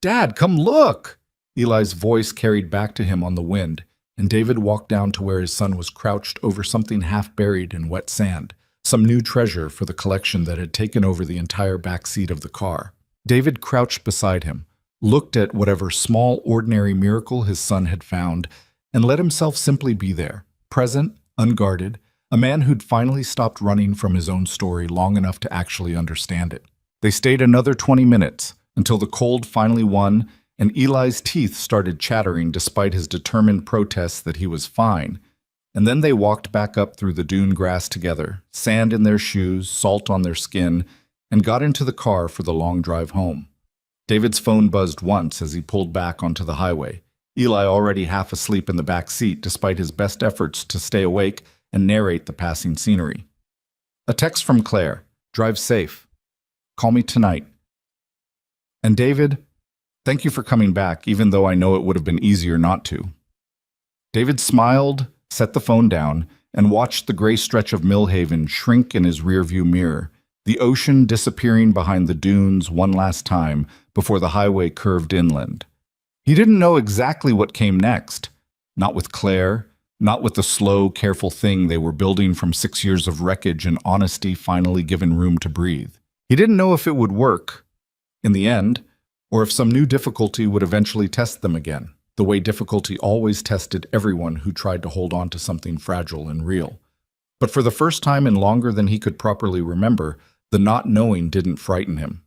"Dad, come look!" Eli's voice carried back to him on the wind, and David walked down to where his son was crouched over something half buried in wet sand, some new treasure for the collection that had taken over the entire back seat of the car. David crouched beside him, looked at whatever small, ordinary miracle his son had found, and let himself simply be there, present, unguarded, a man who'd finally stopped running from his own story long enough to actually understand it. They stayed another 20 minutes, until the cold finally won, and Eli's teeth started chattering despite his determined protests that he was fine. And then they walked back up through the dune grass together, sand in their shoes, salt on their skin, and got into the car for the long drive home. David's phone buzzed once as he pulled back onto the highway, Eli already half asleep in the back seat despite his best efforts to stay awake and narrate the passing scenery. A text from Claire, "Drive safe." Call me tonight. And David, thank you for coming back, even though I know it would have been easier not to. David smiled, set the phone down, and watched the gray stretch of Millhaven shrink in his rearview mirror, the ocean disappearing behind the dunes one last time before the highway curved inland. He didn't know exactly what came next. Not with Claire, not with the slow, careful thing they were building from 6 years of wreckage and honesty finally given room to breathe. He didn't know if it would work in the end, or if some new difficulty would eventually test them again, the way difficulty always tested everyone who tried to hold on to something fragile and real. But for the first time in longer than he could properly remember, the not knowing didn't frighten him.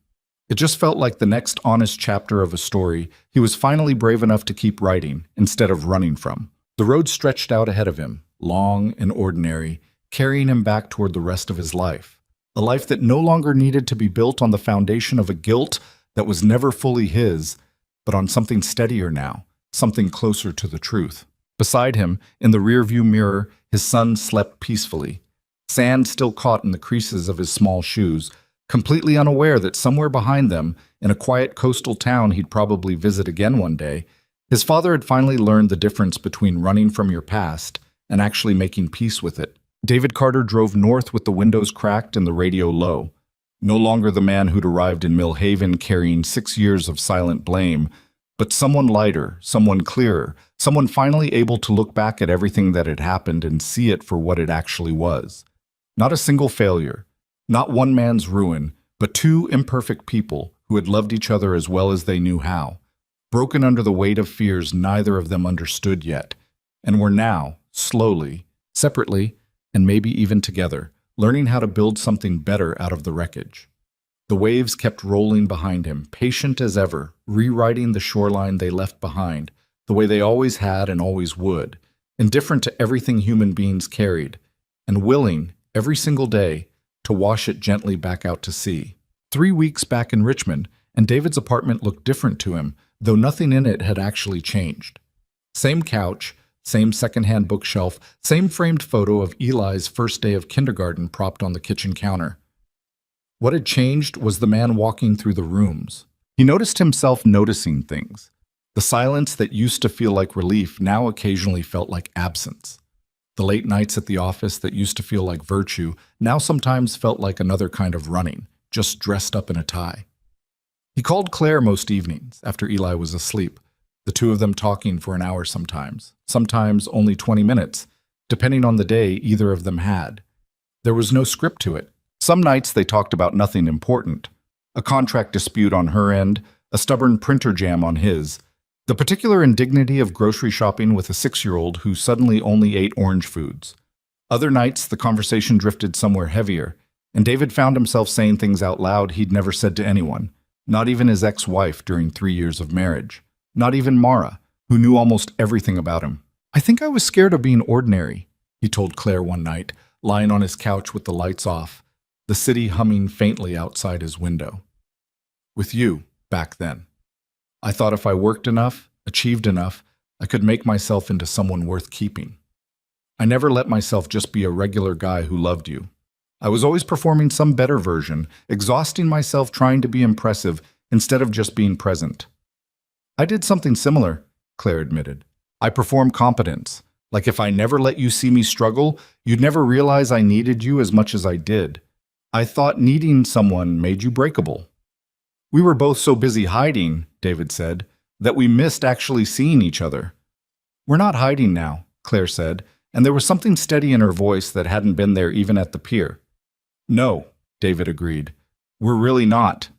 It just felt like the next honest chapter of a story he was finally brave enough to keep writing instead of running from. The road stretched out ahead of him, long and ordinary, carrying him back toward the rest of his life. A life that no longer needed to be built on the foundation of a guilt that was never fully his, but on something steadier now, something closer to the truth. Beside him, in the rearview mirror, his son slept peacefully, sand still caught in the creases of his small shoes, completely unaware that somewhere behind them, in a quiet coastal town he'd probably visit again one day, his father had finally learned the difference between running from your past and actually making peace with it. David Carter drove north with the windows cracked and the radio low. No longer the man who'd arrived in Millhaven carrying 6 years of silent blame, but someone lighter, someone clearer, someone finally able to look back at everything that had happened and see it for what it actually was. Not a single failure, not one man's ruin, but two imperfect people who had loved each other as well as they knew how, broken under the weight of fears neither of them understood yet, and were now, slowly, separately, and maybe even together, learning how to build something better out of the wreckage. The waves kept rolling behind him, patient as ever, rewriting the shoreline they left behind, the way they always had and always would, indifferent to everything human beings carried, and willing, every single day, to wash it gently back out to sea. 3 weeks back in Richmond, and David's apartment looked different to him, though nothing in it had actually changed. Same couch, same secondhand bookshelf, same framed photo of Eli's first day of kindergarten propped on the kitchen counter. What had changed was the man walking through the rooms. He noticed himself noticing things. The silence that used to feel like relief now occasionally felt like absence. The late nights at the office that used to feel like virtue now sometimes felt like another kind of running, just dressed up in a tie. He called Claire most evenings, after Eli was asleep, the two of them talking for an hour sometimes only 20 minutes, depending on the day either of them had. There was no script to it. Some nights they talked about nothing important. A contract dispute on her end, a stubborn printer jam on his, the particular indignity of grocery shopping with a 6-year-old who suddenly only ate orange foods. Other nights the conversation drifted somewhere heavier, and David found himself saying things out loud he'd never said to anyone, not even his ex-wife during 3 years of marriage. Not even Mara, who knew almost everything about him. "I think I was scared of being ordinary," he told Claire one night, lying on his couch with the lights off, the city humming faintly outside his window. "With you, back then. I thought if I worked enough, achieved enough, I could make myself into someone worth keeping. I never let myself just be a regular guy who loved you. I was always performing some better version, exhausting myself trying to be impressive instead of just being present." "I did something similar," Claire admitted. "I perform competence. Like if I never let you see me struggle, you'd never realize I needed you as much as I did. I thought needing someone made you breakable." "We were both so busy hiding," David said, "that we missed actually seeing each other." "We're not hiding now," Claire said, and there was something steady in her voice that hadn't been there even at the pier. "No," David agreed. "We're really not."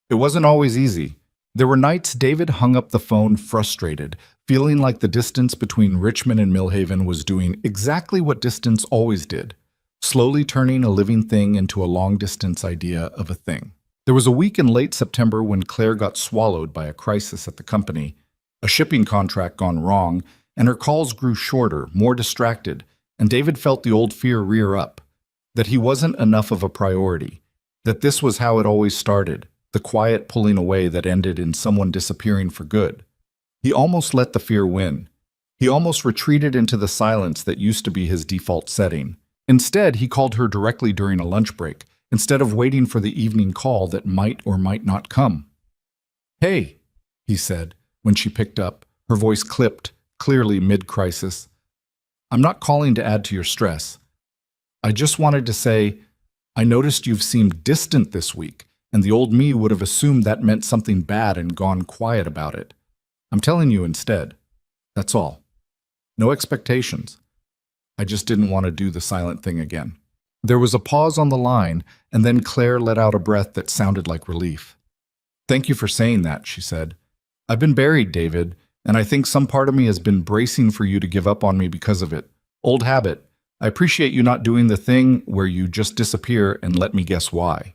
It wasn't always easy. There were nights David hung up the phone frustrated, feeling like the distance between Richmond and Millhaven was doing exactly what distance always did, slowly turning a living thing into a long-distance idea of a thing. There was a week in late September when Claire got swallowed by a crisis at the company, a shipping contract gone wrong, and her calls grew shorter, more distracted, and David felt the old fear rear up, that he wasn't enough of a priority, that this was how it always started, the quiet pulling away that ended in someone disappearing for good. He almost let the fear win. He almost retreated into the silence that used to be his default setting. Instead, he called her directly during a lunch break, instead of waiting for the evening call that might or might not come. "Hey," he said, when she picked up, her voice clipped, clearly mid-crisis. "I'm not calling to add to your stress. I just wanted to say, I noticed you've seemed distant this week, and the old me would have assumed that meant something bad and gone quiet about it. I'm telling you instead. That's all. No expectations. I just didn't want to do the silent thing again." There was a pause on the line, and then Claire let out a breath that sounded like relief. "Thank you for saying that," she said. "I've been buried, David, and I think some part of me has been bracing for you to give up on me because of it. Old habit. I appreciate you not doing the thing where you just disappear and let me guess why."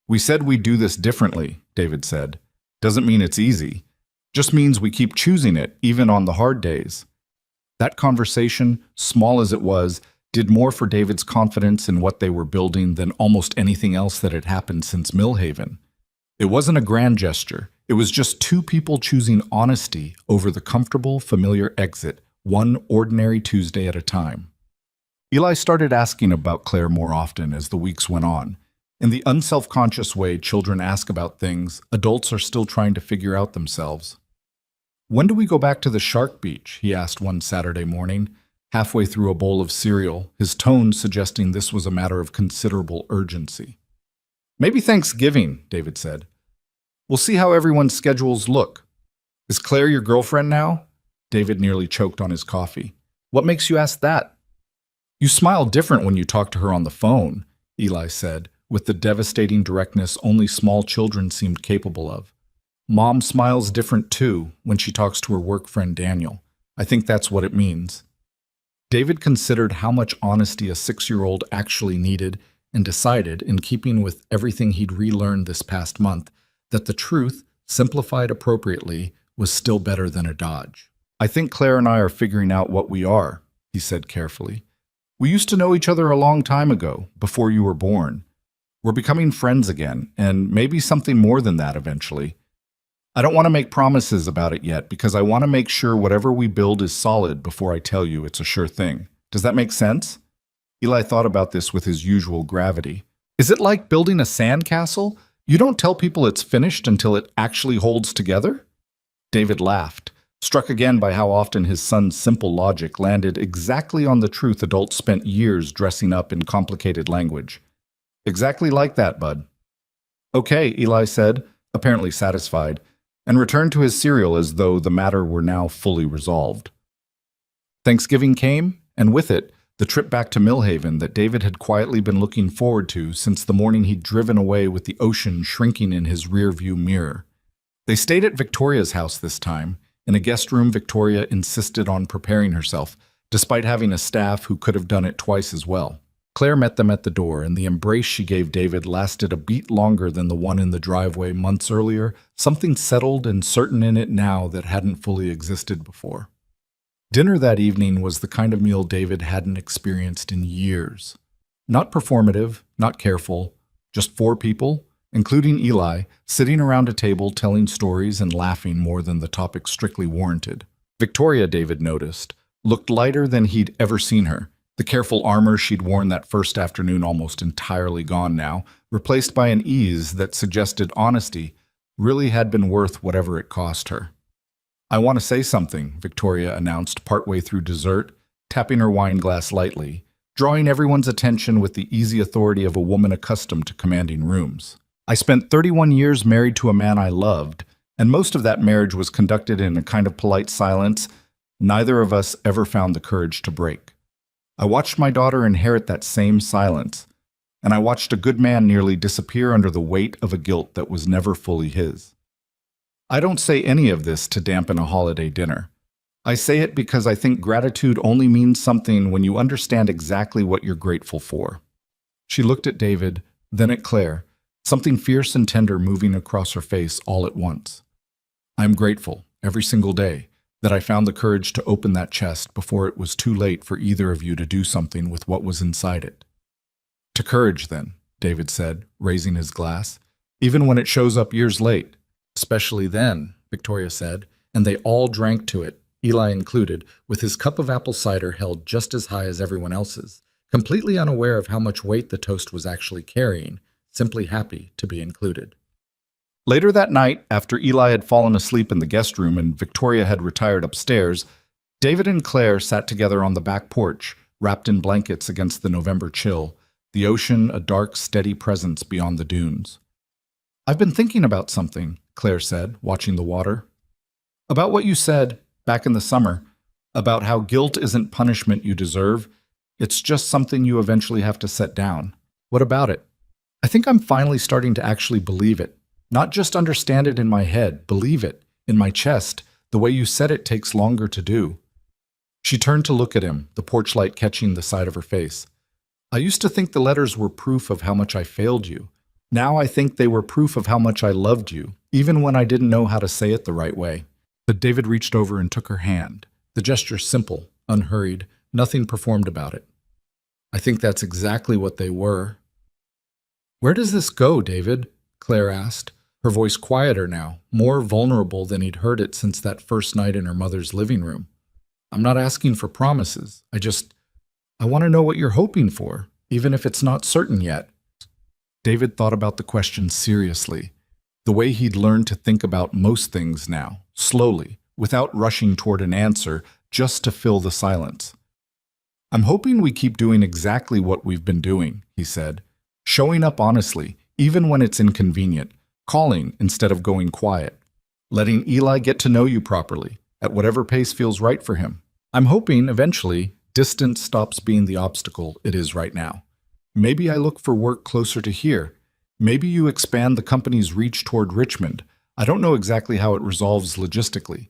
"We said we'd do this differently," David said. "Doesn't mean it's easy. Just means we keep choosing it, even on the hard days." That conversation, small as it was, did more for David's confidence in what they were building than almost anything else that had happened since Millhaven. It wasn't a grand gesture. It was just two people choosing honesty over the comfortable, familiar exit, one ordinary Tuesday at a time. Eli started asking about Claire more often as the weeks went on. In the unselfconscious way children ask about things, adults are still trying to figure out themselves. "When do we go back to the Shark Beach?" he asked one Saturday morning, halfway through a bowl of cereal, his tone suggesting this was a matter of considerable urgency. "Maybe Thanksgiving," David said. "We'll see how everyone's schedules look." "Is Claire your girlfriend now?" David nearly choked on his coffee. "What makes you ask that?" "You smile different when you talk to her on the phone," Eli said, with the devastating directness only small children seemed capable of. "Mom smiles different too when she talks to her work friend Daniel. I think that's what it means." David considered how much honesty a 6-year-old actually needed and decided, in keeping with everything he'd relearned this past month, that the truth, simplified appropriately, was still better than a dodge. "I think Claire and I are figuring out what we are," he said carefully. "We used to know each other a long time ago, before you were born. We're becoming friends again, and maybe something more than that eventually. I don't want to make promises about it yet because I want to make sure whatever we build is solid before I tell you it's a sure thing. Does that make sense?" Eli thought about this with his usual gravity. "Is it like building a sandcastle? You don't tell people it's finished until it actually holds together?" David laughed, struck again by how often his son's simple logic landed exactly on the truth adults spent years dressing up in complicated language. "Exactly like that, bud." "Okay," Eli said, apparently satisfied, and returned to his cereal as though the matter were now fully resolved. Thanksgiving came, and with it, the trip back to Millhaven that David had quietly been looking forward to since the morning he'd driven away with the ocean shrinking in his rearview mirror. They stayed at Victoria's house this time. In a guest room, Victoria insisted on preparing herself, despite having a staff who could have done it twice as well. Claire met them at the door, and the embrace she gave David lasted a beat longer than the one in the driveway months earlier, something settled and certain in it now that hadn't fully existed before. Dinner that evening was the kind of meal David hadn't experienced in years. Not performative, not careful, just 4 people, including Eli, sitting around a table telling stories and laughing more than the topic strictly warranted. Victoria, David noticed, looked lighter than he'd ever seen her. The careful armor she'd worn that first afternoon almost entirely gone now, replaced by an ease that suggested honesty really had been worth whatever it cost her. "I want to say something," Victoria announced partway through dessert, tapping her wine glass lightly, drawing everyone's attention with the easy authority of a woman accustomed to commanding rooms. "I spent 31 years married to a man I loved, and most of that marriage was conducted in a kind of polite silence neither of us ever found the courage to break. I watched my daughter inherit that same silence, and I watched a good man nearly disappear under the weight of a guilt that was never fully his. I don't say any of this to dampen a holiday dinner. I say it because I think gratitude only means something when you understand exactly what you're grateful for." She looked at David, then at Claire, something fierce and tender moving across her face all at once. "I'm grateful, every single day, that I found the courage to open that chest before it was too late for either of you to do something with what was inside it." "To courage, then," David said, raising his glass, "even when it shows up years late." "Especially then," Victoria said, and they all drank to it, Eli included, with his cup of apple cider held just as high as everyone else's, completely unaware of how much weight the toast was actually carrying, simply happy to be included. Later that night, after Eli had fallen asleep in the guest room and Victoria had retired upstairs, David and Claire sat together on the back porch, wrapped in blankets against the November chill, the ocean a dark, steady presence beyond the dunes. "I've been thinking about something," Claire said, watching the water. "About what you said back in the summer, about how guilt isn't punishment you deserve, it's just something you eventually have to set down. What about it? I think I'm finally starting to actually believe it. Not just understand it in my head, believe it, in my chest. The way you said it takes longer to do." She turned to look at him, the porch light catching the side of her face. "I used to think the letters were proof of how much I failed you. Now I think they were proof of how much I loved you, even when I didn't know how to say it the right way." But David reached over and took her hand, the gesture simple, unhurried, nothing performed about it. "I think that's exactly what they were." "Where does this go, David?" Claire asked, her voice quieter now, more vulnerable than he'd heard it since that first night in her mother's living room. "I'm not asking for promises. I want to know what you're hoping for, even if it's not certain yet." David thought about the question seriously, the way he'd learned to think about most things now, slowly, without rushing toward an answer, just to fill the silence. "I'm hoping we keep doing exactly what we've been doing," he said, "showing up honestly, even when it's inconvenient, calling instead of going quiet, letting Eli get to know you properly, at whatever pace feels right for him. I'm hoping, eventually, distance stops being the obstacle it is right now. Maybe I look for work closer to here. Maybe you expand the company's reach toward Richmond. I don't know exactly how it resolves logistically.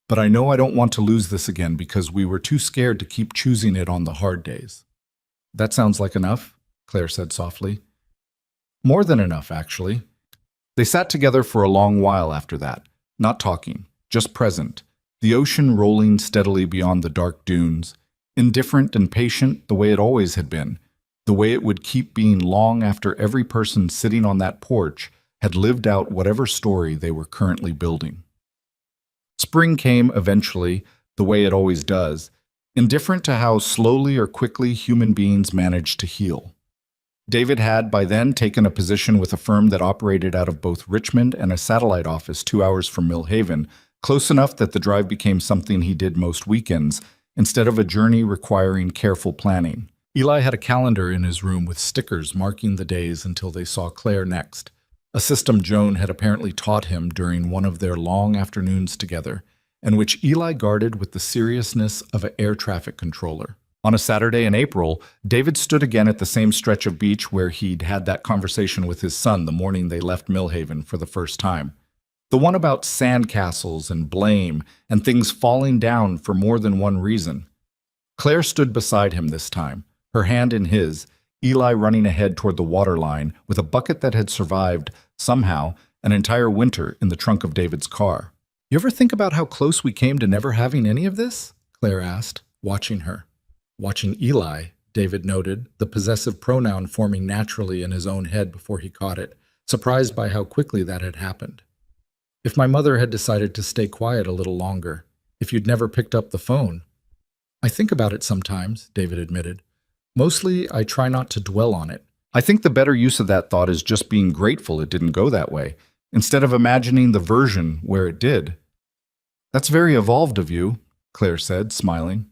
But I know I don't want to lose this again because we were too scared to keep choosing it on the hard days." "That sounds like enough," Claire said softly. "More than enough, actually." They sat together for a long while after that, not talking, just present, the ocean rolling steadily beyond the dark dunes, indifferent and patient the way it always had been, the way it would keep being long after every person sitting on that porch had lived out whatever story they were currently building. Spring came eventually, the way it always does, indifferent to how slowly or quickly human beings managed to heal. David had by then taken a position with a firm that operated out of both Richmond and a satellite office 2 hours from Mill Haven, close enough that the drive became something he did most weekends, instead of a journey requiring careful planning. Eli had a calendar in his room with stickers marking the days until they saw Claire next, a system Joan had apparently taught him during one of their long afternoons together, and which Eli guarded with the seriousness of an air traffic controller. On a Saturday in April, David stood again at the same stretch of beach where he'd had that conversation with his son the morning they left Millhaven for the first time. The one about sandcastles and blame and things falling down for more than one reason. Claire stood beside him this time, her hand in his, Eli running ahead toward the waterline with a bucket that had survived, somehow, an entire winter in the trunk of David's car. "You ever think about how close we came to never having any of this?" Claire asked, watching her. Watching Eli, David noted, the possessive pronoun forming naturally in his own head before he caught it, surprised by how quickly that had happened. "If my mother had decided to stay quiet a little longer, if you'd never picked up the phone." "I think about it sometimes," David admitted. "Mostly, I try not to dwell on it. I think the better use of that thought is just being grateful it didn't go that way, instead of imagining the version where it did." "That's very evolved of you," Claire said, smiling.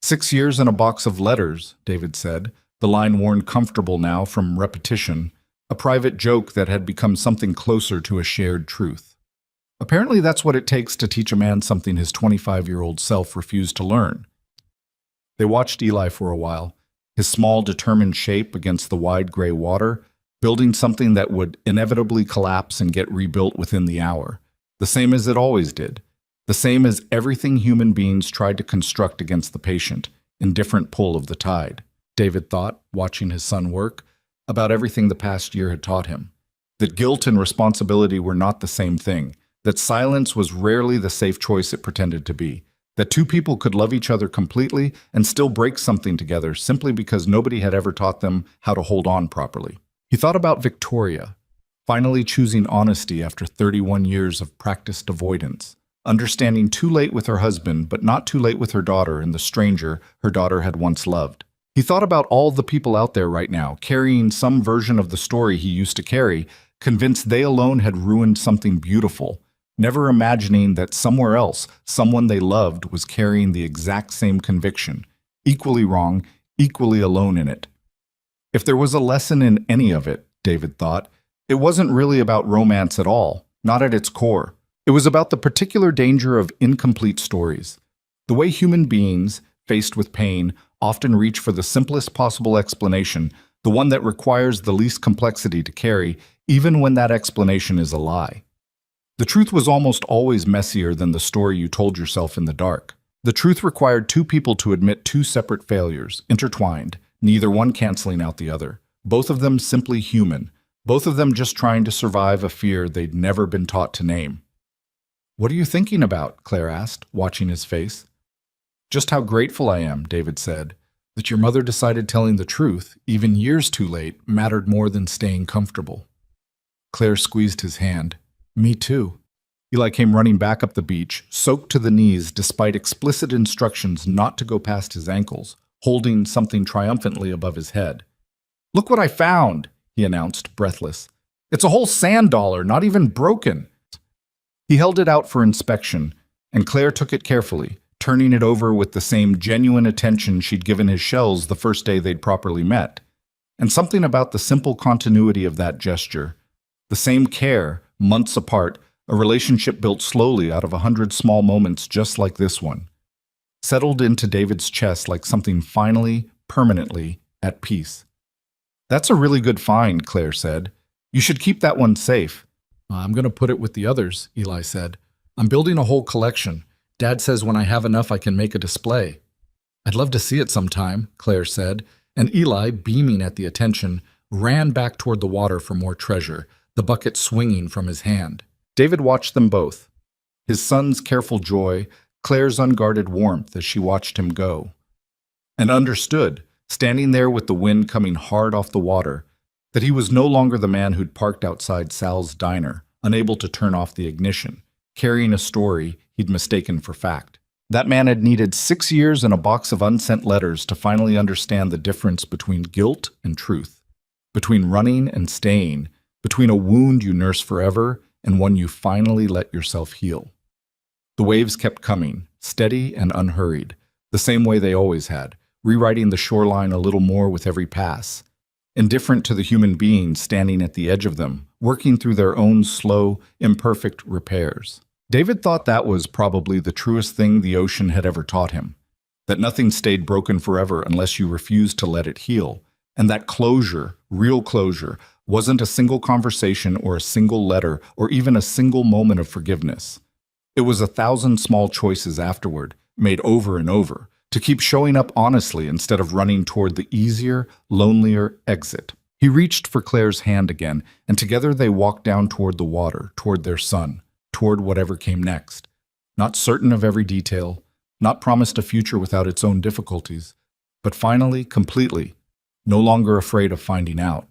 6 years and a box of letters," David said, the line worn comfortable now from repetition, a private joke that had become something closer to a shared truth. Apparently that's what it takes to teach a man something his 25-year-old self refused to learn. They watched Eli for a while, his small, determined shape against the wide gray water, building something that would inevitably collapse and get rebuilt within the hour, the same as it always did. The same as everything human beings tried to construct against the patient, indifferent pull of the tide. David thought, watching his son work, about everything the past year had taught him. That guilt and responsibility were not the same thing, that silence was rarely the safe choice it pretended to be, that two people could love each other completely and still break something together simply because nobody had ever taught them how to hold on properly. He thought about Victoria, finally choosing honesty after 31 years of practiced avoidance. Understanding too late with her husband, but not too late with her daughter and the stranger her daughter had once loved. He thought about all the people out there right now, carrying some version of the story he used to carry, convinced they alone had ruined something beautiful, never imagining that somewhere else, someone they loved was carrying the exact same conviction, equally wrong, equally alone in it. If there was a lesson in any of it, David thought, it wasn't really about romance at all, not at its core. It was about the particular danger of incomplete stories. The way human beings, faced with pain, often reach for the simplest possible explanation, the one that requires the least complexity to carry, even when that explanation is a lie. The truth was almost always messier than the story you told yourself in the dark. The truth required two people to admit two separate failures, intertwined, neither one canceling out the other. Both of them simply human, both of them just trying to survive a fear they'd never been taught to name. "What are you thinking about?" Claire asked, watching his face. "Just how grateful I am," David said, "that your mother decided telling the truth, even years too late, mattered more than staying comfortable." Claire squeezed his hand. "Me too." Eli came running back up the beach, soaked to the knees despite explicit instructions not to go past his ankles, holding something triumphantly above his head. "Look what I found," he announced, breathless. "It's a whole sand dollar, not even broken." He held it out for inspection, and Claire took it carefully, turning it over with the same genuine attention she'd given his shells the first day they'd properly met. And something about the simple continuity of that gesture, the same care, months apart, a relationship built slowly out of 100 small moments just like this one, settled into David's chest like something finally, permanently, at peace. "That's a really good find," Claire said. "You should keep that one safe." "I'm going to put it with the others," Eli said. "I'm building a whole collection. Dad says when I have enough I can make a display." "I'd love to see it sometime," Claire said, and Eli, beaming at the attention, ran back toward the water for more treasure, the bucket swinging from his hand. David watched them both. His son's careful joy, Claire's unguarded warmth as she watched him go. And understood, standing there with the wind coming hard off the water, that he was no longer the man who'd parked outside Sal's diner, unable to turn off the ignition, carrying a story he'd mistaken for fact. That man had needed 6 years and a box of unsent letters to finally understand the difference between guilt and truth, between running and staying, between a wound you nurse forever and one you finally let yourself heal. The waves kept coming, steady and unhurried, the same way they always had, rewriting the shoreline a little more with every pass, indifferent to the human beings standing at the edge of them, working through their own slow, imperfect repairs. David thought that was probably the truest thing the ocean had ever taught him, that nothing stayed broken forever unless you refused to let it heal, and that closure, real closure, wasn't a single conversation or a single letter or even a single moment of forgiveness. It was 1,000 small choices afterward, made over and over, to keep showing up honestly instead of running toward the easier, lonelier exit. He reached for Claire's hand again, and together they walked down toward the water, toward their son, toward whatever came next. Not certain of every detail, not promised a future without its own difficulties, but finally, completely, no longer afraid of finding out.